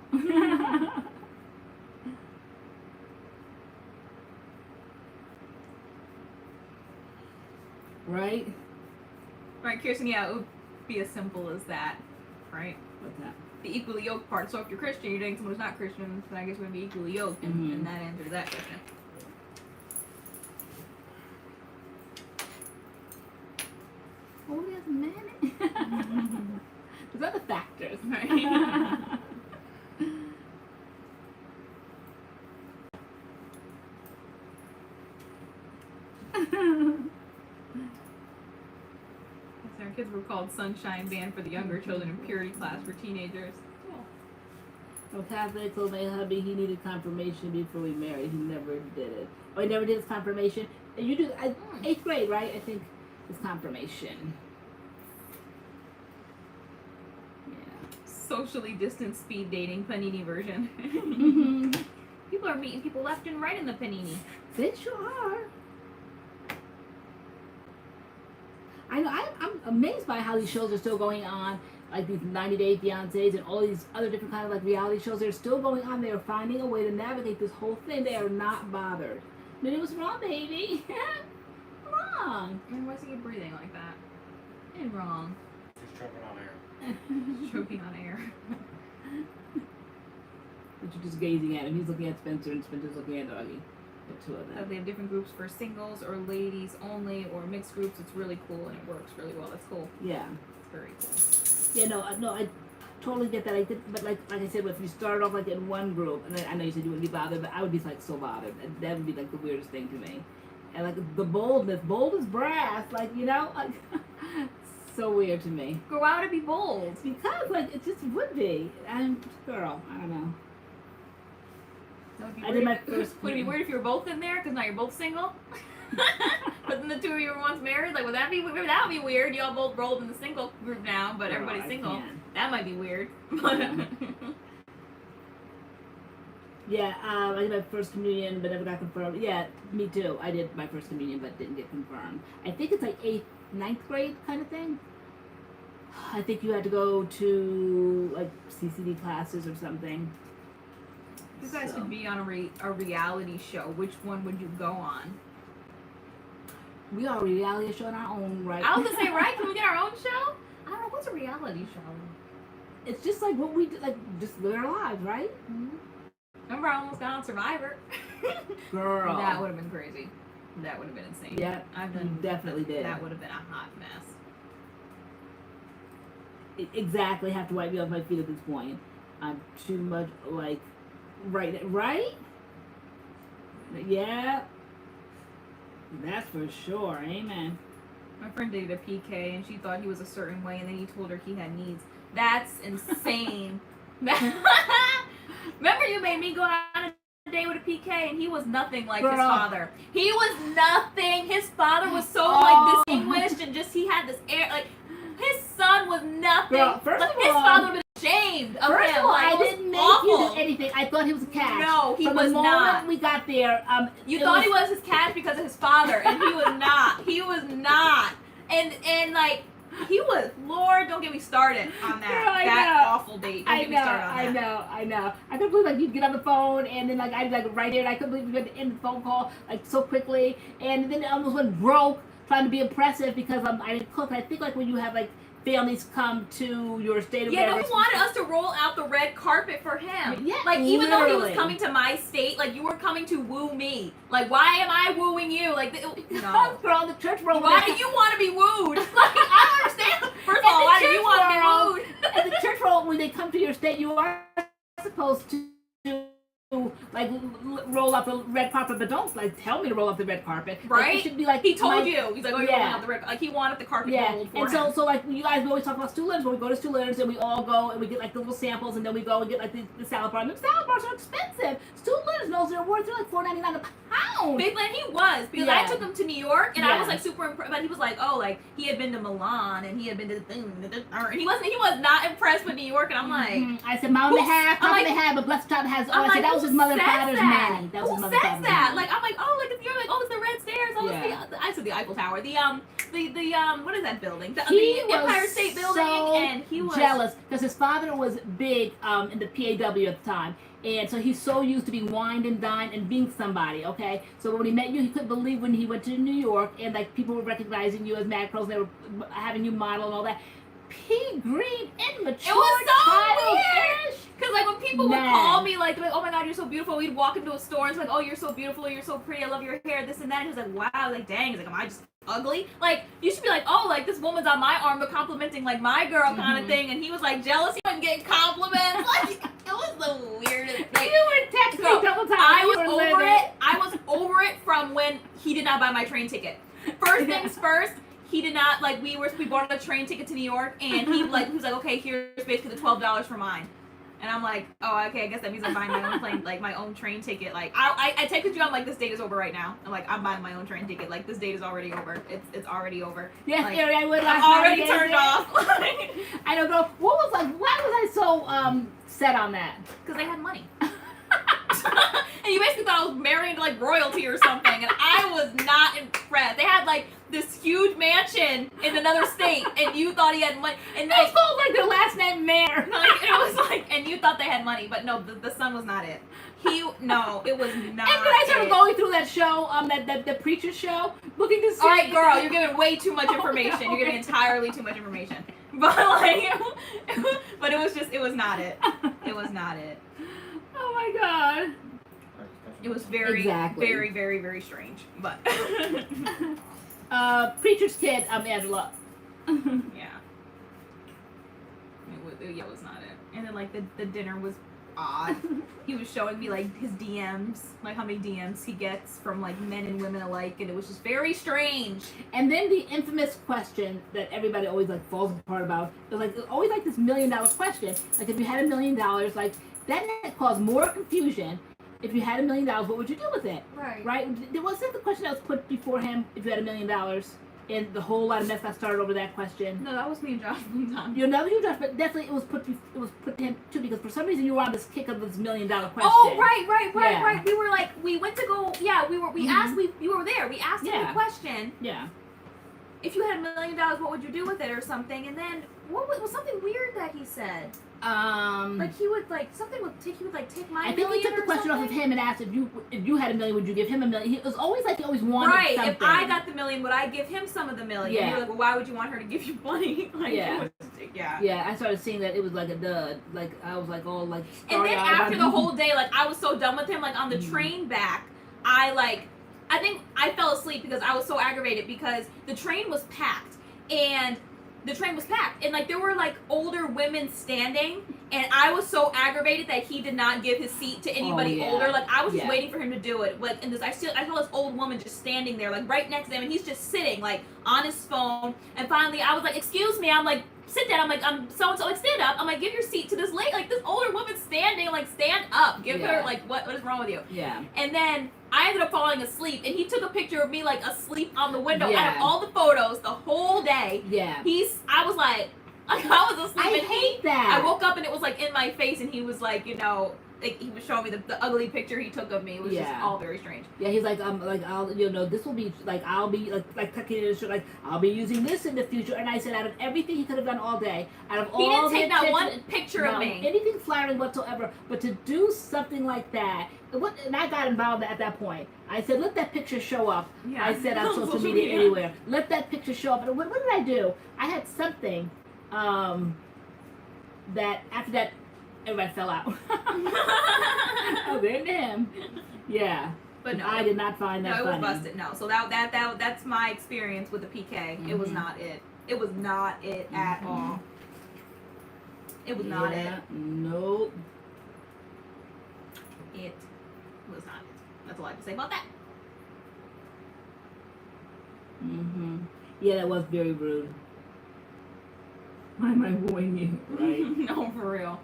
[SPEAKER 2] Right?
[SPEAKER 1] Right, Kirsten, yeah, it would be as simple as that, right?
[SPEAKER 2] What's that?
[SPEAKER 1] The equally yoked part. So if you're Christian, you're dating someone who's not Christian, then I guess we're going to be equally yoked, and that answers that question.
[SPEAKER 2] Oh, there's a minute. There's other factors.
[SPEAKER 1] Right. Our kids were called Sunshine Band for the younger children and Purity Class for teenagers.
[SPEAKER 2] So Catholic told my hubby he needed confirmation before we married. He never did it. Oh, he never did his confirmation? And you do, 8th grade, right? I think it's confirmation. Yeah.
[SPEAKER 1] Socially distant speed dating, panini version. People are meeting people left and right in the panini.
[SPEAKER 2] They sure are. I know, I'm amazed by how these shows are still going on, like these 90-Day Fiancés and all these other different kind of like reality shows. They're still going on. They are finding a way to navigate this whole thing. They are not bothered. But it was wrong, baby. Wrong.
[SPEAKER 1] And why's he breathing like that? And wrong.
[SPEAKER 3] Just choking on air.
[SPEAKER 1] Choking on air.
[SPEAKER 2] But you're just gazing at him. He's looking at Spencer, and Spencer's looking at Doggy. The two of them.
[SPEAKER 1] They have different groups for singles or ladies only or mixed groups. It's really cool and it works really well. That's cool.
[SPEAKER 2] Yeah.
[SPEAKER 1] It's very cool.
[SPEAKER 2] Yeah, no, totally get that. But like I said, if you started off like in one group, and then I know you said you wouldn't be bothered, but I would be like so bothered. And that would be like the weirdest thing to me. And like the bold as brass, like like so weird to me.
[SPEAKER 1] Girl, why would it be bold?
[SPEAKER 2] Because like it just would be. Girl, I don't know. I did my first.
[SPEAKER 1] Would it be weird if you were both in there? Because now you're both single. But then the two of you were once married. Like, would that be weird? That would be weird. Y'all both rolled in the single group now, but everybody's single.
[SPEAKER 2] Can.
[SPEAKER 1] That might be weird.
[SPEAKER 2] Yeah, I did my first communion, but never got confirmed. Yeah, me too. I did my first communion, but didn't get confirmed. I think it's like 8th, 9th grade kind of thing. I think you had to go to like CCD classes or something.
[SPEAKER 1] You guys should be on a reality show. Which one would you go on?
[SPEAKER 2] We are a reality show in our own right.
[SPEAKER 1] I was gonna say, right? Can we get our own show? I don't know. What's a reality show?
[SPEAKER 2] It's just like what we do, like just live our lives, right?
[SPEAKER 1] Mm-hmm. Remember, I almost got on Survivor.
[SPEAKER 2] Girl,
[SPEAKER 1] that would have been crazy. That would have been insane.
[SPEAKER 2] Yeah,
[SPEAKER 1] I've done.
[SPEAKER 2] You definitely did.
[SPEAKER 1] That would have been a hot mess.
[SPEAKER 2] Exactly. Have to wipe me off my feet at this point. I'm too much like, right? Yeah. That's for sure. Amen.
[SPEAKER 1] My friend dated a PK and she thought he was a certain way, and then he told her he had needs. That's insane. Remember, you made me go on a date with a PK, and he was nothing like his father. He was nothing. His father was so like distinguished, and just he had this air. Like his son was nothing.
[SPEAKER 2] Girl, first of all,
[SPEAKER 1] his father would be ashamed of
[SPEAKER 2] first
[SPEAKER 1] him.
[SPEAKER 2] of all,
[SPEAKER 1] like,
[SPEAKER 2] I didn't make
[SPEAKER 1] awful.
[SPEAKER 2] you do anything. I thought he was a catch.
[SPEAKER 1] No, he
[SPEAKER 2] From
[SPEAKER 1] was
[SPEAKER 2] the moment
[SPEAKER 1] not.
[SPEAKER 2] we got there,
[SPEAKER 1] You thought he was his catch because of his father, and he was not. He was not. And like he was. Lord, don't get me started on that.
[SPEAKER 2] Girl,
[SPEAKER 1] that awful date. Don't get me started on that.
[SPEAKER 2] I know. I couldn't believe like you'd get on the phone and then like I'd like right there. And I couldn't believe you had to end the phone call like so quickly, and then it almost went broke trying to be impressive because I didn't cook. I think like when you have like families come to your state of
[SPEAKER 1] no, he wanted us to roll out the red carpet for him.
[SPEAKER 2] Yeah,
[SPEAKER 1] like even though he was
[SPEAKER 2] literally.
[SPEAKER 1] coming to my state, like you were coming to woo me. Like why am I wooing you? Like no,
[SPEAKER 2] girl, the church roll.
[SPEAKER 1] Why do you want to be wooed? Like I don't understand. First of all, why do you want to be wooed?
[SPEAKER 2] And the church roll, when they come to your state, you are supposed to like roll up the red carpet, but don't like tell me to roll up the red carpet.
[SPEAKER 1] Right?
[SPEAKER 2] Like, it should be like
[SPEAKER 1] he told you. He's like, oh, you're rolling up the red. Like he wanted the carpet rolled for
[SPEAKER 2] and
[SPEAKER 1] him.
[SPEAKER 2] so like you guys always talk about Stuhlers, but we go to Stuhlers and we all go and we get like the little samples, and then we go and get like the salad bar. And the salad bars are expensive. Stuhlers knows their worth. They're like $4.99 a pound.
[SPEAKER 1] Big Land, he was because I took him to New York and I was like super impressed. But he was like, oh, like he had been to Milan and he had been to the thing. And he was not impressed with New York. And I'm like,
[SPEAKER 2] I said, Mom, they have, but blessed child has. Oh, I said that was his mother and father's nanny. That was his mother and father's nanny.
[SPEAKER 1] Like I'm like, oh, like you're like, oh, it's the red stairs. Oh, it's I said the Eiffel Tower. The what is that building? The Empire State Building. And he was
[SPEAKER 2] jealous because his father was big in the PAW at the time. And so he's so used to being wined and dined and being somebody, okay? So when he met you, he couldn't believe when he went to New York and like people were recognizing you as MADCURLS and they were having you model and all that. Pea green, immature,
[SPEAKER 1] it was so weird.
[SPEAKER 2] childish.
[SPEAKER 1] Because like when people would call me like, oh my God, you're so beautiful. We'd walk into a store and it's like, oh, you're so beautiful, you're so pretty, I love your hair, this and that. And he's like, wow, like dang. He's like, am I just ugly? Like you should be like, oh, like this woman's on my arm but complimenting like my girl kind of thing. And he was like jealous. He wasn't getting compliments. Like it was the weirdest. Like,
[SPEAKER 2] You were texting me double time.
[SPEAKER 1] I was over it. I was over it from when he did not buy my train ticket. First things first. He did not like. We bought a train ticket to New York, and he was like, okay, here's basically the $12 for mine. And I'm like, oh, okay, I guess that means I'm buying my own plane, like my own train ticket. Like I texted you, I'm like, this date is over right now. I'm like, I'm buying my own train ticket. Like this date is already over. It's already over.
[SPEAKER 2] Yes,
[SPEAKER 1] like,
[SPEAKER 2] I would.
[SPEAKER 1] I'm already turned off.
[SPEAKER 2] I don't know. What was like? Why was I so set on that?
[SPEAKER 1] Because they had money. And you basically thought I was marrying to like royalty or something, and I was not impressed. They had like this huge mansion in another state, and you thought he had money. And
[SPEAKER 2] They called like their last name Mayor.
[SPEAKER 1] like it was like, and you thought they had money, but no, the son was not it. It was not.
[SPEAKER 2] And then I started going through that show, the preacher show, looking to see.
[SPEAKER 1] All right, girl, you're giving way too much information. You're giving entirely too much information. But like, but it was not it. It was not it.
[SPEAKER 2] Oh my God.
[SPEAKER 1] It was very, very, very, very strange. But
[SPEAKER 2] Preacher's kid, Angela.
[SPEAKER 1] yeah. yeah, it was not it. And then like the dinner was odd. He was showing me like his DMs, like how many DMs he gets from like men and women alike, and it was just very strange.
[SPEAKER 2] And then the infamous question that everybody always like falls apart about, it was like always like this $1 million question. Like if you had $1 million, like that caused more confusion. If you had $1 million, what would you do with it?
[SPEAKER 1] Right.
[SPEAKER 2] Right? There wasn't the question that was put before him. If you had $1 million, and the whole lot of mess got started over that question.
[SPEAKER 1] No, that was me and Josh one time.
[SPEAKER 2] You know, you Josh, but definitely it was put to him too, because for some reason you were on this kick of this $1 million question.
[SPEAKER 1] Oh, right.
[SPEAKER 2] Yeah.
[SPEAKER 1] We were like, we went to go. Yeah, we asked. You were there. We asked him
[SPEAKER 2] Yeah.
[SPEAKER 1] the question.
[SPEAKER 2] Yeah.
[SPEAKER 1] If you had $1 million, what would you do with it, or something? And then what was something weird that he said? Like he would like something would take. He would like take my.
[SPEAKER 2] I think he took the question off of him and asked if you had $1 million, would you give him $1 million? It was always like he always wanted something.
[SPEAKER 1] If I got the $1 million, would I give him some of the $1 million?
[SPEAKER 2] Yeah.
[SPEAKER 1] You were like, well, why would you want her to give you money? Like,
[SPEAKER 2] Yeah.
[SPEAKER 1] Yeah.
[SPEAKER 2] Yeah, I started seeing that it was like a dud. Like I was like, oh, like.
[SPEAKER 1] And then
[SPEAKER 2] starry-eyed
[SPEAKER 1] after
[SPEAKER 2] about
[SPEAKER 1] the whole day, like I was so done with him. Like on the train back, I think I fell asleep because I was so aggravated because the train was packed and like there were like older women standing, and I was so aggravated that he did not give his seat to anybody older. Like I was just waiting for him to do it. Like and I saw this old woman just standing there like right next to him, and he's just sitting like on his phone. And finally I was like, excuse me, I'm like, sit down. I'm like, I'm so and so. Like, stand up. I'm like, give your seat to this lady. Like, this older woman standing. Like, stand up. Give her, like, what is wrong with you?
[SPEAKER 2] Yeah.
[SPEAKER 1] And then I ended up falling asleep, and he took a picture of me, like, asleep on the window.
[SPEAKER 2] Yeah.
[SPEAKER 1] Out of all the photos, the whole day.
[SPEAKER 2] Yeah.
[SPEAKER 1] I was like I was asleep.
[SPEAKER 2] I
[SPEAKER 1] and
[SPEAKER 2] hate that.
[SPEAKER 1] I woke up, and it was, like, in my face, and he was, like, you know, like, he was showing me the ugly picture he took of me. It was just all very strange.
[SPEAKER 2] Yeah, he's like, I'll, you know, this will be, like, I'll be, like tucking in his shirt, like, I'll be using this in the future. And I said, out of everything he could have done all day, out of all
[SPEAKER 1] he didn't
[SPEAKER 2] the
[SPEAKER 1] take not
[SPEAKER 2] attention-
[SPEAKER 1] one picture of me.
[SPEAKER 2] anything flattering whatsoever, but to do something like that, and I got involved at that point. I said, let that picture show up.
[SPEAKER 1] Yeah.
[SPEAKER 2] I said on social media anywhere. Let that picture show up. And what did I do? I had something, that after that, everybody fell out. Oh, into him. Yeah.
[SPEAKER 1] But no,
[SPEAKER 2] I did not find that
[SPEAKER 1] no, it
[SPEAKER 2] funny.
[SPEAKER 1] was busted. No, so that's my experience with the PK. It was not it. It was not it at all. It was not it.
[SPEAKER 2] Nope.
[SPEAKER 1] It was not it. That's all I have to say about that.
[SPEAKER 2] Yeah, that was very rude. Why am I avoiding you? Right.
[SPEAKER 1] No, for real.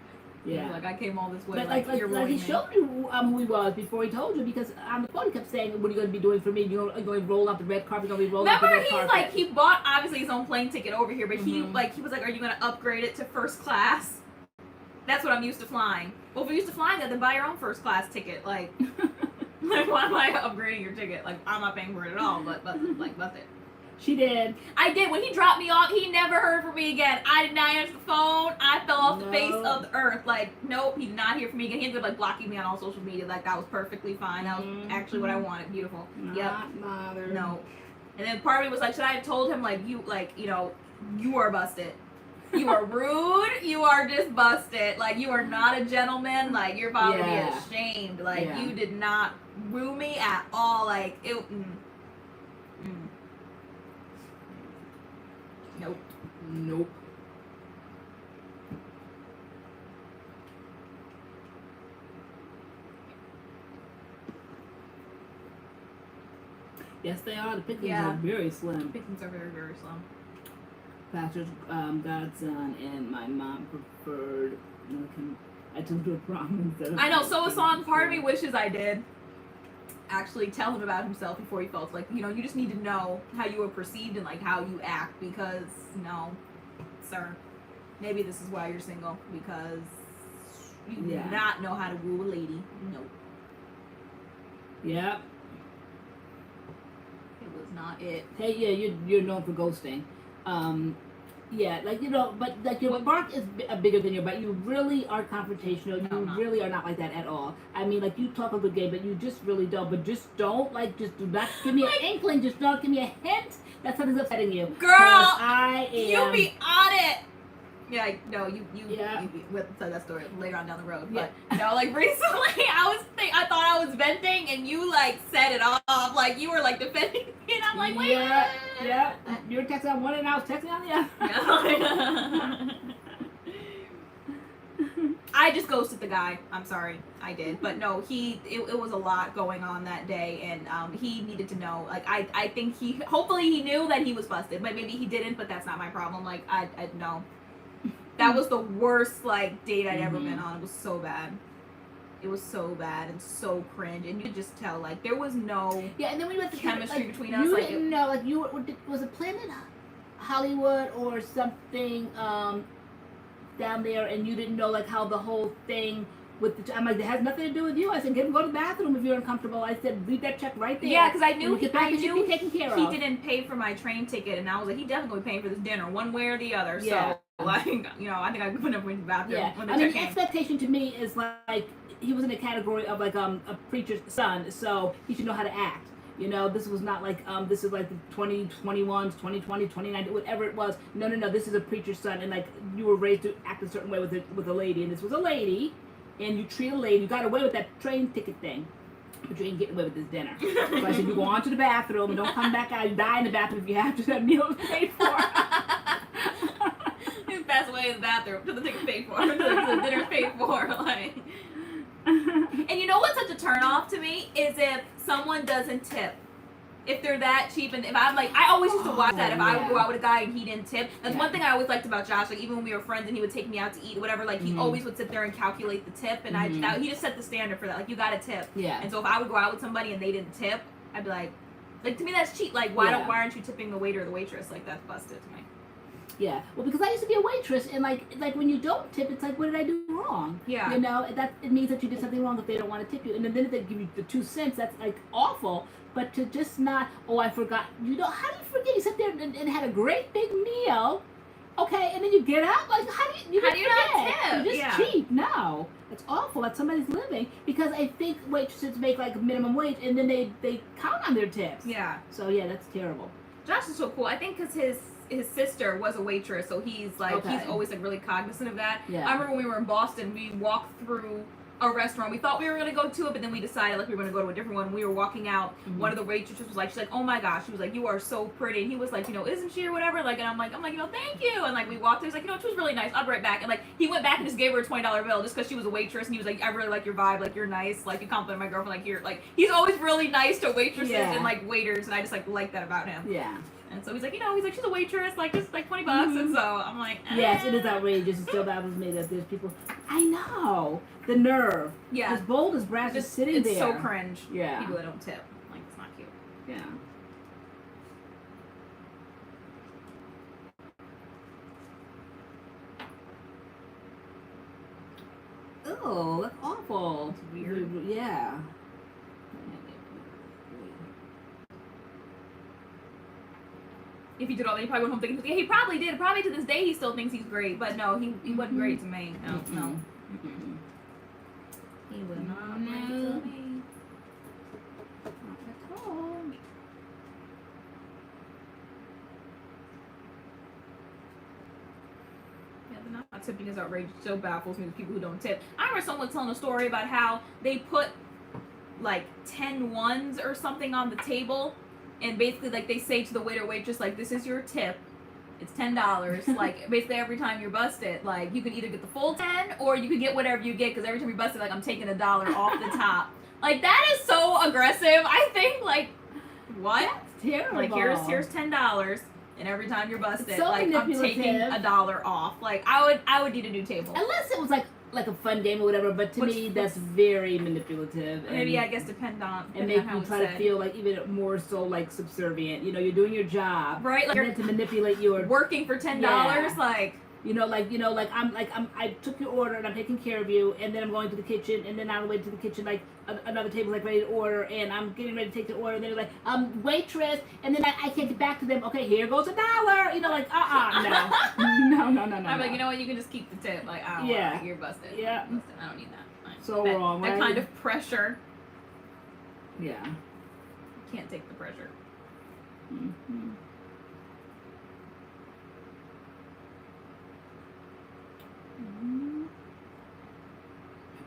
[SPEAKER 2] Yeah.
[SPEAKER 1] Like I came all this way.
[SPEAKER 2] But like
[SPEAKER 1] you're
[SPEAKER 2] he showed you who he was before he told you, because on the phone he kept saying, "What are you going to be doing for me? You're going to roll out the red carpet. You're going to be rolling out the
[SPEAKER 1] Remember,
[SPEAKER 2] red
[SPEAKER 1] he's
[SPEAKER 2] carpet."
[SPEAKER 1] like he bought obviously his own plane ticket over here, but he was like, "Are you going to upgrade it to first class?" That's what I'm used to flying. Well, if you're used to flying that, then buy your own first class ticket. Like, like why am I upgrading your ticket? Like I'm not paying for it at all. But like bust it.
[SPEAKER 2] She did.
[SPEAKER 1] I did. When he dropped me off, he never heard from me again. I did not answer the phone. I fell off the face of the earth. Like, nope, he did not hear from me again. He ended up like blocking me on all social media. Like, that was perfectly fine. That was actually what I wanted. Beautiful.
[SPEAKER 2] Not bothered.
[SPEAKER 1] No. And then part of me was like, should I have told him, like, you know, you are busted. You are rude. You are just busted. Like, you are not a gentleman. Like, you're probably ashamed. Like, you did not woo me at all. Like, it. Nope.
[SPEAKER 2] Nope. Yes, they are. The pickings are very slim.
[SPEAKER 1] Pickings are very, very slim.
[SPEAKER 2] Pastor's godson and my mom preferred. I took to a prom instead of.
[SPEAKER 1] I know. So a song. Part of me wishes I did actually tell him about himself before he felt like, you know, you just need to know how you are perceived and like how you act, because no, sir, maybe this is why you're single, because you do not know how to woo a lady. No.
[SPEAKER 2] Yep.
[SPEAKER 1] It was not it.
[SPEAKER 2] Hey, yeah, you're known for ghosting. Yeah, like, you know, but like your bark is bigger than your bite. You really are confrontational. You really are not like that at all. I mean, like, you talk a good game, but you just really don't. But just don't, like, just do not give me an inkling. Just don't give me a hint that something's upsetting you.
[SPEAKER 1] Girl,
[SPEAKER 2] I am.
[SPEAKER 1] You be on it. Yeah, no, you we'll tell that story later on down the road. But no, like recently, I thought I was venting, and you like set it off, like you were like defending me, and I'm like, wait.
[SPEAKER 2] Yeah. You were texting on one, and I was texting on the other.
[SPEAKER 1] I just ghosted the guy. I'm sorry, I did. But no, it was a lot going on that day, and he needed to know. Like I think hopefully he knew that he was busted, but maybe he didn't. But that's not my problem. Like I no, that was the worst like date I'd ever been on. It was so bad. It was so bad and so cringe, and you could just tell like there was no
[SPEAKER 2] and then we went to
[SPEAKER 1] chemistry
[SPEAKER 2] like,
[SPEAKER 1] between us.
[SPEAKER 2] You
[SPEAKER 1] like,
[SPEAKER 2] didn't know, like you was it Planet Hollywood or something down there, and you didn't know like how the whole thing with the. I'm like, it has nothing to do with you. I said, go to the bathroom if you're uncomfortable. I said, leave that check right there.
[SPEAKER 1] Yeah, because I knew
[SPEAKER 2] be taken care
[SPEAKER 1] he
[SPEAKER 2] of.
[SPEAKER 1] didn't pay for my train ticket, and I was like, he definitely paying for this dinner, one way or the other.
[SPEAKER 2] Yeah.
[SPEAKER 1] So like, you know, I think I went up in the bathroom.
[SPEAKER 2] Yeah,
[SPEAKER 1] When the
[SPEAKER 2] I mean,
[SPEAKER 1] check came.
[SPEAKER 2] expectation to me is like he was in a category of like a preacher's son, so he should know how to act. You know, this was not like this is like the 2021, 2020, 2019, whatever it was. No, this is a preacher's son, and like you were raised to act a certain way with a lady, and this was a lady, and you treat a lady. You got away with that train ticket thing, but you ain't getting away with this dinner. So I said, you go on to the bathroom and don't come back out. You die in the bathroom if you have to. That meal is paid for.
[SPEAKER 1] He passed away in the bathroom till the ticket's paid for, till the dinner's paid for, like. And you know what's such a turn off to me is if someone doesn't tip. If they're that cheap, and if I'm like, I always used to watch that. If I would go out with a guy and he didn't tip, that's one thing I always liked about Josh. Like even when we were friends and he would take me out to eat, whatever, like he always would sit there and calculate the tip, and he just set the standard for that. Like you got to tip.
[SPEAKER 2] Yeah.
[SPEAKER 1] And so if I would go out with somebody and they didn't tip, I'd be like to me that's cheap. Like why aren't you tipping the waiter or the waitress? Like that's busted to me.
[SPEAKER 2] Yeah, well, because I used to be a waitress, and like when you don't tip, it's like, what did I do wrong?
[SPEAKER 1] Yeah.
[SPEAKER 2] You know, that it means that you did something wrong if they don't want to tip you, and then if they give you the 2 cents, that's like awful. But to just not, oh, I forgot. You know, how do you forget? You sat there and had a great big meal, okay, and then you get out. Like, how do you
[SPEAKER 1] not
[SPEAKER 2] You're
[SPEAKER 1] tip?
[SPEAKER 2] just cheap. No, that's awful. That's somebody's living, because I think waitresses make like minimum wage, and then they count on their tips.
[SPEAKER 1] Yeah.
[SPEAKER 2] So yeah, that's terrible.
[SPEAKER 1] Josh is so cool. I think because his sister was a waitress, so he's like he's always like really cognizant of that.
[SPEAKER 2] Yeah.
[SPEAKER 1] I remember when we were in Boston, we walked through a restaurant. We thought we were gonna go to it, but then we decided like we were gonna go to a different one. We were walking out. One of the waitresses was like, she's like, oh my gosh, she was like, you are so pretty. And he was like, you know, isn't she or whatever? Like, and I'm like, you know, thank you. And like we walked. He was like, you know, she was really nice. I'll be right back. And like he went back and just gave her a $20 bill just because she was a waitress. And he was like, I really like your vibe. Like you're nice. Like you compliment my girlfriend. Like you're like he's always really nice to waitresses and like waiters, and I just like that about him.
[SPEAKER 2] Yeah.
[SPEAKER 1] And so he's like, you know, she's a waitress, like just like $20, and so I'm like,
[SPEAKER 2] Yes, it is outrageous. It still baffles me that there's people. I know the nerve.
[SPEAKER 1] Yeah,
[SPEAKER 2] as bold as brass is sitting
[SPEAKER 1] it's
[SPEAKER 2] there.
[SPEAKER 1] It's so cringe.
[SPEAKER 2] Yeah,
[SPEAKER 1] people that don't tip, like it's not cute.
[SPEAKER 2] Yeah. Oh, that's awful.
[SPEAKER 1] It's weird.
[SPEAKER 2] Yeah.
[SPEAKER 1] If he did all that, he probably went home thinking, yeah, he probably did. Probably to this day, he still thinks he's great. But no, he wasn't great to me. No, no. He was not great to me. Not at all. Yeah, the not tipping is outrageous. It so baffles me with people who don't tip. I remember someone telling a story about how they put like 10 ones or something on the table. And basically, like, they say to the waiter, waitress, like, this is your tip. It's $10. Like, basically, every time you're busted, like, you can either get the full 10 or you can get whatever you get, because every time you're busted, like, I'm taking $1 off the top. Like, that is so aggressive. I think, like, what?
[SPEAKER 2] That's terrible.
[SPEAKER 1] Like, here's $10, and every time you're busted,
[SPEAKER 2] so
[SPEAKER 1] like, I'm taking $1 off. Like, I would need a new table.
[SPEAKER 2] Unless it was like a fun game or whatever, but to me that's very manipulative. And
[SPEAKER 1] maybe I guess depend on
[SPEAKER 2] make you try to feel like even more so like subservient. You know, you're doing your job,
[SPEAKER 1] right? Like
[SPEAKER 2] and then to manipulate your
[SPEAKER 1] working for $10, like.
[SPEAKER 2] I took your order and I'm taking care of you, and then I'm going to the kitchen, and then on the way to the kitchen, like another table's like ready to order, and I'm getting ready to take the order, and they're like, waitress, and then I can't get back to them. Okay, here goes $1. You know, like no.
[SPEAKER 1] I'm like, you know what? You can just keep the tip. Like, I don't want you're busted.
[SPEAKER 2] Yeah,
[SPEAKER 1] I don't need that. Like,
[SPEAKER 2] so wrong.
[SPEAKER 1] That
[SPEAKER 2] right?
[SPEAKER 1] kind of pressure.
[SPEAKER 2] Yeah.
[SPEAKER 1] You can't take the pressure.
[SPEAKER 2] Mm-hmm.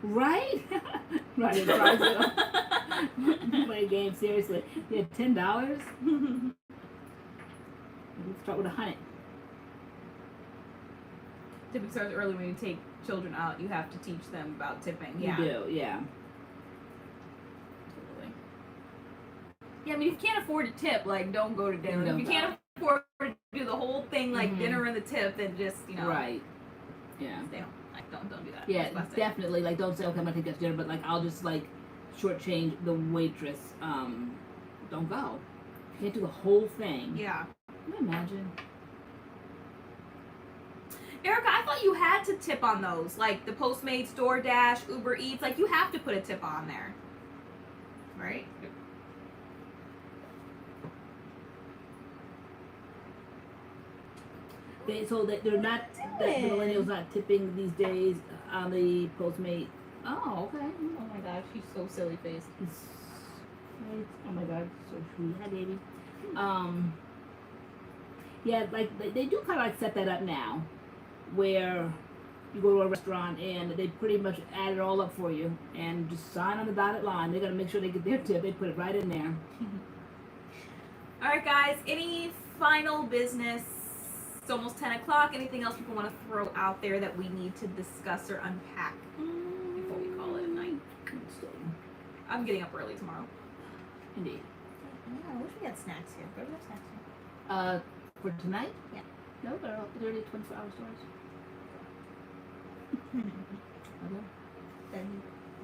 [SPEAKER 2] Right? Right. Play a game seriously. Yeah, $10. Let's start with 100.
[SPEAKER 1] Tipping starts early when you take children out. You have to teach them about tipping.
[SPEAKER 2] You
[SPEAKER 1] Yeah.
[SPEAKER 2] do, yeah.
[SPEAKER 1] Totally. Yeah, I mean, if you can't afford to tip, like, don't go to dinner.
[SPEAKER 2] Don't
[SPEAKER 1] If you
[SPEAKER 2] go.
[SPEAKER 1] can't afford to do the whole thing, like
[SPEAKER 2] Mhm.
[SPEAKER 1] dinner and the tip, then just, you know,
[SPEAKER 2] Right. Yeah.
[SPEAKER 1] stay home. Like, don't do that.
[SPEAKER 2] Yeah,
[SPEAKER 1] That's busted.
[SPEAKER 2] definitely. Like, don't say, okay, I'm gonna take this dinner, but like, I'll just like shortchange the waitress. Don't go. You can't do the whole thing.
[SPEAKER 1] Yeah.
[SPEAKER 2] Can you imagine?
[SPEAKER 1] Erica, I thought you had to tip on those, like the Postmates, DoorDash, Uber Eats. Like, you have to put a tip on there, right?
[SPEAKER 2] They're not. The millennials not tipping these days on the Postmate. Oh, okay.
[SPEAKER 1] Oh my gosh, she's so silly faced.
[SPEAKER 2] Right. Oh my God, so sweet. Hi, baby. Yeah, like they do kind of like set that up now, where you go to a restaurant and they pretty much add it all up for you and just sign on the dotted line. They gotta make sure they get their tip. They put it right in there.
[SPEAKER 1] All right, guys. Any final business? It's almost 10 o'clock. Anything else people want to throw out there that we need to discuss or unpack before we call it a night?
[SPEAKER 2] So,
[SPEAKER 1] I'm getting up early tomorrow.
[SPEAKER 2] indeed.
[SPEAKER 1] Yeah, I wish we had snacks here. Where do we have snacks here?
[SPEAKER 2] For tonight?
[SPEAKER 1] Yeah.
[SPEAKER 2] No, they're already 24-hour stores. Okay.
[SPEAKER 1] Did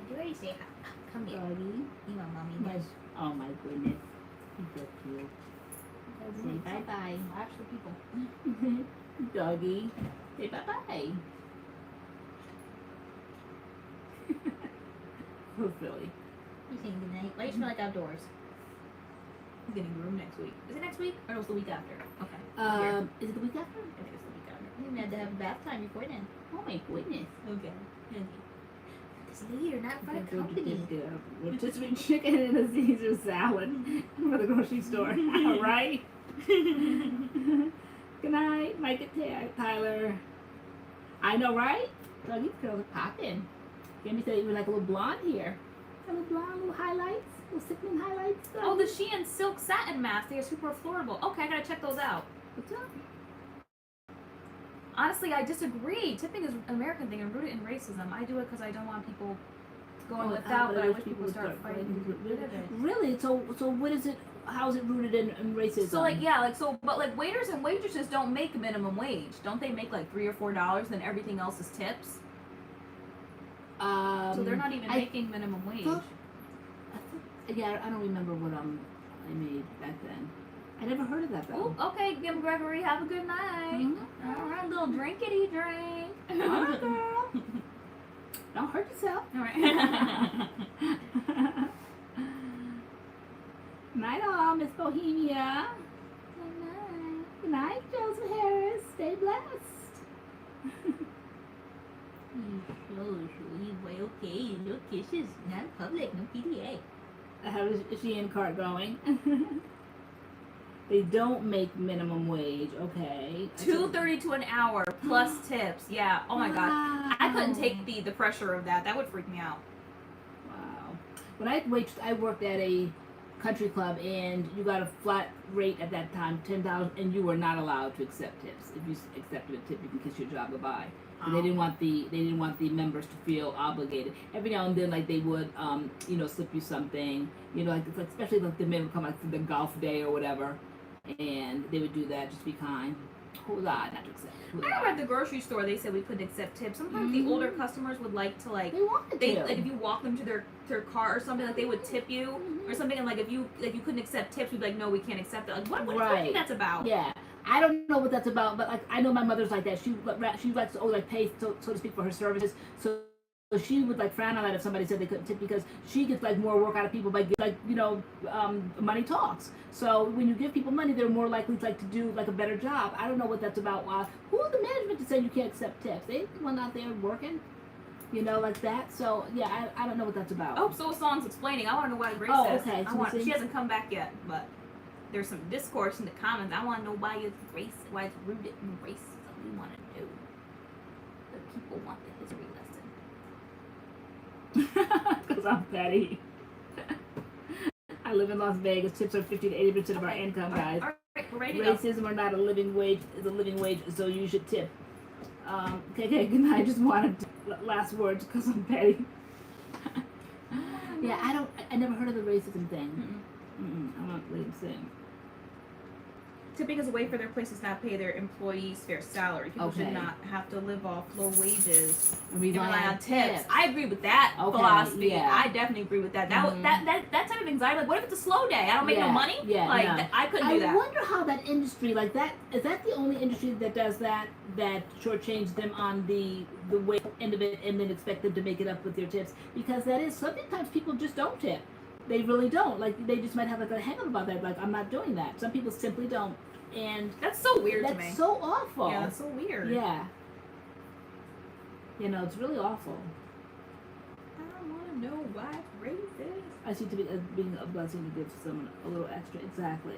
[SPEAKER 1] you already say hi? Come here.
[SPEAKER 2] Doggy.
[SPEAKER 1] You want mommy?
[SPEAKER 2] My, oh my goodness. He's so cute. Say bye-bye.
[SPEAKER 1] Actually, people.
[SPEAKER 2] Doggy. Say bye-bye. So silly.
[SPEAKER 1] You saying goodnight? Why do you smell like outdoors? I'm getting groomed next week. Is it next week or was it the week after? Okay.
[SPEAKER 2] Is it the week after?
[SPEAKER 1] I think it's the week after. We had to have a bath time before then.
[SPEAKER 2] Oh my goodness.
[SPEAKER 1] Okay. It's later, not for the
[SPEAKER 2] Go to
[SPEAKER 1] company.
[SPEAKER 2] this rotisserie chicken and a Caesar salad for the grocery store. All right. Good night, Mike and Tyler. I know, right? Oh, these girls are popping. Jamie said you were like a little blonde here. A little blonde, little highlights, little sickening highlights.
[SPEAKER 1] Oh, the Shein silk satin masks. They are super affordable. Okay, I gotta check those out.
[SPEAKER 2] What's up?
[SPEAKER 1] Honestly, I disagree. Tipping is an American thing and rooted in racism. I do it because I don't want people going without, but I wish people would start fighting rid of it.
[SPEAKER 2] Really? So what is it? How is it rooted in racism?
[SPEAKER 1] So like but like waiters and waitresses don't make minimum wage. Don't they make like $3 or $4? Then everything else is tips. So they're not even making minimum wage.
[SPEAKER 2] Yeah, I don't remember what I made back then. I never heard of that though.
[SPEAKER 1] Oh, okay, Kim Gregory, have a good night.
[SPEAKER 2] Mm-hmm.
[SPEAKER 1] All right, little drinkity drink.
[SPEAKER 2] All right, girl. Don't hurt yourself.
[SPEAKER 1] All right.
[SPEAKER 2] Night all, Miss Bohemia.
[SPEAKER 1] Good night.
[SPEAKER 2] Good night, Joseph Harris. Stay blessed.
[SPEAKER 1] Okay, no kisses, not public, no PDA.
[SPEAKER 2] How is she in cart going? They don't make minimum wage. Okay.
[SPEAKER 1] $2.32 an hour plus tips. Yeah. Oh my god. I couldn't take the pressure of that. That would freak me out.
[SPEAKER 2] Wow. When I worked at a country club, and you got a flat rate at that time, $10, and you were not allowed to accept tips. If you accepted a tip, you can kiss your job goodbye. And they didn't want the members to feel obligated. Every now and then, like they would, slip you something. Like especially like the men would come like for the golf day or whatever, and they would do that. Just be kind. Who's I not to accept?
[SPEAKER 1] I remember at the grocery store they said we couldn't accept tips. Sometimes the older customers would like to
[SPEAKER 2] They wanted to.
[SPEAKER 1] like if you walk them to their car or something, like they would tip you or something, and like if you couldn't accept tips, we'd be like, no, we can't accept it. Like what do you think that's about?
[SPEAKER 2] Yeah. I don't know what that's about, but like I know my mother's like that. She likes to pay so to speak for her services. So she would like frown on that if somebody said they couldn't tip, because she gets like more work out of people by money talks. So when you give people money, they're more likely to do like a better job. I don't know what that's about. Who's the management to say you can't accept tips? They the one out there working, like that. So yeah, I don't know what that's about.
[SPEAKER 1] Oh, so a song's explaining. I want to know why Grace says.
[SPEAKER 2] Okay. So
[SPEAKER 1] she hasn't come back yet, but there's some discourse in the comments. I want to know why it's rooted in racism. We want to know. The people want the history lesson.
[SPEAKER 2] Because I'm petty. I live in Las Vegas. Tips are 50 to 80% of our income, guys.
[SPEAKER 1] All right, we're ready to
[SPEAKER 2] Racism or not, a living wage is a living wage, so you should tip. Okay, good night. I just wanted last words because I'm petty. Yeah, I never heard of the racism thing. I'm not really saying.
[SPEAKER 1] Tipping is a way for their places not pay their employees fair salary. People should not have to live off low wages and rely on tips. I agree with that philosophy.
[SPEAKER 2] Yeah.
[SPEAKER 1] I definitely agree with that. That type of anxiety, like, what if it's a slow day? I don't make no money?
[SPEAKER 2] Yeah,
[SPEAKER 1] like, I couldn't do that.
[SPEAKER 2] I wonder how that industry, like that, is that the only industry that does that shortchange them on the way end of it and then expect them to make it up with their tips? Because that is, sometimes people just don't tip. They really don't. Like, they just might have like a hang up about that. Like, I'm not doing that. Some people simply don't. And
[SPEAKER 1] that's so weird to me.
[SPEAKER 2] That's so awful.
[SPEAKER 1] Yeah, that's so weird.
[SPEAKER 2] Yeah. You know, it's really awful.
[SPEAKER 1] I don't want to know why it's racist.
[SPEAKER 2] I see it to be as being a blessing to give someone a little extra. Exactly.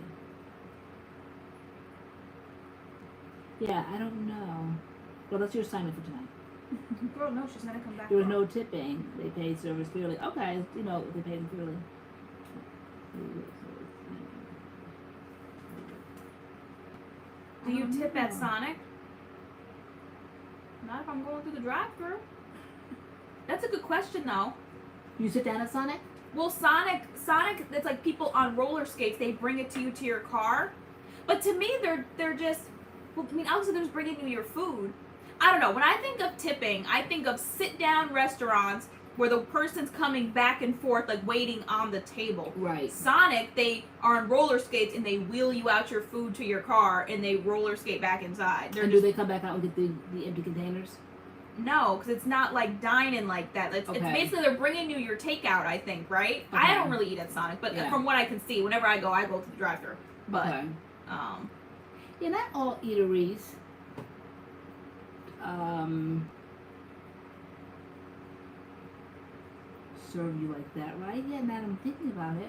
[SPEAKER 2] Yeah, I don't know. Well, that's your assignment for tonight.
[SPEAKER 1] Girl, no, she's gonna come back.
[SPEAKER 2] There was no tipping. They paid service fairly. Okay, you know, they paid them fairly.
[SPEAKER 1] Do you tip at Sonic? Not if I'm going through the drive-thru. That's a good question, though.
[SPEAKER 2] You sit down at Sonic?
[SPEAKER 1] Well, Sonic, it's like people on roller skates. They bring it to you to your car. But to me, they're just, well, I mean, obviously they're just bringing you your food. I don't know. When I think of tipping, I think of sit-down restaurants where the person's coming back and forth, like waiting on the table.
[SPEAKER 2] Right.
[SPEAKER 1] Sonic, they are on roller skates and they wheel you out your food to your car and they roller skate back inside.
[SPEAKER 2] And do they come back out and get the empty containers?
[SPEAKER 1] No, because it's not like dining like that. It's basically they're bringing you your takeout, I think, right? Okay. I don't really eat at Sonic, but from what I can see, whenever I go to the drive-thru. But,
[SPEAKER 2] yeah, not all eateries. Serve you like that, right? Yeah, now I'm thinking about it.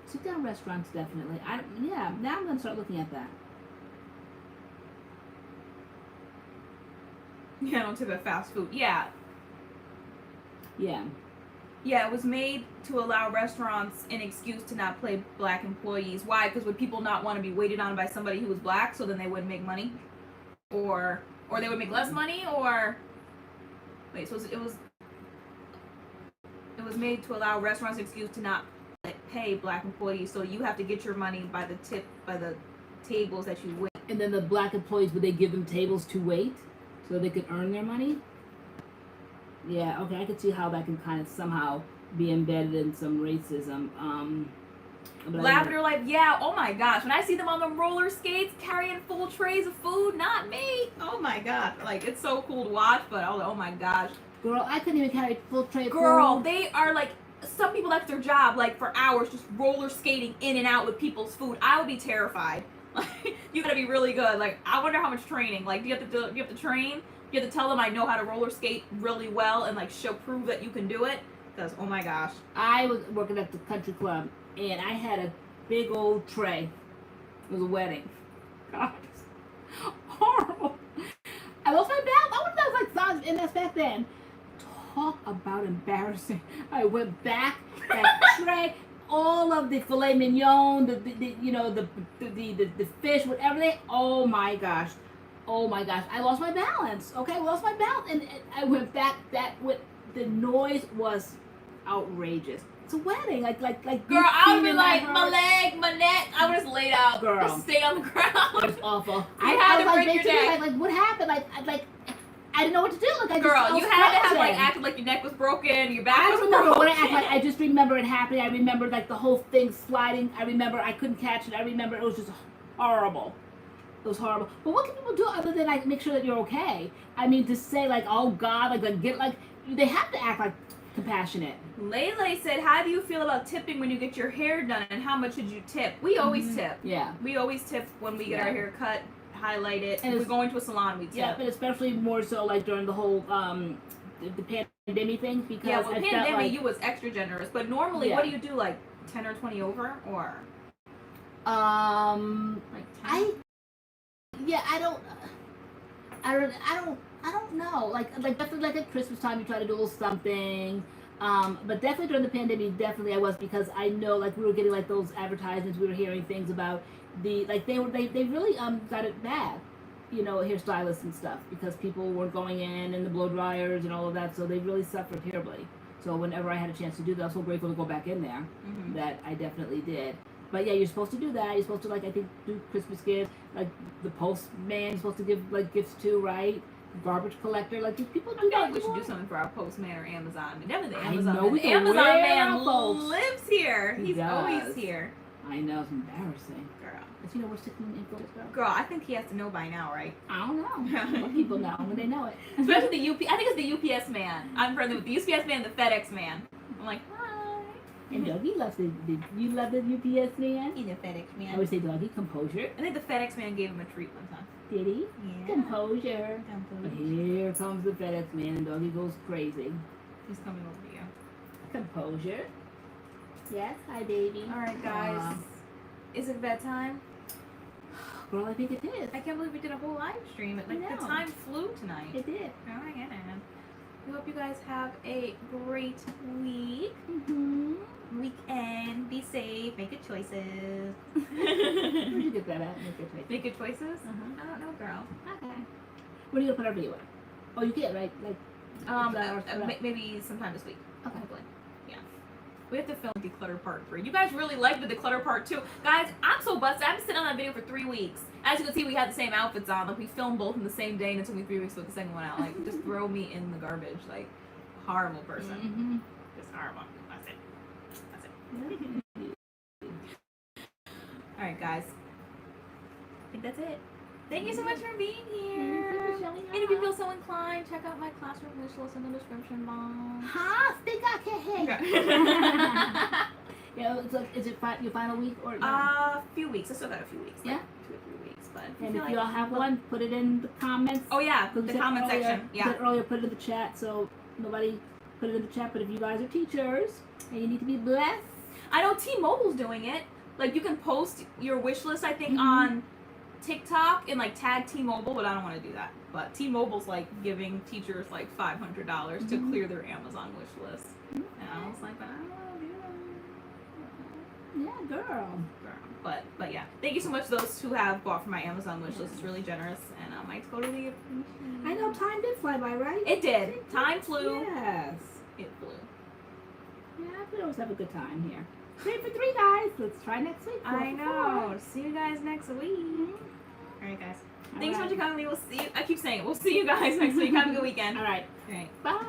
[SPEAKER 2] Sit down restaurants, definitely. Now I'm gonna start looking at that.
[SPEAKER 1] Yeah, I don't tip at fast food. Yeah.
[SPEAKER 2] Yeah.
[SPEAKER 1] Yeah, it was made to allow restaurants an excuse to not pay black employees. Why? Because would people not want to be waited on by somebody who was black, so then they wouldn't make money, or they would make less money, or wait, so it was made to allow restaurants an excuse to not pay black employees, so you have to get your money by the tables that you wait.
[SPEAKER 2] And then the black employees, would they give them tables to wait so they could earn their money? Yeah, okay, I could see how that can kind of somehow be embedded in some racism.
[SPEAKER 1] Lavender Life, yeah, oh my gosh. When I see them on the roller skates carrying full trays of food, not me. Oh my god. Like, it's so cool to watch, but oh my gosh.
[SPEAKER 2] Girl, I couldn't even carry a full tray of food.
[SPEAKER 1] Girl, they are like, some people that's their job, like for hours, just roller skating in and out with people's food. I would be terrified. Like, you gotta be really good. Like, I wonder how much training. Like, do you have to train? You have to tell them I know how to roller skate really well and like prove that you can do it. Because oh my gosh.
[SPEAKER 2] I was working at the country club and I had a big old tray. It was a wedding. God, horrible. I lost my balance. I wonder if that was like size and that's back then. Talk about embarrassing. I went back, that tray, all of the filet mignon, the fish, whatever oh my gosh. Oh my gosh, I lost my balance. Okay, I lost my balance, and I went back. The noise was outrageous. It's a wedding, like.
[SPEAKER 1] Girl, I would be like, my leg, my neck. I would just lay out.
[SPEAKER 2] Girl,
[SPEAKER 1] just stay on the ground.
[SPEAKER 2] It was awful.
[SPEAKER 1] I had to break your neck.
[SPEAKER 2] Like, what happened? I didn't know what to do.
[SPEAKER 1] Girl, you had to have acted like your neck was broken, your back was broken.
[SPEAKER 2] I remember when I act like I just remember it happening. I remember like the whole thing sliding. I remember I couldn't catch it. I remember it was just horrible. It was horrible. But what can people do other than like make sure that you're okay? I mean, to say like, oh God, they have to act like compassionate.
[SPEAKER 1] Lele said, how do you feel about tipping when you get your hair done, and how much should you tip? We always tip.
[SPEAKER 2] Yeah.
[SPEAKER 1] We always tip when we get our hair cut, highlight it. And if we're going to a salon, we tip.
[SPEAKER 2] Yeah, but especially more so like during the whole the pandemic thing, because
[SPEAKER 1] yeah, well, pandemic you was extra generous. But normally, what do you do, like 10 or 20 over, or like 10?
[SPEAKER 2] I don't know. Like definitely like at Christmas time you try to do a little something. But definitely during the pandemic, definitely I was, because I know like we were getting like those advertisements, we were hearing things about they really got it bad. you know, hairstylists and stuff because people were going in and the blow dryers and all of that, so they really suffered terribly. So whenever I had a chance to do that, I was so grateful to go back in there that I definitely did. But yeah, you're supposed to do that. You're supposed to, like, I think, do Christmas gifts. Like, the postman is supposed to give, like, gifts too, right? Garbage collector. Like, people do
[SPEAKER 1] I feel
[SPEAKER 2] that.
[SPEAKER 1] like we should do something for our postman or Amazon. I mean, definitely the
[SPEAKER 2] I
[SPEAKER 1] Amazon
[SPEAKER 2] know,
[SPEAKER 1] man.
[SPEAKER 2] we
[SPEAKER 1] The
[SPEAKER 2] can
[SPEAKER 1] Amazon
[SPEAKER 2] wear
[SPEAKER 1] man
[SPEAKER 2] our folks.
[SPEAKER 1] lives here.
[SPEAKER 2] He
[SPEAKER 1] He's
[SPEAKER 2] does.
[SPEAKER 1] always here.
[SPEAKER 2] I know, it's embarrassing.
[SPEAKER 1] Girl.
[SPEAKER 2] But you know, we're sticking in for this girl.
[SPEAKER 1] Girl, I think he has to know by now, right?
[SPEAKER 2] I don't know. What people know when they know it.
[SPEAKER 1] Especially the I think it's the UPS man. I'm friendly with the UPS man and the FedEx man. I'm like, hi.
[SPEAKER 2] And Dougie loves you love the UPS man?
[SPEAKER 1] He's a FedEx
[SPEAKER 2] I
[SPEAKER 1] man.
[SPEAKER 2] would say Dougie, composure.
[SPEAKER 1] I think the FedEx man gave him a treat one time.
[SPEAKER 2] Did he?
[SPEAKER 1] Yeah.
[SPEAKER 2] Composure. But here comes the FedEx man and Dougie goes crazy.
[SPEAKER 1] He's coming over to you.
[SPEAKER 2] Composure. Yes, hi baby.
[SPEAKER 1] All right, guys. Is it bedtime?
[SPEAKER 2] Girl, I think it is.
[SPEAKER 1] I can't believe we did a whole live stream.
[SPEAKER 2] I
[SPEAKER 1] Like, the
[SPEAKER 2] know.
[SPEAKER 1] time flew tonight.
[SPEAKER 2] It did.
[SPEAKER 1] Oh my goodness. We hope you guys have a great week.
[SPEAKER 2] Mm-hmm.
[SPEAKER 1] Weekend. Be safe. Make good choices.
[SPEAKER 2] Where'd you get that at? Make it right.
[SPEAKER 1] Make good choices?
[SPEAKER 2] Uh-huh.
[SPEAKER 1] I don't know, girl.
[SPEAKER 2] Okay. When are you gonna put our video up? Oh, you get right? Like,
[SPEAKER 1] Maybe sometime this week.
[SPEAKER 2] okay.
[SPEAKER 1] Hopefully. Yeah. We have to film Declutter Part 3. You guys really liked the Declutter Part 2. Guys, I'm so busted. I've been sitting on that video for 3 weeks. As you can see, we had the same outfits on. Like, we filmed both in the same day, and it took me 3 weeks to put the second one out. Like, just throw me in the garbage. Like, horrible person.
[SPEAKER 2] Mm-hmm.
[SPEAKER 1] Just horrible. That's it. That's it. Alright, guys. I think that's it. Thank you so much for being here.
[SPEAKER 2] Thank you for showing
[SPEAKER 1] And if you
[SPEAKER 2] up.
[SPEAKER 1] feel so inclined, check out my classroom wish list in the description box.
[SPEAKER 2] Huh? Stick out your head.
[SPEAKER 1] Okay.
[SPEAKER 2] Yeah, so is it your final week or no?
[SPEAKER 1] A few weeks. I still got a few weeks. Like
[SPEAKER 2] Yeah?
[SPEAKER 1] 2 or 3 weeks. But
[SPEAKER 2] And
[SPEAKER 1] feel
[SPEAKER 2] if you all have one, put it in the comments.
[SPEAKER 1] Oh yeah,
[SPEAKER 2] Because
[SPEAKER 1] the
[SPEAKER 2] we said
[SPEAKER 1] comment
[SPEAKER 2] earlier-
[SPEAKER 1] section.
[SPEAKER 2] we
[SPEAKER 1] Yeah.
[SPEAKER 2] said earlier, put it in the chat, so nobody put it in the chat. But if you guys are teachers and you need to be blessed,
[SPEAKER 1] I know T-Mobile's doing it. Like, you can post your wish list, I think,
[SPEAKER 2] Mhm.
[SPEAKER 1] on TikTok and like tag T-Mobile, but I don't want to do that. But T-Mobile's like giving teachers like $500 to
[SPEAKER 2] Mhm.
[SPEAKER 1] clear their Amazon wish list. And I was like, but I don't want to do that.
[SPEAKER 2] yeah, girl.
[SPEAKER 1] But yeah, thank you so much to those who have bought from my Amazon wish list. It's really generous, and I totally appreciate it.
[SPEAKER 2] I know time did fly by, right?
[SPEAKER 1] It did. Time flew.
[SPEAKER 2] Yes.
[SPEAKER 1] It flew.
[SPEAKER 2] Yeah, we always have a good time here. 3 for 3, guys. Let's try next week. 4
[SPEAKER 1] I
[SPEAKER 2] for
[SPEAKER 1] know. See you guys next week.
[SPEAKER 2] 4.
[SPEAKER 1] All right, guys.
[SPEAKER 2] All
[SPEAKER 1] Thanks so much
[SPEAKER 2] right.
[SPEAKER 1] for coming. We'll see you. I keep saying it. We'll see you guys next week. Have a good weekend.
[SPEAKER 2] All right.
[SPEAKER 1] All right.
[SPEAKER 2] Bye.